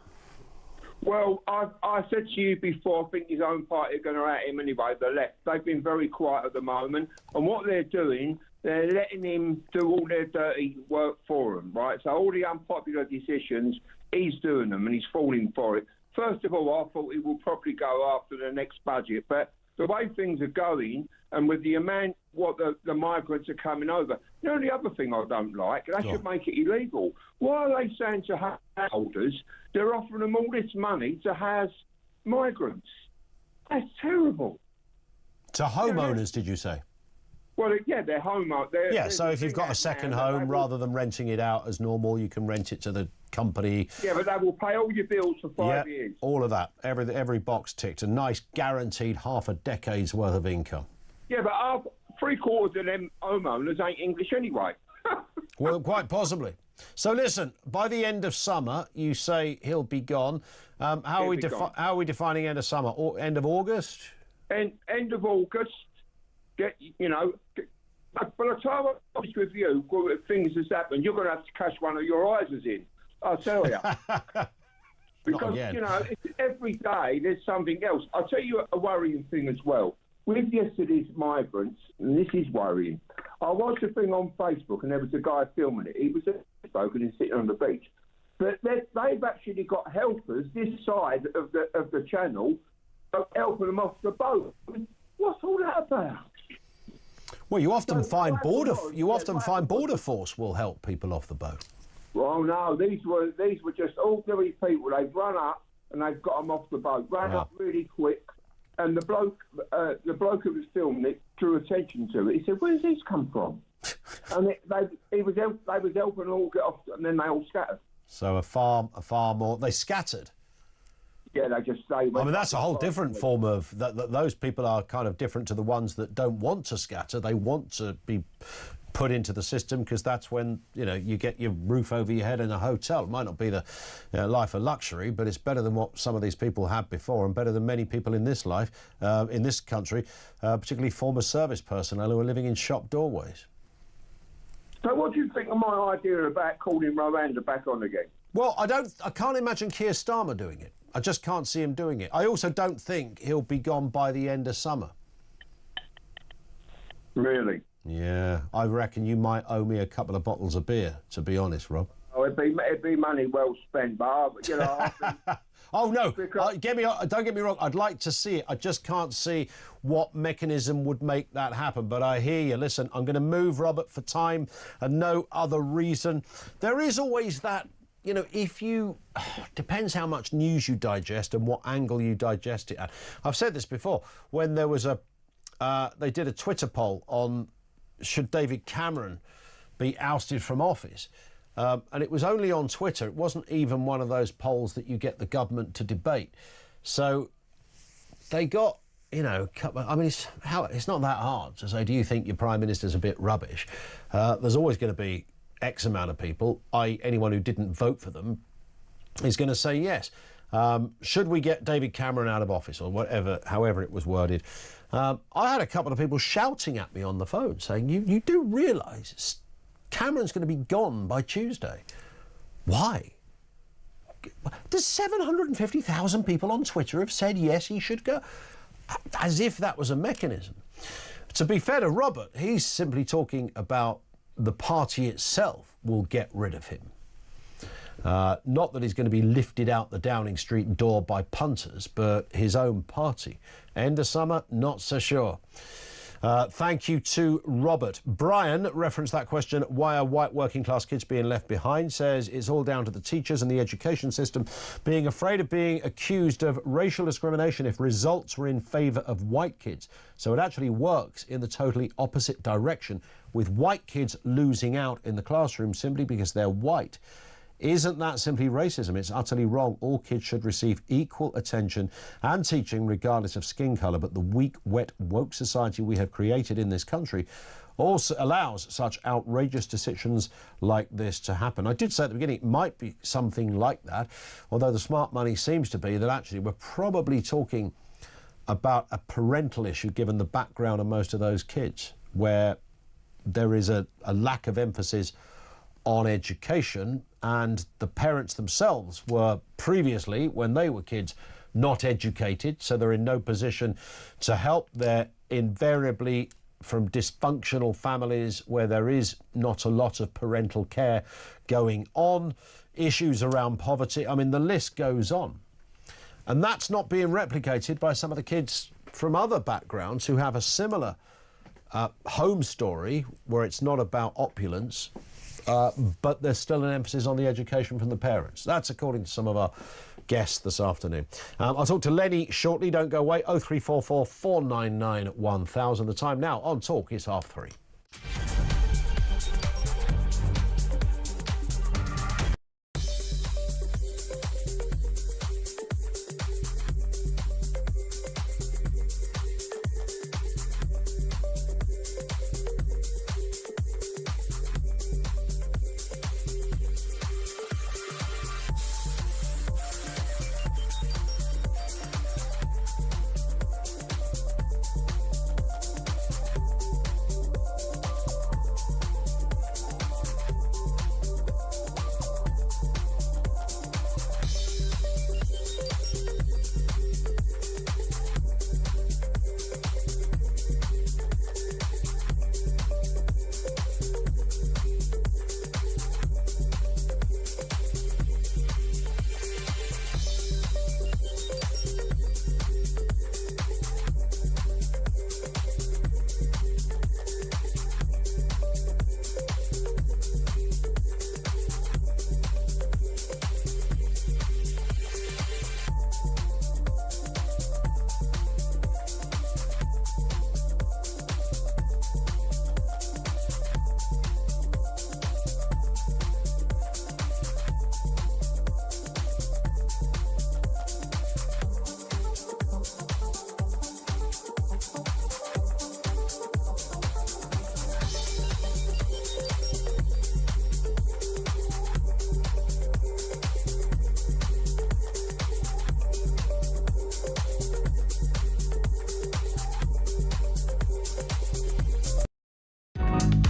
Well, I said to you before, I think his own party are going to oust him anyway, the left. They've been very quiet at the moment, and what they're doing, they're letting him do all their dirty work for them, right? So all the unpopular decisions, he's doing them, and he's falling for it. First of all, I thought he will probably go after the next budget, but the way things are going, and with the amount the migrants are coming over, the only other thing I don't like, they should make it illegal. Why are they saying to householders they're offering them all this money to house migrants? That's terrible. To homeowners, did you say? Well, yeah, they're homeowners. So if you've got a second home, rather than renting it out as normal, you can rent it to the company. Yeah, but they will pay all your bills for 5 years. All of that. Every box ticked. A nice guaranteed half a decade's worth of income. Yeah, but 3/4 of them homeowners ain't English anyway. Well, quite possibly. So listen, by the end of summer, you say he'll be gone. How are we defining end of summer? Or end of August? End of August. By the time I was with you, things has happened, you're going to have to cash one of your eyes in. I'll tell you. Because, it's every day there's something else. I'll tell you a worrying thing as well. With yesterday's migrants, and this is worrying, I watched a thing on Facebook and there was a guy filming it. He was a bloke and he's sitting on the beach. But they've actually got helpers this side of the channel helping them off the boat. What's all that about? Well, you often find border force will help people off the boat. Well, no, these were just ordinary people. They've run up and they've got them off the boat, up really quick. And the bloke who was filming it drew attention to it. He said, "Where's this come from?" And they was helping all get off, and then they all scattered. So a far more. They scattered. Yeah, they just say. I mean, that's a whole different form of those people are kind of different to the ones that don't want to scatter. They want to be put into the system because that's when you get your roof over your head in a hotel. It might not be the life of luxury, but it's better than what some of these people had before, and better than many people in this life, in this country, particularly former service personnel who are living in shop doorways. So, what do you think of my idea about calling Rwanda back on again? Well, I can't imagine Keir Starmer doing it. I just can't see him doing it. I also don't think he'll be gone by the end of summer. Really? Yeah, I reckon you might owe me a couple of bottles of beer, to be honest, Rob. Oh, it'd be money well spent, but you know. I think oh no! Don't get me wrong. I'd like to see it. I just can't see what mechanism would make that happen. But I hear you. Listen, I'm going to move Robert for time and no other reason. There is always that. You know, if you... depends how much news you digest and what angle you digest it at. I've said this before. When there was they did a Twitter poll on should David Cameron be ousted from office. And it was only on Twitter. It wasn't even one of those polls that you get the government to debate. So they got, you know, I mean, it's not that hard to say, do you think your Prime Minister's a bit rubbish? There's always going to be X amount of people, i.e. anyone who didn't vote for them, is going to say yes. Should we get David Cameron out of office or whatever, however it was worded? I had a couple of people shouting at me on the phone saying, you do realise Cameron's going to be gone by Tuesday. Why? There's 750,000 people on Twitter have said yes, he should go. As if that was a mechanism. To be fair to Robert, he's simply talking about the party itself will get rid of him. Not that he's going to be lifted out the Downing Street door by punters, but his own party. End of summer, not so sure. Thank you to Robert. Brian referenced that question, why are white working class kids being left behind? Says it's all down to the teachers and the education system being afraid of being accused of racial discrimination if results were in favour of white kids. So it actually works in the totally opposite direction, with white kids losing out in the classroom simply because they're white. Isn't that simply racism? It's utterly wrong. All kids should receive equal attention and teaching regardless of skin colour, but the weak, wet, woke society we have created in this country also allows such outrageous decisions like this to happen. I did say at the beginning it might be something like that, although the smart money seems to be that actually we're probably talking about a parental issue given the background of most of those kids, where there is a lack of emphasis on education, and the parents themselves were previously, when they were kids, not educated, so they're in no position to help. They're invariably from dysfunctional families where there is not a lot of parental care going on, issues around poverty. I mean, the list goes on. And that's not being replicated by some of the kids from other backgrounds who have a similar home story where it's not about opulence, but there's still an emphasis on the education from the parents. That's according to some of our guests this afternoon. I'll talk to Lenny shortly. Don't go away. 0344 499 1000. The time now on Talk is 3:30.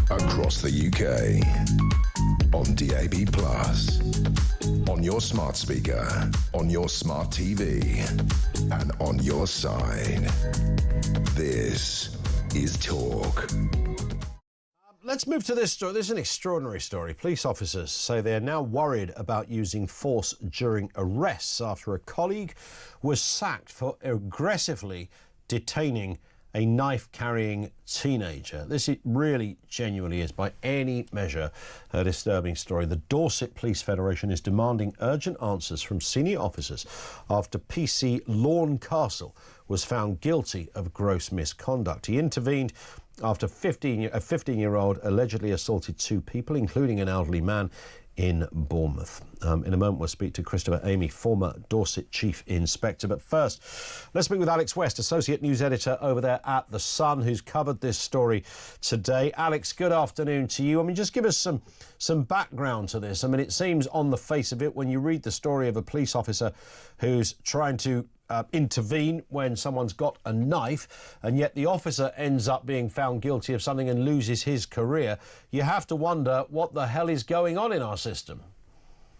Across the UK, on DAB+, on your smart speaker, on your smart TV, and on your side. This is Talk. Let's move to this story. This is an extraordinary story. Police officers say they're now worried about using force during arrests after a colleague was sacked for aggressively detaining a knife-carrying teenager. This really genuinely is, by any measure, a disturbing story. The Dorset Police Federation is demanding urgent answers from senior officers after PC Lorne Castle was found guilty of gross misconduct. He intervened after a 15-year-old allegedly assaulted two people, including an elderly man, in Bournemouth. In a moment, we'll speak to Christopher Amy, former Dorset Chief Inspector. But first, let's speak with Alex West, Associate News Editor over there at The Sun, who's covered this story today. Alex, good afternoon to you. I mean, just give us some background to this. I mean, it seems on the face of it, when you read the story of a police officer who's trying to intervene when someone's got a knife, and yet the officer ends up being found guilty of something and loses his career, you have to wonder what the hell is going on in our system.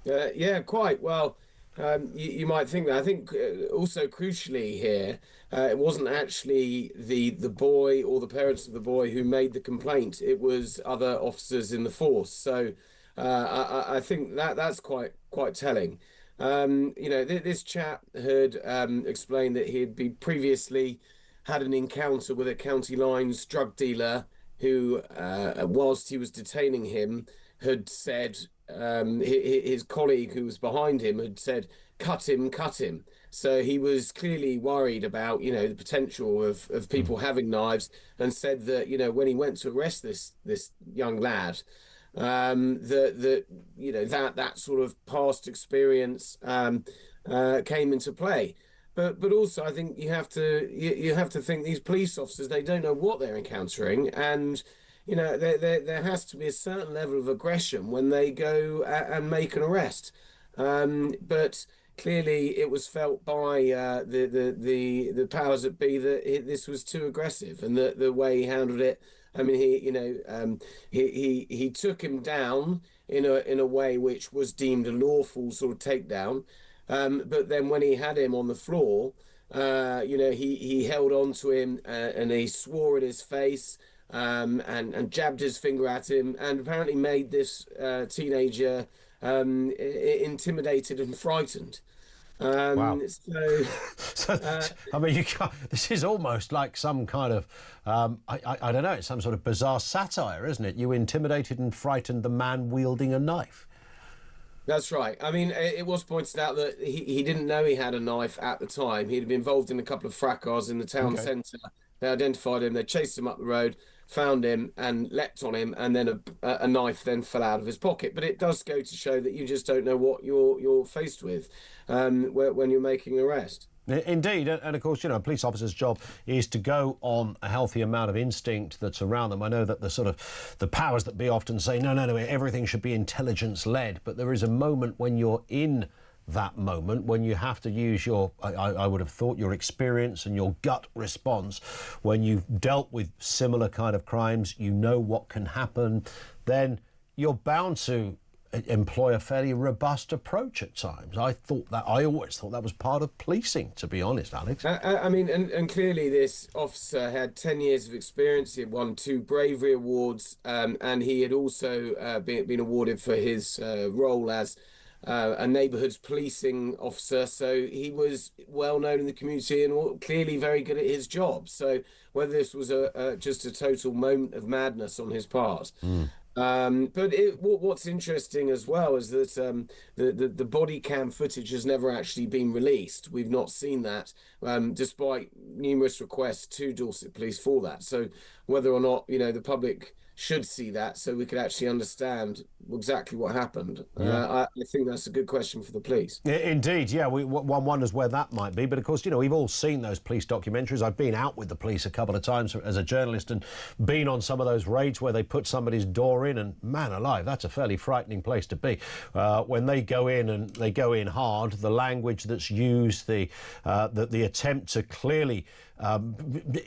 Yeah, quite. Well, you might think that. I think also crucially here, it wasn't actually the boy or the parents of the boy who made the complaint. It was other officers in the force. So I think that's quite telling. This chap had explained that he had previously had an encounter with a County Lines drug dealer who, whilst he was detaining him, had said, his colleague who was behind him had said, cut him. So he was clearly worried about, the potential of people having knives, and said that, when he went to arrest this young lad, that sort of past experience came into play. But also I think you have to think these police officers, they don't know what they're encountering, and there has to be a certain level of aggression when they go and make an arrest. But clearly it was felt by the powers that be that this was too aggressive, and the way he handled it. I mean, he took him down in a way which was deemed a lawful sort of takedown. But then when he had him on the floor, he held on to him and he swore in his face and jabbed his finger at him, and apparently made this teenager intimidated and frightened. Wow. I mean, you can't, this is almost like some kind of, I don't know, it's some sort of bizarre satire, isn't it? You intimidated and frightened the man wielding a knife. That's right. I mean, it was pointed out that he didn't know he had a knife at the time. He'd been involved in a couple of fracas in the town centre. They identified him, they chased him up the road, found him and leapt on him, and then a knife then fell out of his pocket. But it does go to show that you just don't know what you're faced with when you're making an arrest. Indeed, and of course, a police officer's job is to go on a healthy amount of instinct that's around them. I know that the powers that be often say, no, everything should be intelligence-led, but there is a moment when you're in that moment when you have to use I would have thought, your experience and your gut response. When you've dealt with similar kind of crimes, you know what can happen, then you're bound to employ a fairly robust approach at times. I always thought that was part of policing, to be honest, Alex. I mean, and clearly this officer had 10 years of experience. He had won 2 bravery awards, and he had also been awarded for his role as a neighbourhood policing officer, so he was well known in the community and clearly very good at his job. So whether this was just a total moment of madness on his part. But what's interesting as well is that the body cam footage has never actually been released. We've not seen that, despite numerous requests to Dorset Police for that. So whether or not the public should see that, so we could actually understand exactly what happened. I think that's a good question for the police. Indeed, yeah. One wonders where that might be. But of course, we've all seen those police documentaries. I've been out with the police a couple of times as a journalist and been on some of those raids where they put somebody's door in, and man alive, that's a fairly frightening place to be. When they go in and they go in hard, the language that's used, the attempt to clearly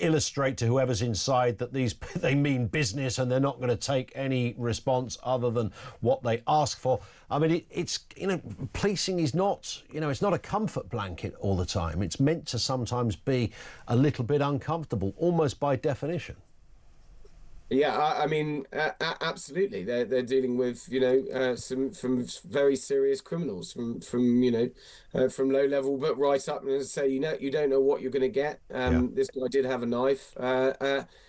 illustrate to whoever's inside that they mean business and they're not going to take any response other than what they ask for. I mean, it's policing is not, it's not a comfort blanket all the time. It's meant to sometimes be a little bit uncomfortable, almost by definition. Yeah, I mean, absolutely. They're dealing with, you know, some from very serious criminals from from low level, but right up. And as I say, you don't know what you're going to get. This guy did have a knife.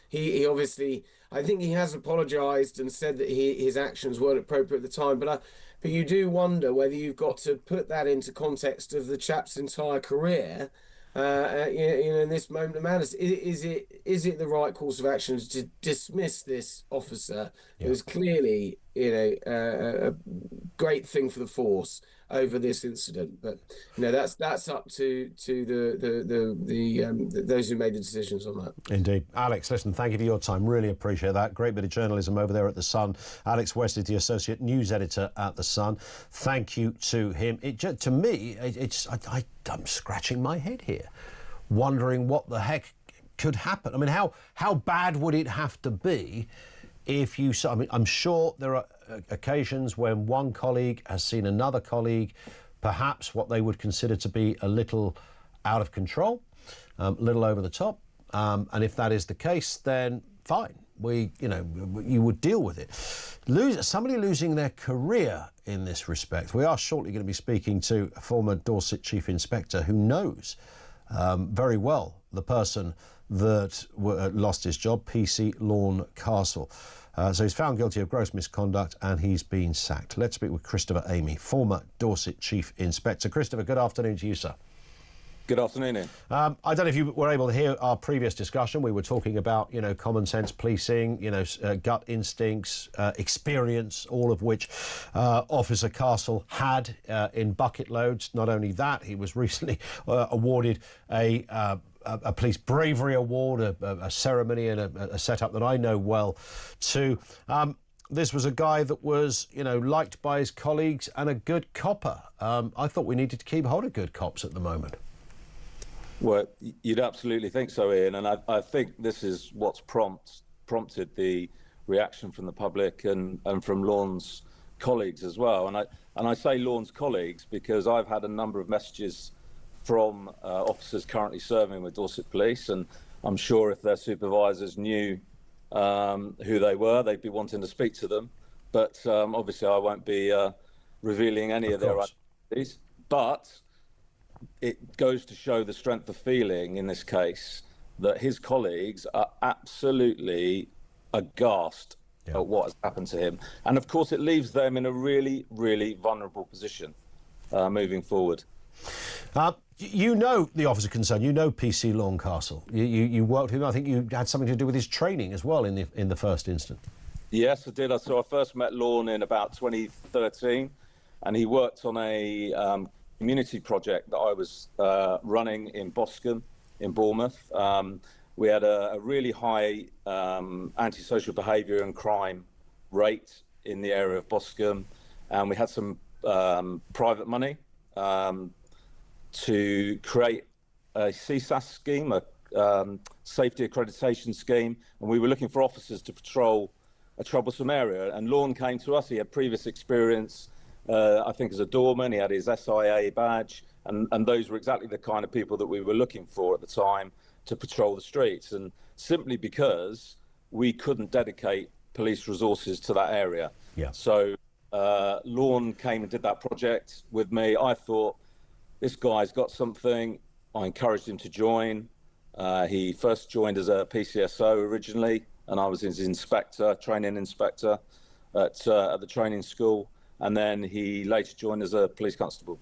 He obviously, I think he has apologized and said that his actions weren't appropriate at the time. But you do wonder whether you've got to put that into context of the chap's entire career. In this moment of madness, is it the right course of action to dismiss this officer who was clearly, a great thing for the force over this incident? But that's up to those who made the decisions on that. Indeed. Alex, listen, thank you for your time. Really appreciate that. Great bit of journalism over there at The Sun. Alex West is the Associate News Editor at The Sun. Thank you to him. To me, I'm scratching my head here, wondering what the heck could happen. I mean, how bad would it have to be if you... I mean, I'm sure there are occasions when one colleague has seen another colleague, perhaps what they would consider to be a little out of control, a little over the top. And if that is the case, then fine. You would deal with it. Somebody losing their career in this respect. We are shortly going to be speaking to a former Dorset Chief Inspector who knows very well the person that lost his job, PC Lorne Castle. So he's found guilty of gross misconduct and he's been sacked. Let's speak with Christopher Amy, former Dorset Chief Inspector. Christopher, good afternoon to you, sir. Good afternoon, Ian. I don't know if you were able to hear our previous discussion. We were talking about, common sense policing, gut instincts, experience, all of which Officer Castle had in bucket loads. Not only that, he was recently awarded a police bravery award, a ceremony and a setup that I know well too. This was a guy that was, liked by his colleagues and a good copper. I thought we needed to keep hold of good cops at the moment. Well, you'd absolutely think so, Ian, and I think this is what's prompted the reaction from the public and from Lorne's colleagues as well. And I say Lorne's colleagues because I've had a number of messages from officers currently serving with Dorset Police, and I'm sure if their supervisors knew who they were, they'd be wanting to speak to them. But obviously I won't be revealing any of their identities. But it goes to show the strength of feeling in this case that his colleagues are absolutely aghast at what has happened to him. And of course, it leaves them in a really, really vulnerable position moving forward. You know the officer concerned. You know PC Lorne Castle. You worked with him. I think you had something to do with his training as well in the first instance. Yes, I did. So I first met Lorne in about 2013, and he worked on a community project that I was running in Boscombe, in Bournemouth. We had a really high antisocial behaviour and crime rate in the area of Boscombe, and we had some private money to create a CSAS scheme, a safety accreditation scheme, and we were looking for officers to patrol a troublesome area. And Lorne came to us. He had previous experience, I think, as a doorman. He had his SIA badge, and those were exactly the kind of people that we were looking for at the time to patrol the streets. And simply because we couldn't dedicate police resources to that area. So Lorne came and did that project with me. I thought, this guy's got something. I encouraged him to join. He first joined as a PCSO originally, and I was his training inspector at the training school. And then he later joined as a police constable.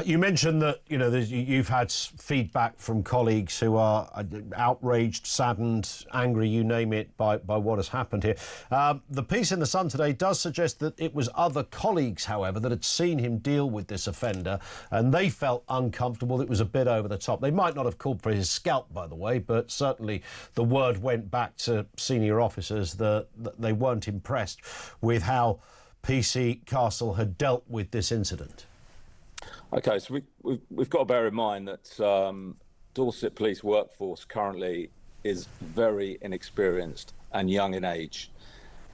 You mentioned that you've had feedback from colleagues who are outraged, saddened, angry, you name it, by what has happened here. The piece in The Sun today does suggest that it was other colleagues, however, that had seen him deal with this offender, and they felt uncomfortable. It was a bit over the top. They might not have called for his scalp, by the way, but certainly the word went back to senior officers that they weren't impressed with how PC Castle had dealt with this incident. Okay, so we've got to bear in mind that Dorset Police workforce currently is very inexperienced and young in age.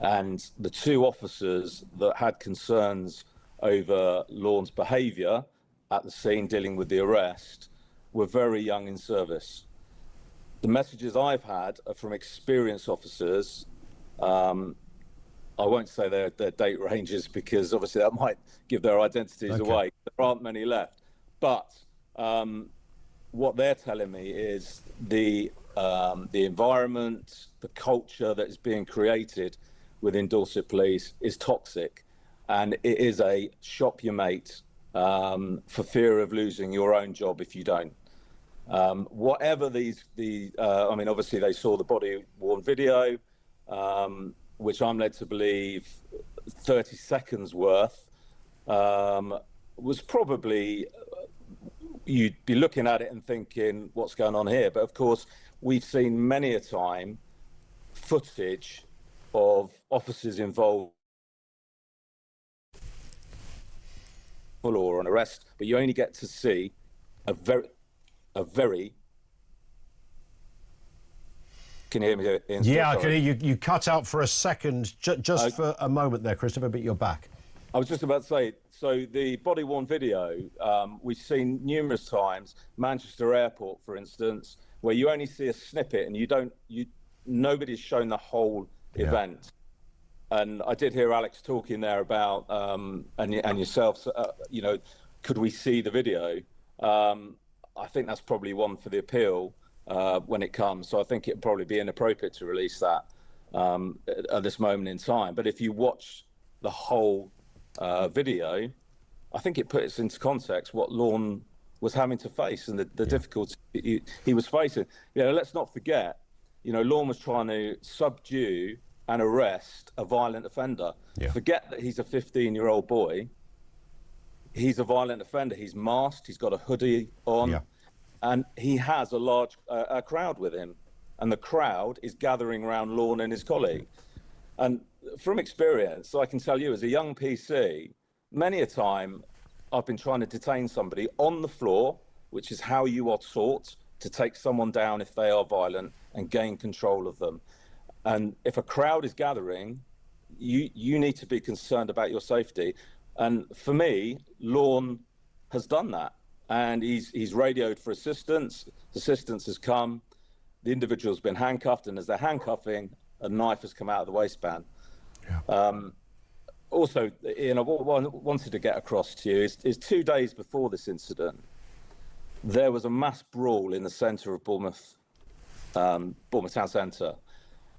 And the two officers that had concerns over Lorne's behaviour at the scene dealing with the arrest were very young in service. the messages I've had are from experienced officers. I won't say their date ranges because obviously that might give their identities away. There aren't many left. But what they're telling me is the environment, the culture that is being created within Dorset Police is toxic, and it is a shop your mate for fear of losing your own job if you don't. Whatever I mean, obviously they saw the body-worn video, which I'm led to believe 30 seconds worth, was probably, you'd be looking at it and thinking, what's going on here? But of course, we've seen many a time footage of officers involved or an arrest, but you only get to see a very Can you hear me? Ian? Yeah, I can hear you. You cut out for a second, just for a moment there, Christopher, but you're back. I was just about to say, so the body-worn video, we've seen numerous times, Manchester Airport, for instance, where you only see a snippet and nobody's shown the whole event. And I did hear Alex talking there about, and yourself, could we see the video? I think that's probably one for the appeal when it comes. So I think it'd probably be inappropriate to release that at this moment in time. But if you watch the whole video, I think it puts into context what Lorne was having to face and the difficulty he was facing. Let's not forget, Lorne was trying to subdue and arrest a violent offender. Forget that he's a 15-year-old boy. He's a violent offender. He's masked. He's got a hoodie on. And he has a large crowd with him. And the crowd is gathering around Lorne and his colleague. And from experience, I can tell you as a young PC, many a time I've been trying to detain somebody on the floor, which is how you are taught to take someone down if they are violent and gain control of them. And if a crowd is gathering, you need to be concerned about your safety. And for me, Lorne has done that. And he's radioed for assistance. Assistance has come. The individual's been handcuffed, and as they're handcuffing, a knife has come out of the waistband. Also, Ian, what I wanted to get across to you is 2 days before this incident, there was a mass brawl in the centre of Bournemouth town centre,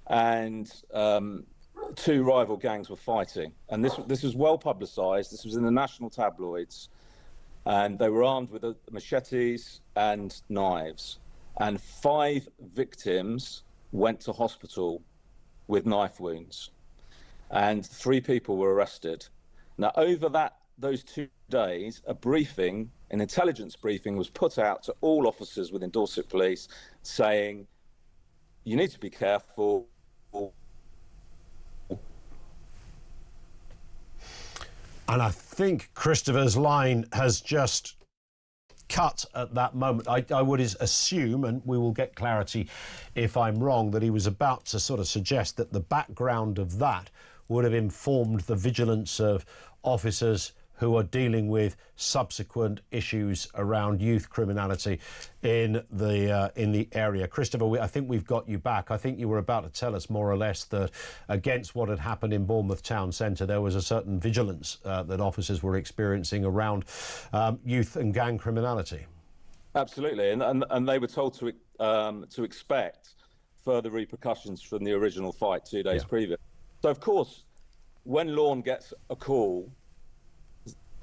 and two rival gangs were fighting. And this was well publicised. This was in the national tabloids, and they were armed with machetes and knives. And 5 victims went to hospital with knife wounds, and 3 people were arrested. Now, over those 2 days, an intelligence briefing was put out to all officers within Dorset Police saying, you need to be careful. And I think Christopher's line has just cut at that moment. I would assume, and we will get clarity if I'm wrong, that he was about to sort of suggest that the background of that would have informed the vigilance of officers who are dealing with subsequent issues around youth criminality in the area. Christopher, I think we've got you back. I think you were about to tell us more or less that against what had happened in Bournemouth Town Centre, there was a certain vigilance that officers were experiencing around youth and gang criminality. Absolutely, and they were told to expect further repercussions from the original fight 2 days previous. So, of course, when Lorne gets a call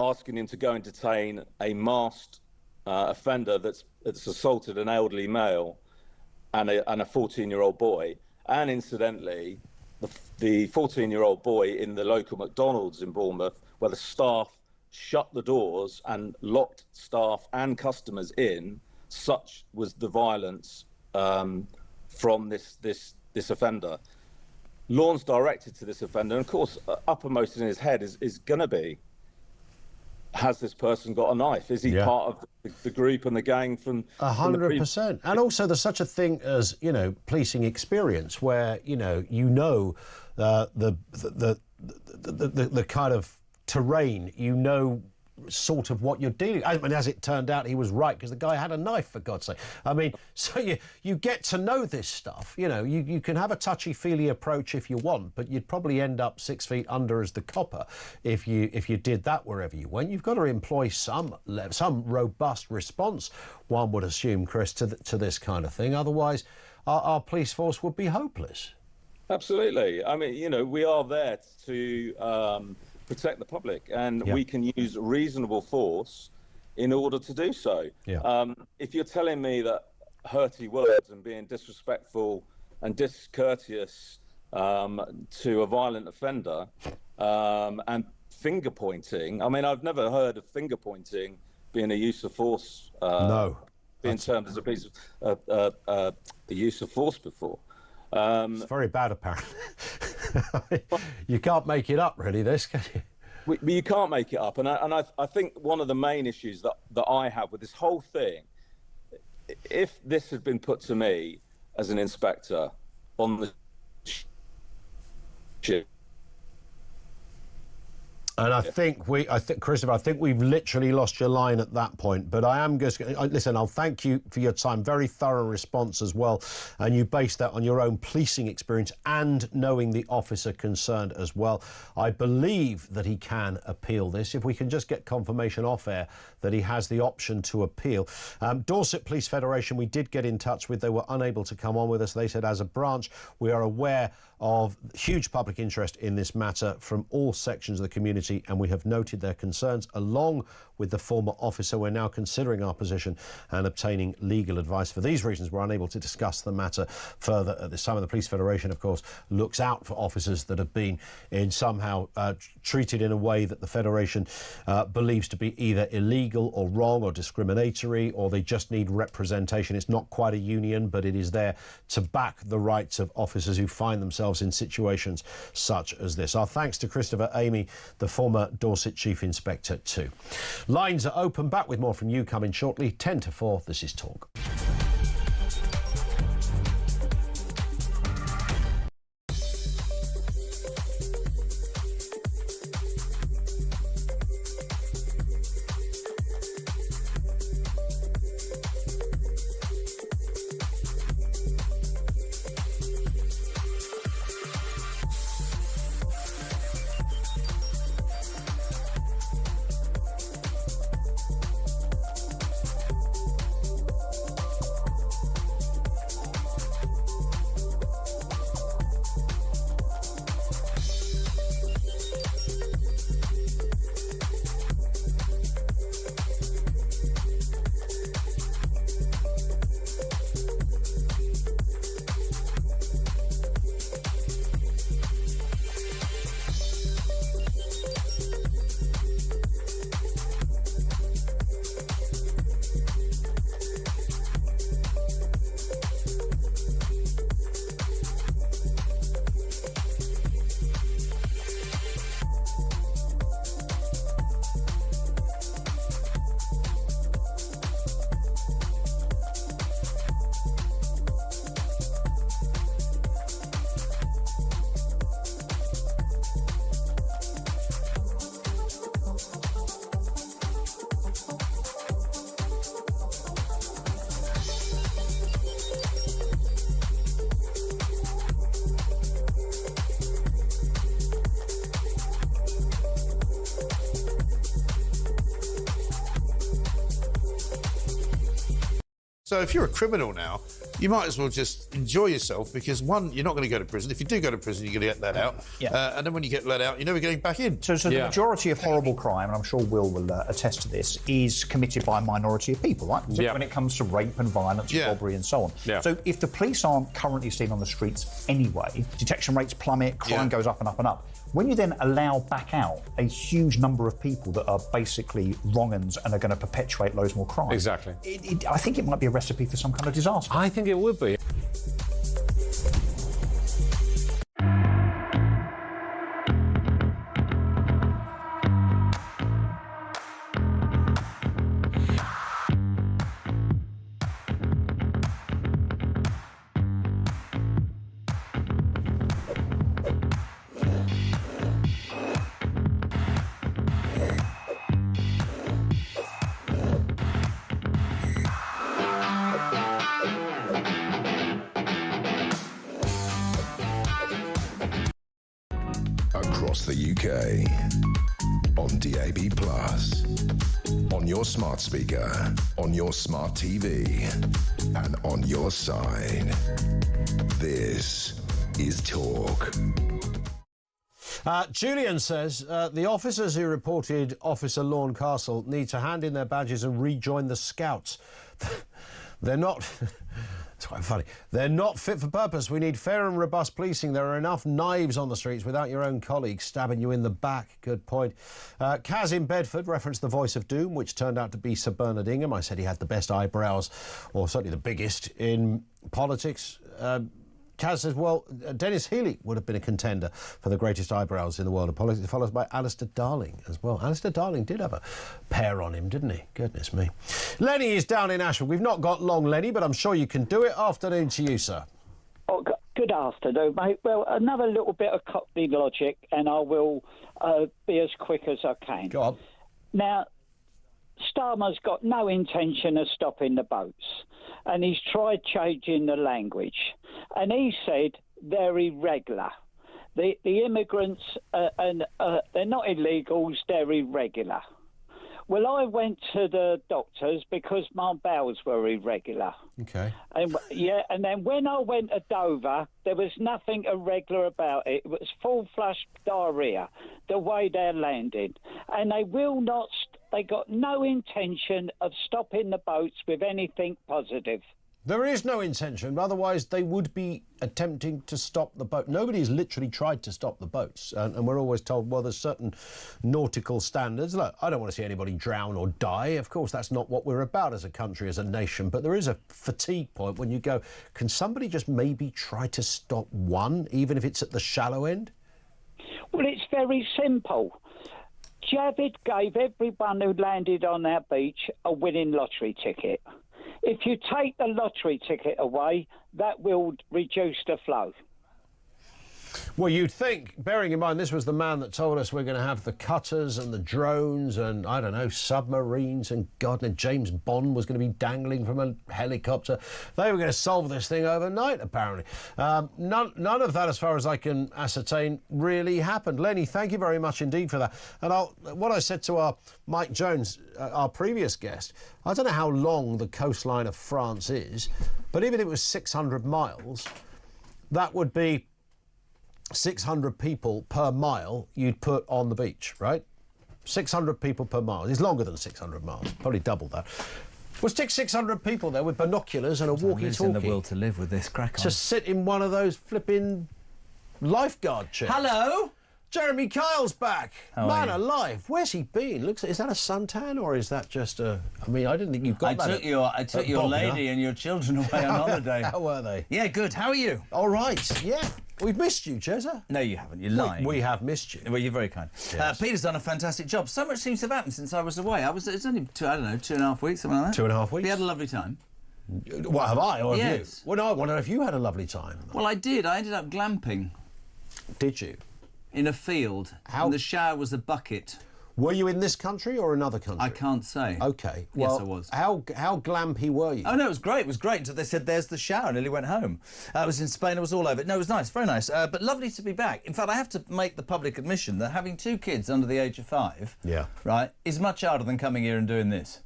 asking him to go and detain a masked offender that's assaulted an elderly male and a 14-year-old boy, and incidentally, the 14-year-old boy in the local McDonald's in Bournemouth, where the staff shut the doors and locked staff and customers in, such was the violence from this offender. Lorne's directed to this offender, and of course, uppermost in his head is going to be, has this person got a knife? Is he part of the group and the gang from 100%? And also, there's such a thing as policing experience, where the kind of terrain, sort of what you're dealing. I mean, as it turned out, he was right, because the guy had a knife, for God's sake. I mean, so you get to know this stuff. You know, you can have a touchy-feely approach if you want, but you'd probably end up 6 feet under as the copper if you did that wherever you went. You've got to employ some robust response, one would assume, Chris, to this kind of thing. Otherwise, our police force would be hopeless. Absolutely. I mean, you know, we are there to protect the public, and we can use reasonable force in order to do so. If you're telling me that hurty words and being disrespectful and discourteous to a violent offender and finger pointing, I mean, I've never heard of finger pointing being a use of force. Being termed as a piece of the use of force before. It's very bad, apparently. You can't make it up, really, this, can you? You can't make it up. And I think one of the main issues that I have with this whole thing, if this had been put to me as an inspector on the ship, and I think Christopher, I think we've literally lost your line at that point. But I am just listen. I'll thank you for your time. Very thorough response as well, and you based that on your own policing experience and knowing the officer concerned as well. I believe that he can appeal this if we can just get confirmation off air that he has the option to appeal. Dorset Police Federation, we did get in touch with. They were unable to come on with us. They said, as a branch, we are aware of huge public interest in this matter from all sections of the community, and we have noted their concerns along with the former officer. We're now considering our position and obtaining legal advice. For these reasons, we're unable to discuss the matter further at this time. And the Police Federation, of course, looks out for officers that have been somehow treated in a way that the Federation believes to be either illegal or wrong or discriminatory, or they just need representation. It's not quite a union, but it is there to back the rights of officers who find themselves in situations such as this. Our thanks to Christopher Amy, the former Dorset Chief Inspector too. Lines are open. Back with more from you coming shortly. 10 to 4, this is Talk. So if you're a criminal now, you might as well just enjoy yourself, because one, you're not going to go to prison. If you do go to prison, you're going to get let out. And then when you get let out, you're never getting back in. So the majority of horrible crime, and I'm sure Will attest to this, is committed by a minority of people, right? When it comes to rape and violence, robbery and so on. So if the police aren't currently seen on the streets anyway, detection rates plummet, crime goes up and up and up. When you then allow back out a huge number of people that are basically wrong-uns and are going to perpetuate loads more crime. Exactly. I think it might be a recipe for some kind of disaster. I think it would be. across the UK, on DAB+, on your smart speaker, on your smart TV, and on your side. This is Talk. Julian says the officers who reported Officer Lorne Castle need to hand in their badges and rejoin the Scouts. They're not... It's quite funny. They're not fit for purpose. We need fair and robust policing. There are enough knives on the streets without your own colleagues stabbing you in the back. Good point. Kaz in Bedford referenced the voice of doom, which turned out to be Sir Bernard Ingham. I said he had the best eyebrows, or certainly the biggest, in politics. Kaz says, well, Dennis Healy would have been a contender for the greatest eyebrows in the world of politics, followed by Alistair Darling as well. Alistair Darling did have a pair on him, didn't he? Goodness me. Lenny is down in Ashford. We've not got long, Lenny, but I'm sure you can do it. Afternoon to you, sir. Oh, good afternoon, mate. Well, another little bit of Cockney logic, and I will be as quick as I can. Go on. Now, Starmer's got no intention of stopping the boats, and he's tried changing the language. And he said they're irregular. The immigrants, they're not illegals, they're irregular. Well, I went to the doctors because my bowels were irregular. Okay. And then when I went to Dover, there was nothing irregular about it. It was full flush diarrhea, the way they're landing. And they will not, they got no intention of stopping the boats with anything positive. There is no intention, otherwise they would be attempting to stop the boat. Nobody's literally tried to stop the boats, and we're always told, well, there's certain nautical standards. Look, I don't want to see anybody drown or die. Of course, that's not what we're about as a country, as a nation, but there is a fatigue point when you go, can somebody just maybe try to stop one, even if it's at the shallow end? Well, it's very simple. Javid gave everyone who landed on our beach a winning lottery ticket. If you take the lottery ticket away, that will reduce the flow. Well, you'd think, bearing in mind this was the man that told us we're going to have the cutters and the drones and, I don't know, submarines and, God, and James Bond was going to be dangling from a helicopter. They were going to solve this thing overnight, apparently. None of that, as far as I can ascertain, really happened. Lenny, thank you very much indeed for that. And what I said to our Mike Jones, our previous guest, I don't know how long the coastline of France is, but even if it was 600 miles, that would be 600 people per mile you'd put on the beach, right? 600 people per mile. It's longer than 600 miles, probably double that. We'll stick 600 people there with binoculars and a walkie-talkie. In the will to live with this crack on. To sit in one of those flipping lifeguard chairs. Hello? Jeremy Kyle's back. How Man are you? alive. Where's he been? Is that a suntan or is that just a... I mean, I didn't think you've got that. I took your lady and your children away on holiday. How were they? Yeah, good. How are you? All right. Yeah. We've missed you, Jezza. No, you haven't. You're lying. We have missed you. Well, you're very kind. Yes. Peter's done a fantastic job. So much seems to have happened since I was away. It's only, 2.5 weeks, something like that. 2.5 weeks. We had a lovely time. What, have I or have Yes. you? Well, no, I want to know if you had a lovely time. Well, I did. I ended up glamping. Did you? In a field. How? And the shower was a bucket. Were you in this country or another country? I can't say. OK. Yes, Well, I was. How glampy were you? Oh, no, it was great. It was great until they said, there's the shower, and nearly went home. I was in Spain. I was all over it. No, it was nice. Very nice. But lovely to be back. In fact, I have to make the public admission that having 2 kids under the age of 5, yeah, right, is much harder than coming here and doing this.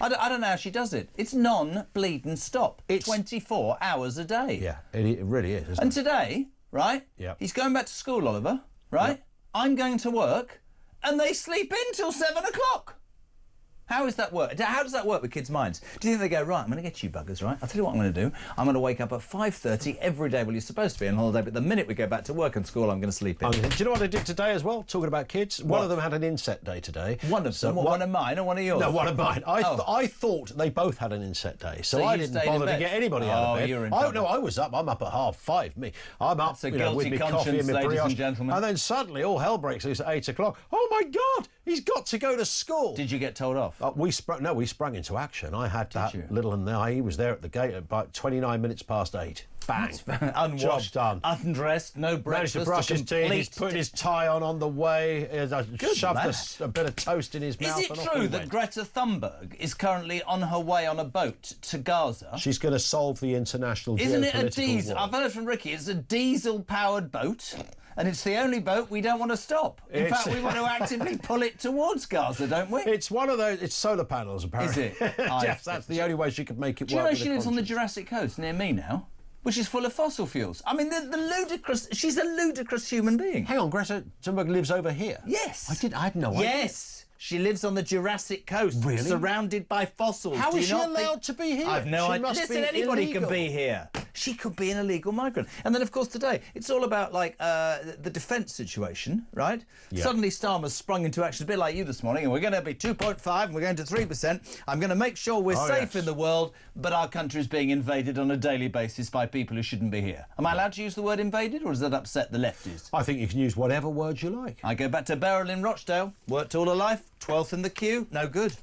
I don't know how she does it. It's non-bleeding stop. It's 24 hours a day. Yeah, it really is, isn't And it? today, right, yeah, he's going back to school, Oliver, right? Yep. I'm going to work, and they sleep in till 7 o'clock. How does that work? How does that work with kids' minds? Do you think they go, right, I'm going to get you buggers, right? I'll tell you what I'm going to do. I'm going to wake up at 5:30 every day. Well, you're supposed to be on holiday, but the minute we go back to work and school, I'm going to sleep in. Do you know what I did today as well? Talking about kids. One of them had an inset day today. One of them? One of mine or one of yours? No, one of mine. I thought they both had an inset day, so I didn't bother to get anybody out of bed. You're in No, I was up. I'm up at 5:30. Me, I'm up That's a with guilty my coffee conscience, and my ladies brioche. and gentlemen. And then suddenly all hell breaks loose at 8 o'clock. Oh my God, he's got to go to school. Did you get told off? We sprung into action. I had that little and he was there at the gate at about 29 minutes past 8. Bang. Unwashed, job done. Undressed, no breakfast. Managed to brush his teeth. He's putting his tie on the way. I shoved a bit of toast in his mouth. Is it true that Greta Thunberg is currently on her way on a boat to Gaza? She's going to solve the international Isn't it a geopolitical diesel? war. I've heard from Ricky, it's a diesel-powered boat. and it's the only boat we don't want to stop. In fact, we want to actively pull it towards Gaza, don't we? It's one of those. It's solar panels, apparently. Is it? Jeff, that's the only way she could make it work. Do you know she lives on the Jurassic Coast near me now? Which is full of fossil fuels. I mean, the ludicrous... She's a ludicrous human being. Hang on, Greta Thunberg lives over here? Yes. I had no idea. Yes. She lives on the Jurassic Coast. Really? Surrounded by fossils. How is she allowed to be here? I've no idea. Listen, anybody can be here. She could be an illegal migrant. And then, of course, today, it's all about, like, the defence situation, right? Yeah. Suddenly, Starmer's sprung into action, a bit like you this morning, and we're going to be 2.5 and we're going to 3%. I'm going to make sure we're safe in the world, but our country is being invaded on a daily basis by people who shouldn't be here. Am I allowed to use the word invaded, or does that upset the lefties? I think you can use whatever words you like. I go back to Beryl in Rochdale. Worked all her life. 12th in the queue. No good.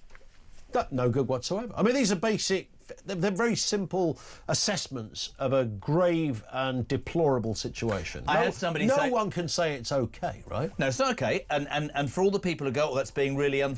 No good whatsoever. I mean, these are basic... They're very simple assessments of a grave and deplorable situation. I had somebody say... No one can say it's OK, right? No, it's not OK. And for all the people who go, oh, that's being really unfair,